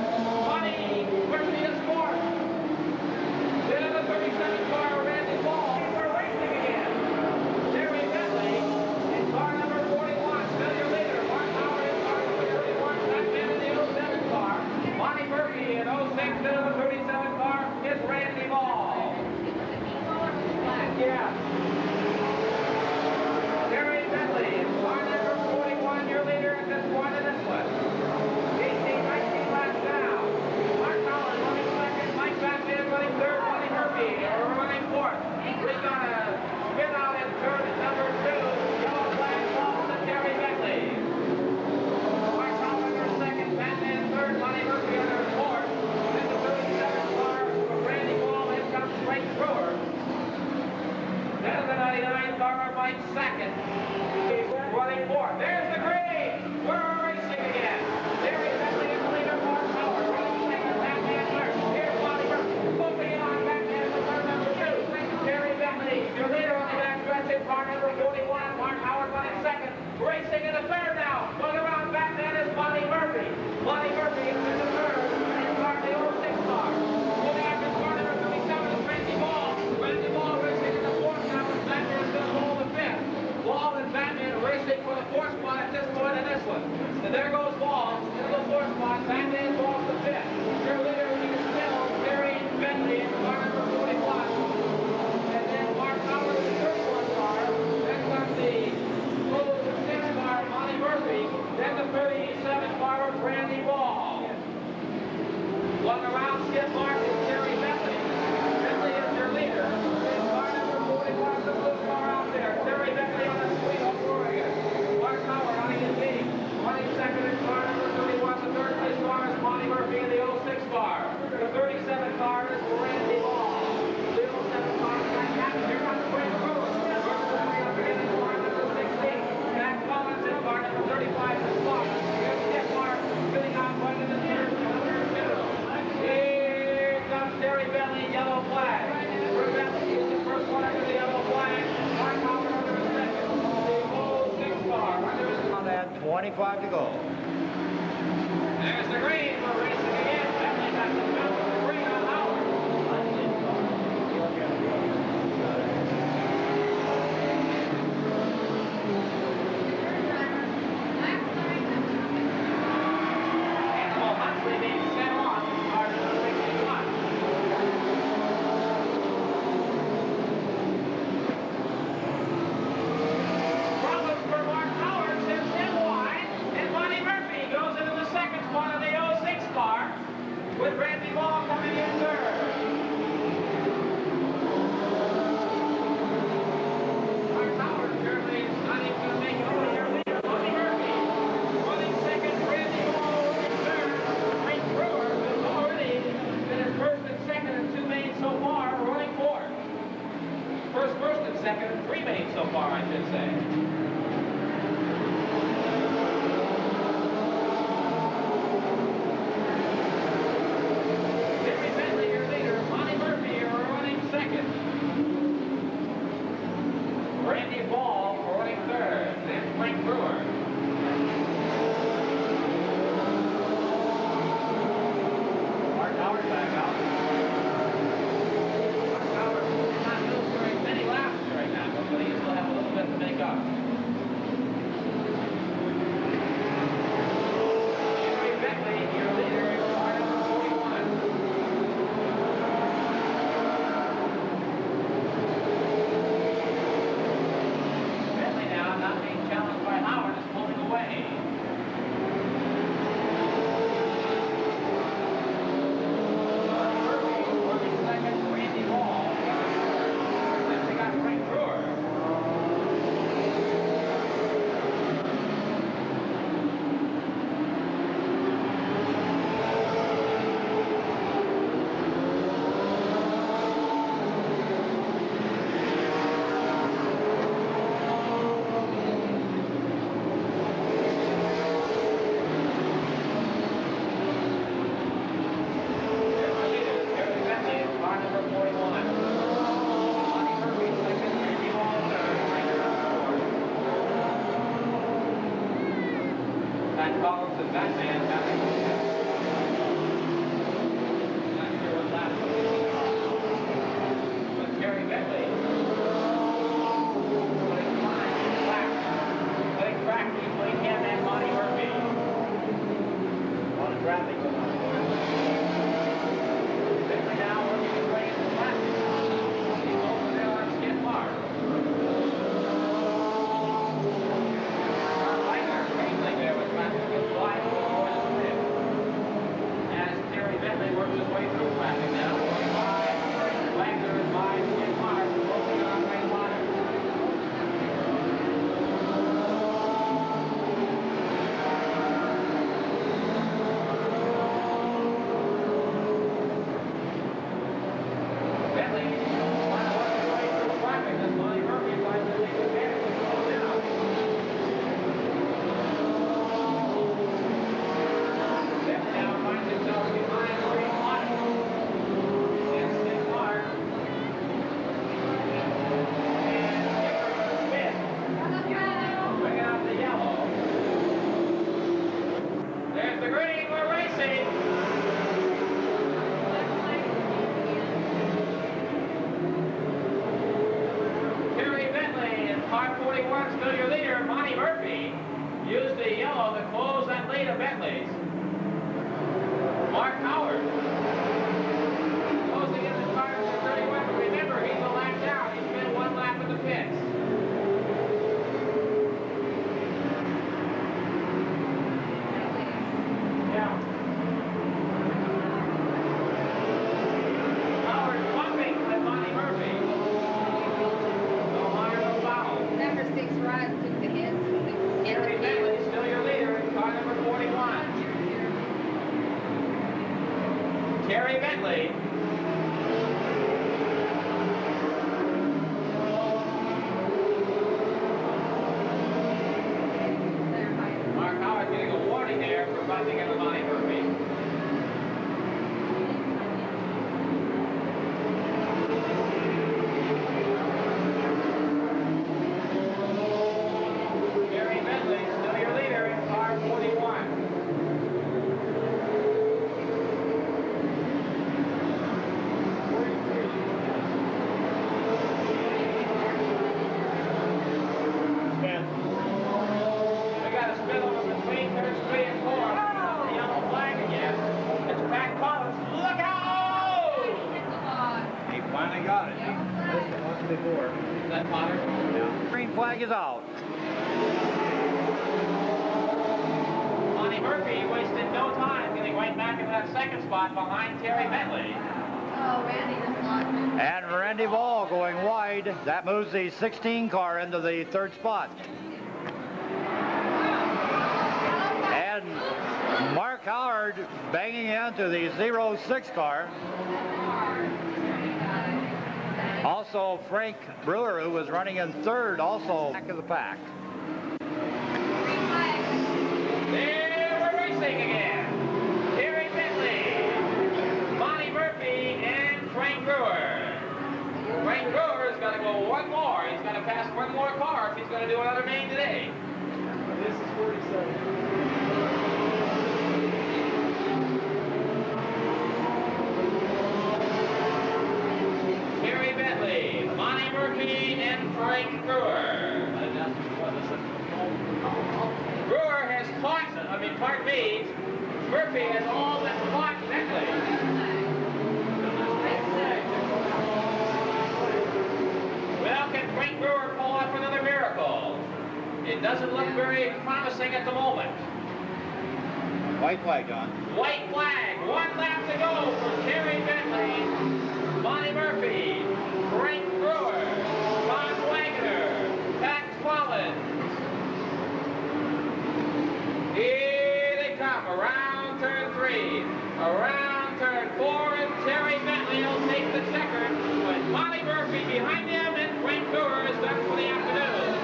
Bonnie Murphy is fourth. Then in the 37 car, Randy Ball. We're racing again. Terry Bentley in car number 41. Still your leader. Mark Howard in car number 31. Batman in the 07 car. Bonnie Murphy in 06. Then in the 37 car is Randy Ball. Yeah. Terry Bentley in car number 41, your leader at this point in this one. 18-19 laps down. Mark Howard running second, Mike Batman running third, Bonnie Murphy running fourth. We got a spin out in turn number 2. Yellow flag falls to Terry Bentley. Mark Howard in second, Batman third, Bonnie Murphy under fourth. Then the 37 car from Randy Ball, in comes Frank Brewer. Then the 99 car, Mike second. Running fourth. There's the green. We're racing again. Terry Bentley is the leader. Mark Howard running second. Batman third. Here's Bonnie Murphy. Focusing on Batman for turn number 2. Terry Bentley, your leader on the back stretch in car number 41. Mark Howard running second. Racing in the third now. Going around Batman is Bonnie Murphy. Bonnie Murphy is in the third. In car the 06 car. Moving after car number 37 is Randy Ball. Randy Ball racing in the fourth now. Batman is going to hold the fifth. Ball and Batman racing for the fourth spot at this point in this one. And there goes Ball into the fourth spot. Batman falls to fifth. Your leader is still Terry Bentley in car number 41. And then Mark Howard in the 31 car. Then comes the 06 car, Bonnie Murphy. Then the 37 car of Randy Ball. Going around skid mark is Terry Bentley. Bentley is your leader. In car number 41, the blue car out there. Terry Bentley on the sweet of Oregon. Mark Howard running his lead. Running second in car number 31. The third place car is Bonnie Murphy in the 06 car. The 37 car is Randy Ball. The 07 car is Matt Captain. Here comes Frank Brewer. Running up again in car number 16. Matt Collins in car number 35 is Clark. Here's Skip Mark filling out one in the third. Here comes Terry Bentley, yellow flag. For Bentley, he's the first one under the yellow flag. Mark Howard under his second. The 06 car under his On that, 25 to go. There's the green. We're racing again. Bentley got the green on Howard. so far, I should say. Jimmy Bentley, your leader. Monty Murphy, you're running second. Randy Ball running third. Then Frank Brewer. Mark Howard back out. Mark Howard not doing very many laps right now, but he still have a little bit to make up. Jimmy Bentley, your leader, is car number 41. Bentley now not being challenged by Howard is pulling away. Monty Murphy working second, Randy Ball. Then we got Frank Brewer. Terry Bentley is car number 41. Monty Murphy second, Randy Ball third, Frank Brewer fourth. Pat Collins and Batman having not sure what lap it is. But Terry Bentley putting fine laps, putting track between him and Monty Murphy. A lot of traffic going on. Bentley now working his way into the lap. He's over there on skid mark. Wagner occasionally there with traffic gets wide before the strip. As Terry Bentley works his way through traffic now, going by Wagner and by skid mark, closing on right line. Bentley trying to work his way through traffic as Monty Murphy tries to take advantage and slow down. Bentley now finds himself behind Green Light. And skid mark. And Skipper Smith bringing out the yellow. There's the green, we're racing. Terry Bentley in car 41, still your leader. Monty Murphy used the yellow to close that lead of Bentley's. Mark Howard closing in the car number 31, but remember, he's a lap down. He's been one lap in the pits. Yeah. Howard bumping with Monty Murphy. No harm, no foul. Number 6 Rod took the hits. Terry Bentley, still your leader in car number 41. Terry Bentley. Mark Howard getting a warning there for bumping into Monty Murphy. Terry Bentley, still your leader in car 41. We got a spin over between turns 3 and 4. The yellow flag again. It's Pat Collins. Look out! He finally got it. Missed it once before. Is that Potter? Yeah. Green flag is out. Monty Murphy wasted no time getting right back into that second spot behind Terry Bentley. Oh, Randy just lost it. And Randy Ball going wide. That moves the 16 car into the third spot. And Mark Howard banging into the 06 car. Also also Frank Brewer, who was running in third, also back of the pack. There we're racing again. Terry Bentley, Monty Murphy, and Frank Brewer. Frank Brewer's got to go one more. He's got to pass one more car if he's going to do another main today. This is 47. Terry Bentley, Monty Murphy, and Frank Brewer. Brewer has caught, pardon me, Murphy has all but caught Bentley. Well, can Frank Brewer pull off another miracle? It doesn't look very promising at the moment. White flag, John. White flag. 1 lap to go for Terry Bentley, Monty Murphy, Frank Brewer, Ron Wagner, Pat Collins. Here they come, around turn 3, around turn 4, and Terry Bentley will take the checker with Monty Murphy behind him, and Frank Brewer is done for the afternoon.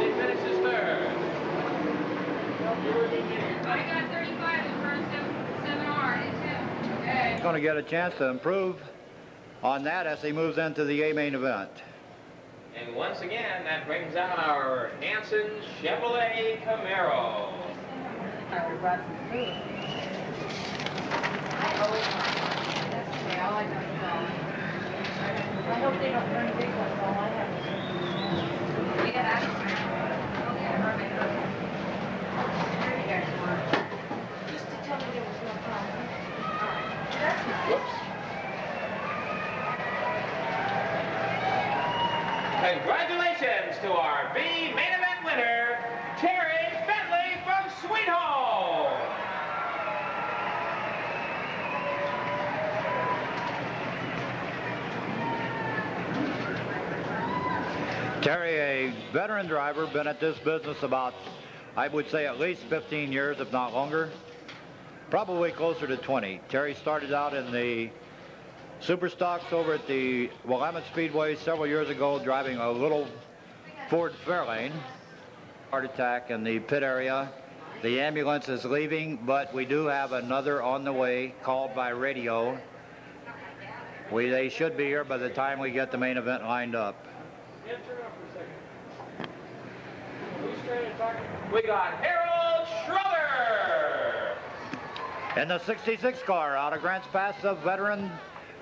He finishes third. I got 35 in the first 7R, it's him. Okay. He's going to get a chance to improve on that as he moves into the A main event. And once again, that brings out our Hanson Chevrolet Camaro. I would have brought some food. That's okay, all I got is all. I hope they don't run big ones, all I have. Yeah, that's Just to tell me there was no problem. That's nice. Whoops. Congratulations to our B main event winner, Terry Bentley from Sweet Home. Terry, a veteran driver, been at this business about, I would say, at least 15 years, if not longer. Probably closer to 20. Terry started out in the Super Stocks over at the Willamette Speedway several years ago, driving a little Ford Fairlane. Heart attack in the pit area. The ambulance is leaving, but we do have another on the way, called by radio. They should be here by the time we get the main event lined up. We got Harold Schroeder. In the 66 car, out of Grants Pass, the veteran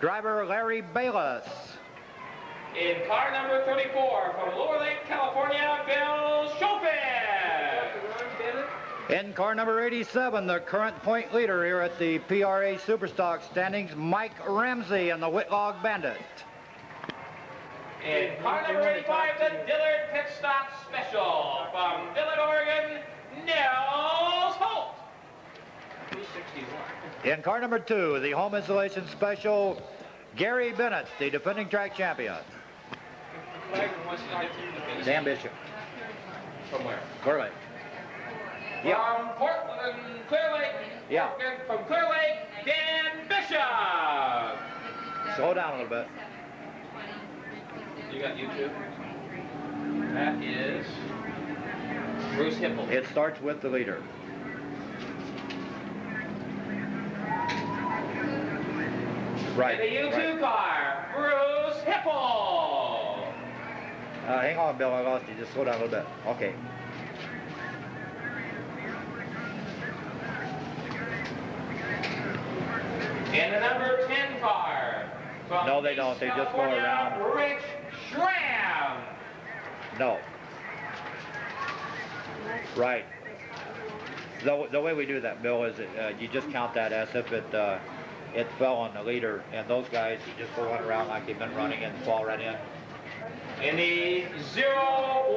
driver Larry Bayless. In car number 34 from Lower Lake, California, Bill Chopin. In car number 87, the current point leader here at the PRA Superstock standings, Mike Ramsey and the Whitlock Bandit. In car number 85, the Dillard Pit Stop Special from Dillard, Oregon, Nels Holt. 261. In car number 2, the home installation special, Gary Bennett, the defending track champion. Dan Bishop. From where? Clear Lake. From Portland, Clear Lake. Yeah. From Clear Lake, Dan Bishop. Slow down a little bit. You got YouTube? That is Bruce Hipple. It starts with the leader. Right. In the U2 right. car, Bruce Hipple. Hang on, Bill, I lost you. Just slow down a little bit. Okay. In the number 10 car, from No, they don't. East They just go California, around. Rich Schramm. No. Right. The way we do that, Bill, is you just count that as if it fell on the leader, and those guys, you just go run around like they've been running and fall right in. In the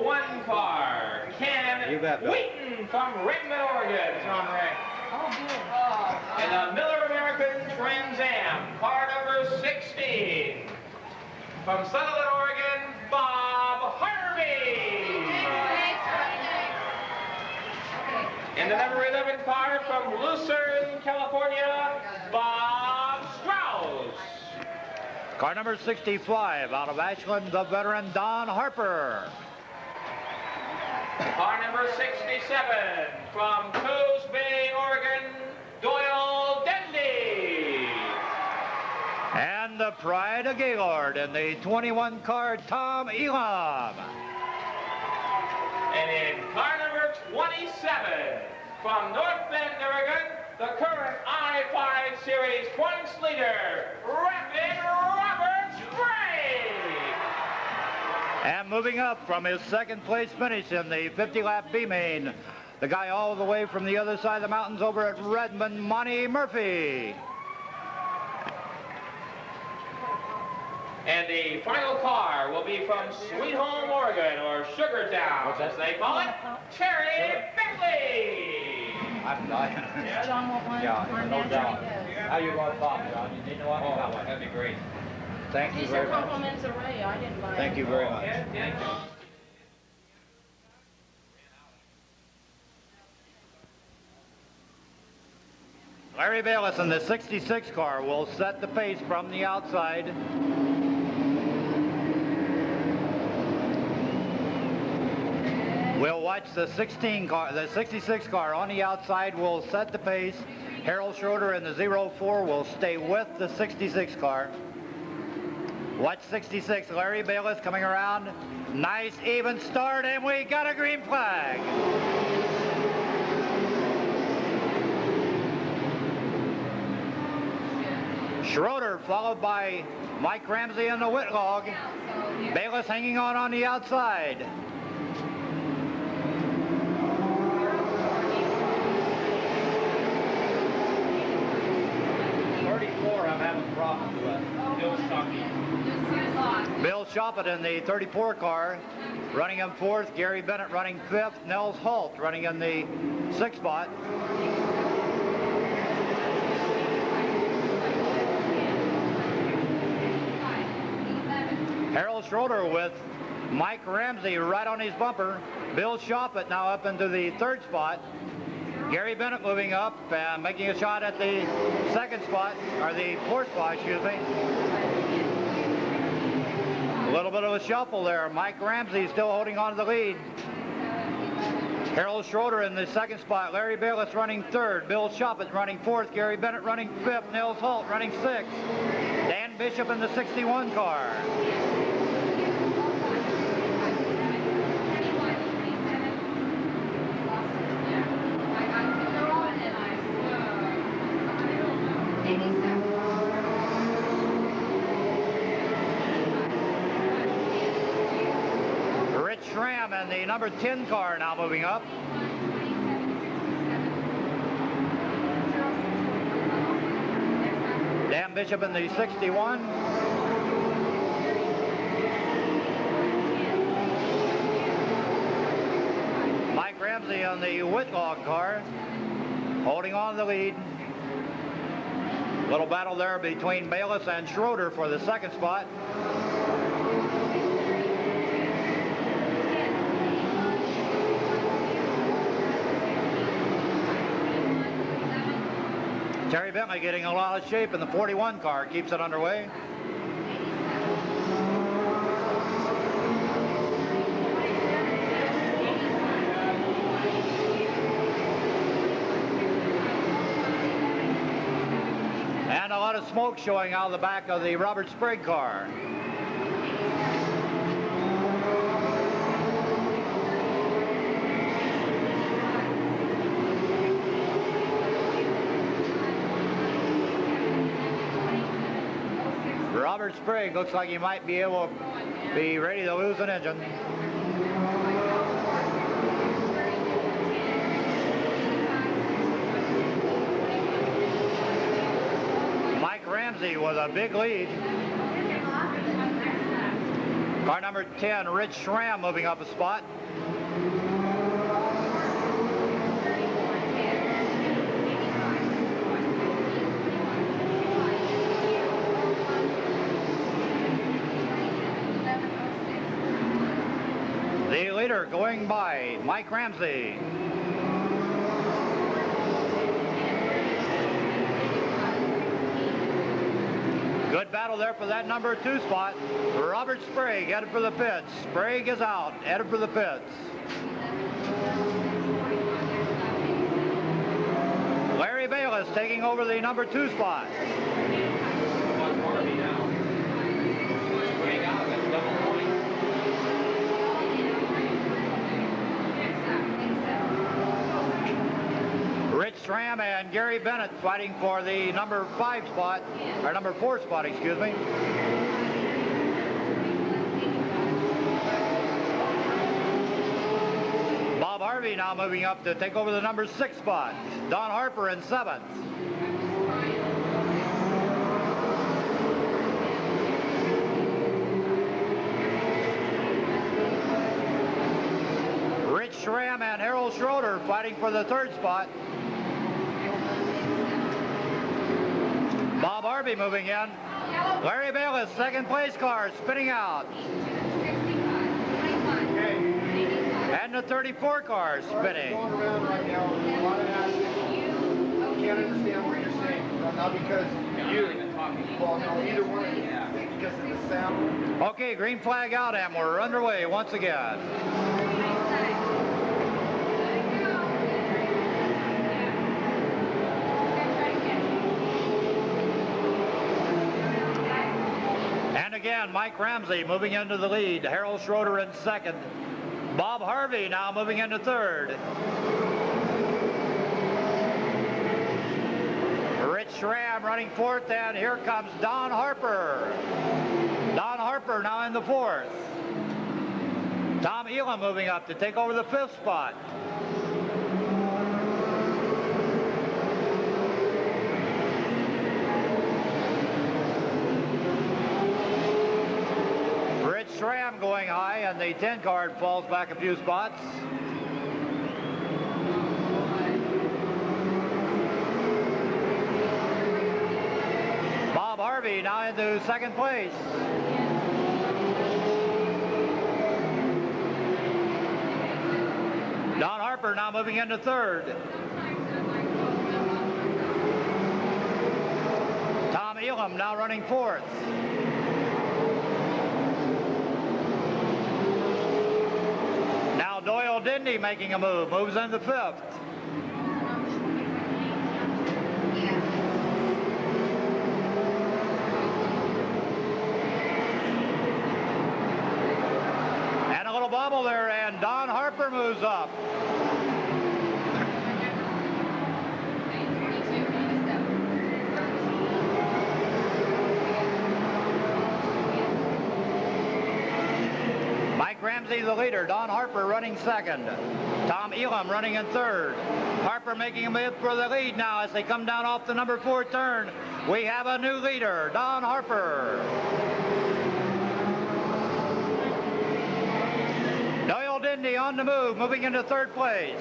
01 car, Ken You bet, Bill. Wheaton from Redmond, Oregon. John Ray. Oh, good. And the Miller American Trans Am, car number 16. From Sutherland, Oregon, Bob Harvey. And the number 11 car from Lucerne, California, Bob Strauss. Car number 65 out of Ashland, the veteran Don Harper. Car number 67 from Coos Bay, Oregon, Doyle Dendy. And the pride of Gaylord in the 21 car, Tom Elam. And in car number 27 from North Bend, Oregon, the current I-5 Series points leader, Rapid Robert Sprague. And moving up from his second place finish in the 50-lap B-main, the guy all the way from the other side of the mountains over at Redmond, Monty Murphy. And the final car will be from Sweet Home, Oregon, or Sugartown, as they call it, Terry Bentley. John won't want Yeah, one no answer. doubt. How you want Bob, John? You need to want that one. That'd be great. Thank you These very are much. compliments of Ray. I didn't buy Thank them. you very much. Larry Bayless in the 66 car will set the pace from the outside. We'll watch the 66 car on the outside will set the pace. Harold Schroeder in the 04 will stay with the 66 car. Watch 66, Larry Bayless coming around. Nice even start, and we got a green flag. Schroeder followed by Mike Ramsey in the Whitlock. Bayless hanging on the outside. I'm having problems with. Bill Shockey. Bill Shoppett in the 34 car, running in fourth. Gary Bennett running fifth. Nels Holt running in the sixth spot. Harold Schroeder with Mike Ramsey right on his bumper. Bill Shoppett now up into the third spot. Gary Bennett moving up and making a shot at the second spot, or the fourth spot, excuse me. A little bit of a shuffle there. Mike Ramsey still holding on to the lead. Harold Schroeder in the second spot. Larry Bayless running third. Bill Shoppett running fourth. Gary Bennett running fifth. Nils Holt running sixth. Dan Bishop in the 61 car. Rich Schramm and the number 10 car now moving up. Dan Bishop in the 61. Mike Ramsey on the Whitlock car, holding on to the lead. Little battle there between Bayless and Schroeder for the second spot. Terry Bentley getting a lot of shape in the 41 car, keeps it underway. And a lot of smoke showing out of the back of the Robert Sprague car. Robert Sprague looks like he might be able to be ready to lose an engine. Mike Ramsey with a big lead. Car number 10, Rich Schramm moving up a spot. The leader going by Mike Ramsey. Good battle there for that number 2 spot. Robert Sprague headed for the pits. Sprague is out, headed for the pits. Larry Bayless taking over the number 2 spot. Rich Schramm and Gary Bennett fighting for the number 5 spot, or number 4 spot, excuse me. Bob Harvey now moving up to take over the number 6 spot. Don Harper in 7th. Rich Schramm and Harold Schroeder fighting for the 3rd spot. Bob Harvey moving in. Larry Bayless, 2nd place car, spinning out. And the 34 car spinning. Going around right now, a lot of accidents. Can't understand what you're saying. Not because you, well, no, either one of you. Because of the sound. Okay, green flag out, and we're underway once again. And again, Mike Ramsey moving into the lead. Harold Schroeder in 2nd. Bob Harvey now moving into 3rd. Rich Schramm running 4th, and here comes Don Harper. Don Harper now in the 4th. Tom Elam moving up to take over the 5th spot. Rich Schramm going high, and the 10 card falls back a few spots. Bob Harvey now into 2nd place. Don Harper now moving into 3rd. Tom Elam now running 4th. Now Doyle Dindy making a move, moves into 5th. And a little bubble there, and Don Harper moves up. Mike Ramsey the leader, Don Harper running 2nd. Tom Elam running in 3rd. Harper making a move for the lead now as they come down off the number 4 turn. We have a new leader, Don Harper. Doyle Dindy on the move, moving into 3rd place.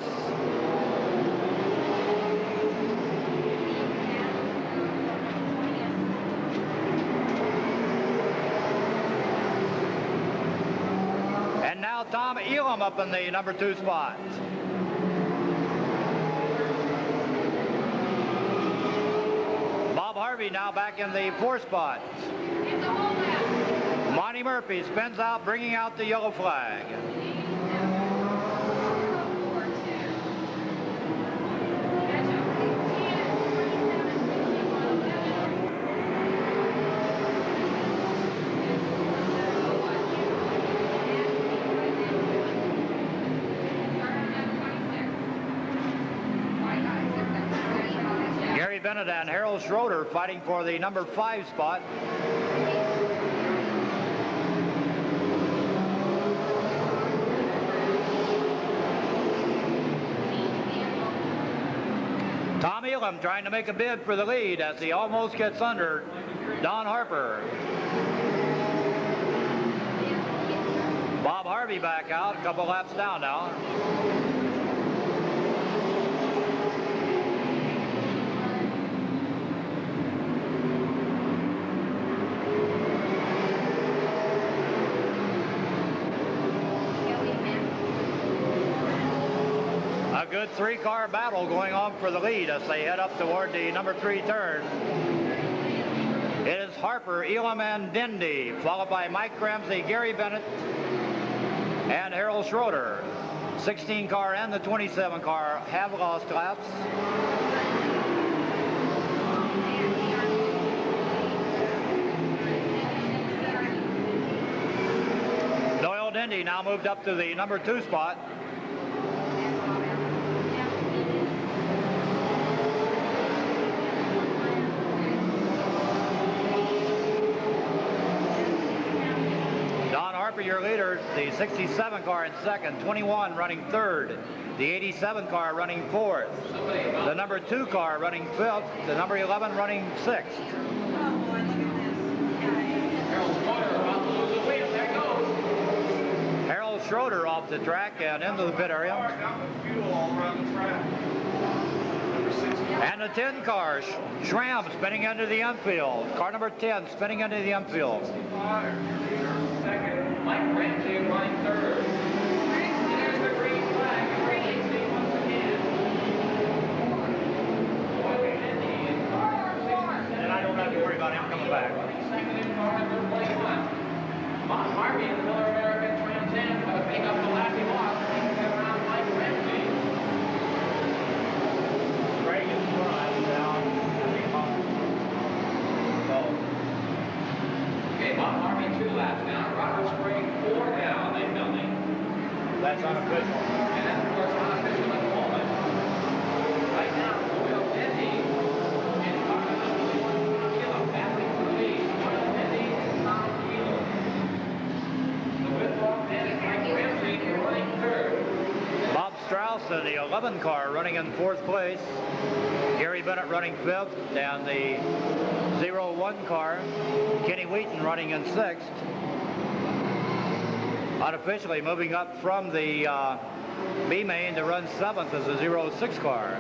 And now Tom Elam up in the number 2 spot. Bob Harvey now back in the 4th spot. Monty Murphy spins out, bringing out the yellow flag. Gary Bennett and Harold Schroeder fighting for the number 5 spot. Tom Elam trying to make a bid for the lead as he almost gets under Don Harper. Bob Harvey back out, a couple laps down now. A good 3-car battle going on for the lead as they head up toward the number 3 turn. It is Harper, Elam, and Dindy, followed by Mike Ramsey, Gary Bennett, and Harold Schroeder. 16 car and the 27 car have lost laps. Doyle Dindy now moved up to the number 2 spot. Harper, your leader, the 67 car in second, 21 running third, the 87 car running fourth, the number 2 car running fifth, the number 11 running sixth. Harold Schroeder off the track and into the pit area. And the 10 car, Schramm spinning into the infield. Car number 10 spinning into the infield. Second, Mike Ramsey running third. There's the green flag. Ramsey once again. And I don't have to worry about him coming back. Second in car number 21. Bob Harvey and the Miller American Trans Am to pick up the lap he lost. Taking it around Mike Ramsey. Craig is front down. Okay, Bob Harvey 2 laps down. Robert Sprague 4 down. They filming. That's unofficial. And that's of course unofficial at the moment. Right now, Doyle Dendy and car number 21, Kilo, battling for the lead. Doyle Dendy and Tom Kilo. The withdraw man is Mike Ramsey running third. Bob Strauss in the 11 car running in 4th place. Gary Bennett running 5th, and the 01 car, Kenny Wheaton running in 6th. Unofficially moving up from the B main to run 7th is the 06 car.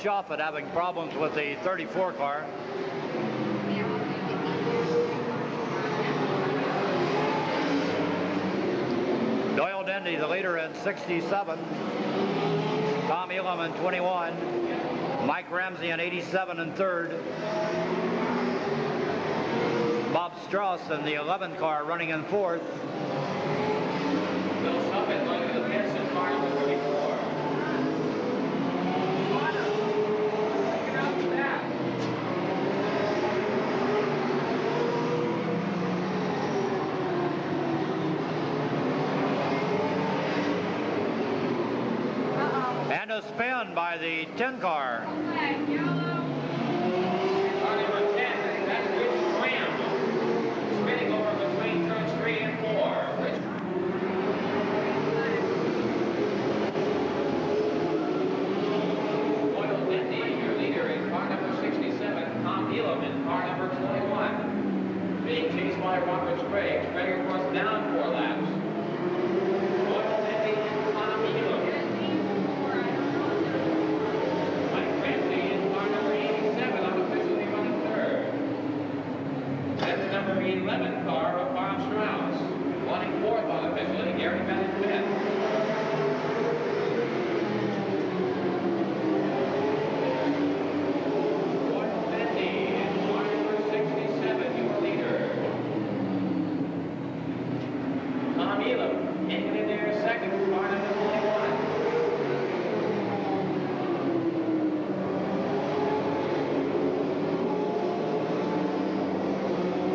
Shoffett having problems with the 34 car. Doyle Dendy, the leader in 67. Tom Elam in 21. Mike Ramsey in 87 in third. Bob Strauss in the 11 car running in fourth. Bill Shoffett going to the pits in car number 34. And a spin by the 10 car. Car number 10, that's Rich Graham. Spinning over between turns 3 and 4. Rich. Doyle Dendy, your leader in car number 67. Tom Elam in car number 21. Being chased by Robert Sprague. Sprague, of course, down 4 laps. Doyle Dendy and Tom Elam. Mike Ramsey in car number 87, unofficially running third. That's the number 11 car of Bob Strauss. Running fourth unofficially, Gary Bennett fifth. Doyle Dendy in car number 67, your leader. Tom Elam hanging in there second, car number 21.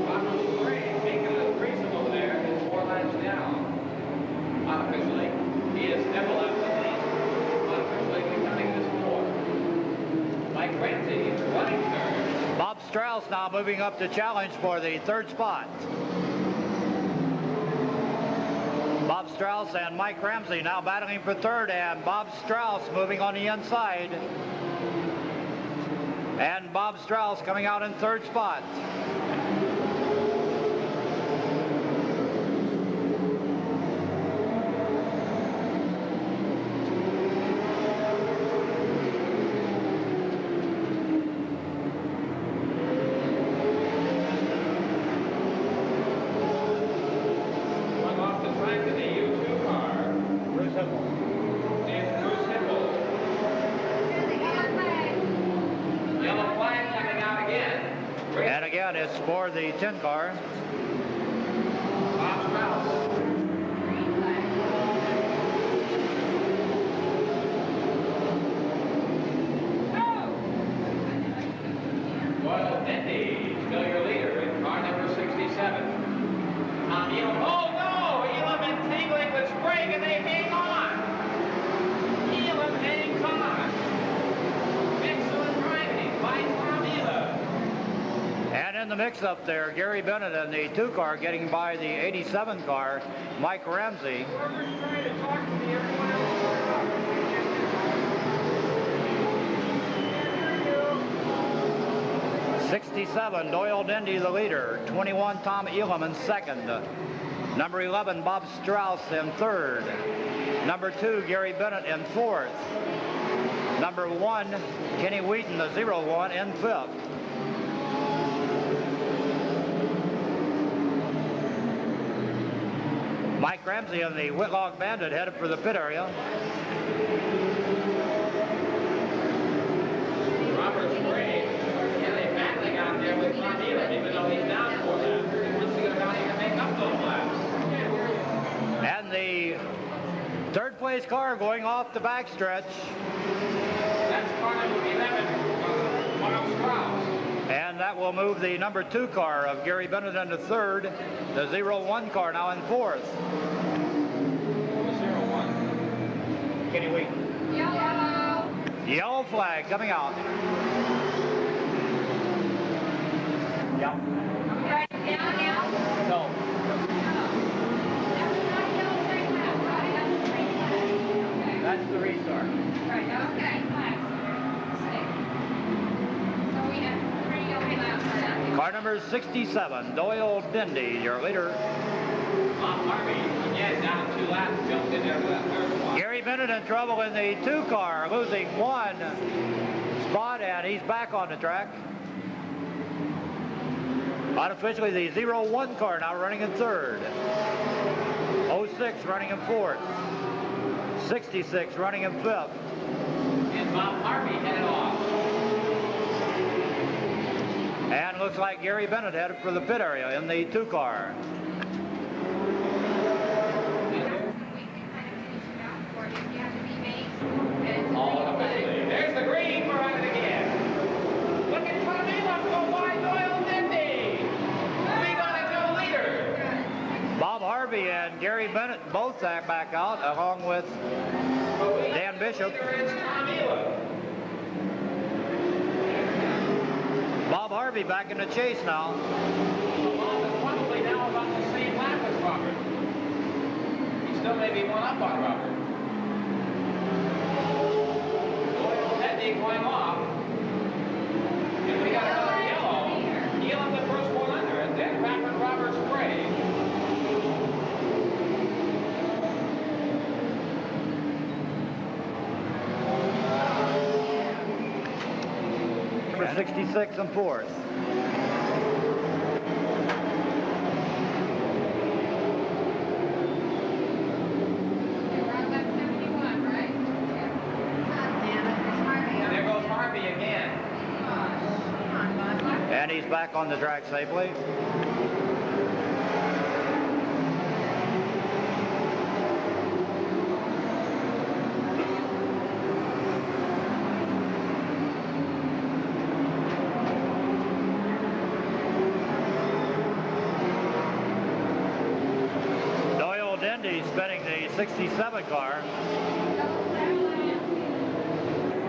Robert Sprague making a threesome over there, is 4 laps down. Unofficially, he is several laps at least. Unofficially becoming this 4. Mike Ramsey is running third. Bob Strauss now moving up to challenge for the 3rd spot. Bob Strauss and Mike Ramsey now battling for 3rd, and Bob Strauss moving on the inside. And Bob Strauss coming out in 3rd spot. again, it's for the 10 car. Bob Strauss. Doyle Dendy, still your leader in car number 67. Tom Elam. Oh no! Elam entangling with Sprague and they hang on. Elam hangs on. Excellent driving by Tom Elam. And in the mix-up there, Gary Bennett in the 2 car getting by the 87 car, Mike Ramsey. Whoever's trying to talk to me, everyone else shut up. 67, Doyle Dendy the leader. 21, Tom Elam in second. Number 11, Bob Strauss in third. Number 2, Gary Bennett in fourth. Number 1, Kenny Wheaton, the 01, in fifth. Mike Ramsey and the Whitlock Bandit headed for the pit area. Robert Sprague. Yeah, they're battling out there with Tom Elam, even though he's down 4 laps. He wants to go down here and make up those laps. And the third place car going off the backstretch. That's car number 11, Bob Strauss. And that will move the number 2 car of Gary Bennett into third. The 01 car now in fourth. 01. Kenny Wheaton. Yellow. Yellow flag coming out. Yep. Right down now. No. That's not yellow green flag, right? That's the green flag. Okay. That's the restart. Right, okay. Flags. So we have 3 yellow laps right now. Car number 67, Doyle Dendy, your leader. Bob Harvey, again, down 2 laps, jumped in there for that third spot. Gary Bennett in trouble in the 2 car, losing 1 spot, and he's back on the track. Unofficially, the 01 car now running in third. 06 running in fourth. 66 running in fifth. And Bob Harvey headed off. And looks like Gary Bennett headed for the pit area in the 2 car. All officially. There's the green. We're on it again. Look at Tom Elam go by Doyle Dendy. We got a new leader. Bob Harvey and Gary Bennett both back out, along with Dan Bishop. Leader is Tom Elam. Bob Harvey back in the chase now. Bob is probably now about the same lap as Robert. He still may be one up on Robert. Doyle Dendy going off. And we got another yellow. Elam the first one under, and then rapid Robert Sprague. Number 66 and fourth. And there goes Harvey again. And he's back on the track safely. Doyle Dendy spinning the 67 car.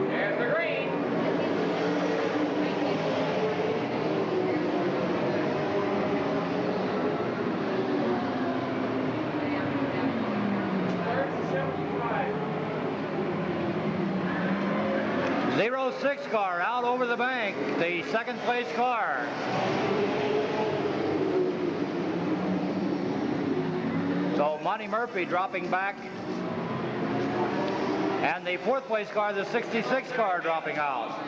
There's the green. Third to 75. 06 car out over the bank, the second place car. So Monty Murphy dropping back. And the fourth place car, the 66 car, dropping out.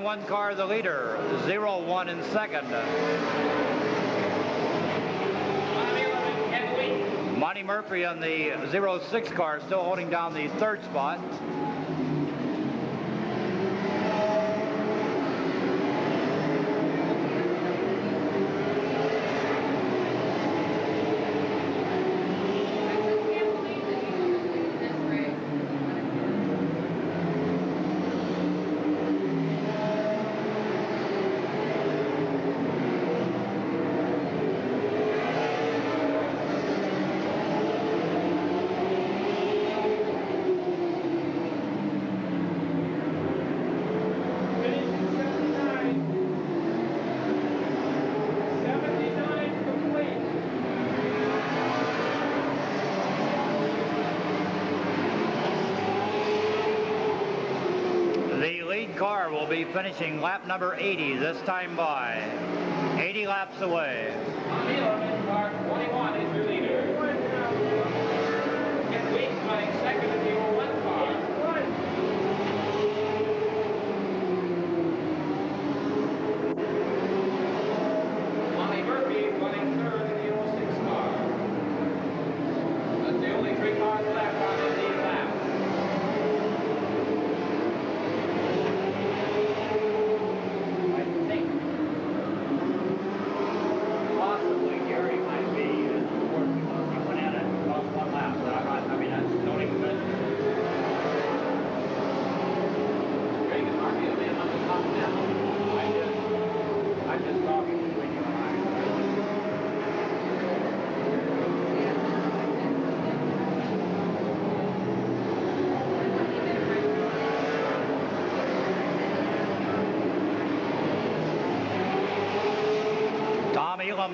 21 car the leader, 0-1 in second. Monty Murphy in the 06 car still holding down the third spot. Car will be finishing lap number 80 this time by. 80 laps away. Car 21 is your leader. Ken Weeks running second in the 01 car. Monty Murphy running third in the 06 car. That's the only 3 cars left on the lead lap.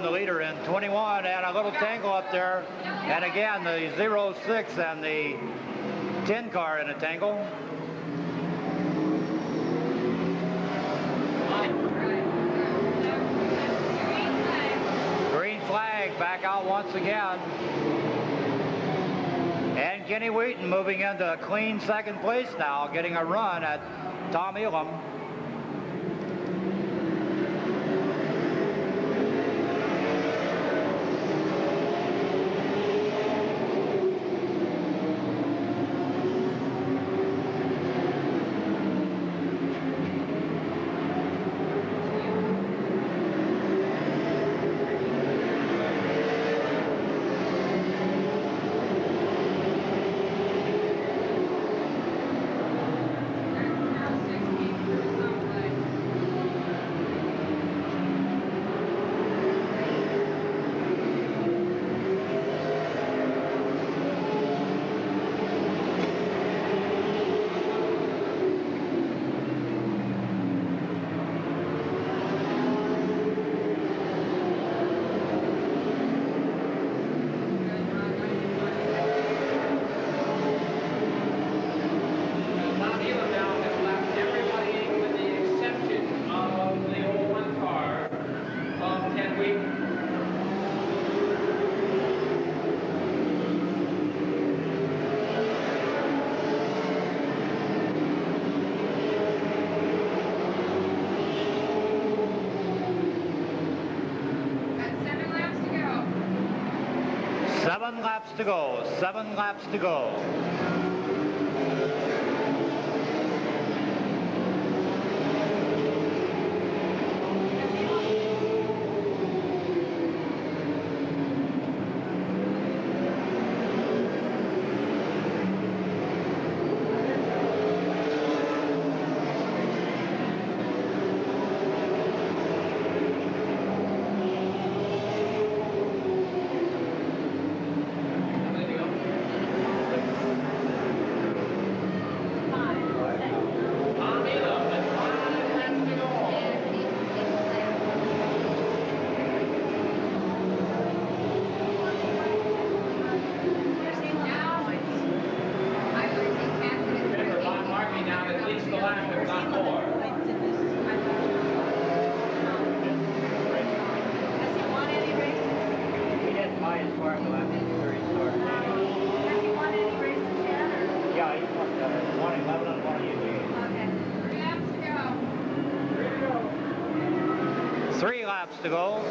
The leader in 21, and a little tangle up there, and again the 06 and the 10 car in a tangle. Green flag back out once again, and Kenny Wheaton moving into a clean second place now, getting a run at Tom Elam. To go. 7 laps to go. 3 laps to go.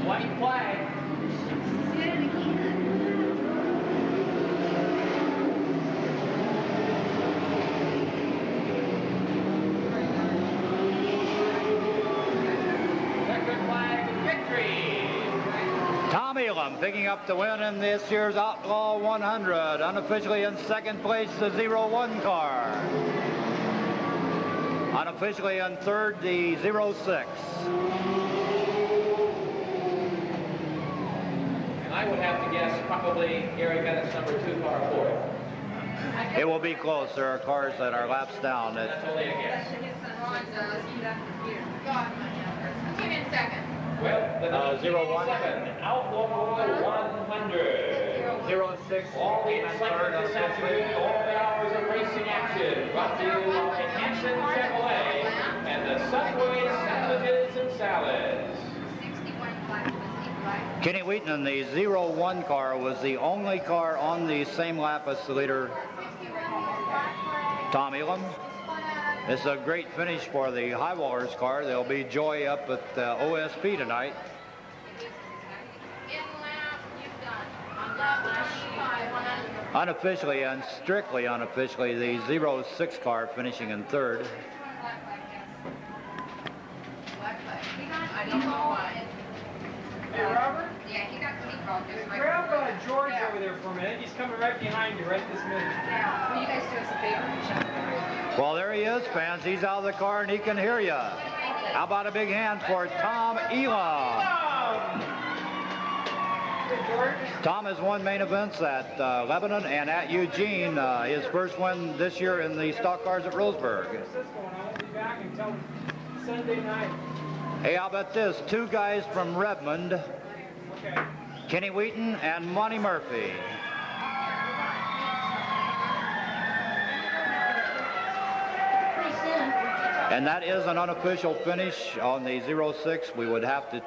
White flag. Checkered flag victory. Tom Elam picking up the win in this year's Outlaw 100. Unofficially in second place, the 01 car. Unofficially in third, the 06. And I would have to guess probably Gary Bennett's number 2 car fourth. It will be close. There are cars that are laps down. That's only a guess. Give me a second. Well, the 01. 1987 Outlaw 100. 06. All the excitement this afternoon, all the hours of racing action, brought to you by Hanson Chevrolet and the Subway sandwiches and salads. 61.5. Kenny Wheaton in the 01 car was the only car on the same lap as the leader, Tom Elam. This is a great finish for the Highwallers car. There'll be joy up at OSP tonight. Unofficially and strictly unofficially, the 06 car finishing in third. Hey, Robert? Yeah, he got speedball just right. Grab George over there for a minute. He's coming right behind you right this minute. Yeah, will you guys do us a favor and shut the door? Well, there he is, fans. He's out of the car and he can hear you. How about a big hand for Tom Elam? Hey, George. Tom has won main events at Lebanon and at Eugene. His first win this year in the stock cars at Roseburg. I won't be back until Sunday night. Hey, how about this? 2 guys from Redmond, Okay. Kenny Wheaton and Monty Murphy. And that is an unofficial finish on the 06. We would have to.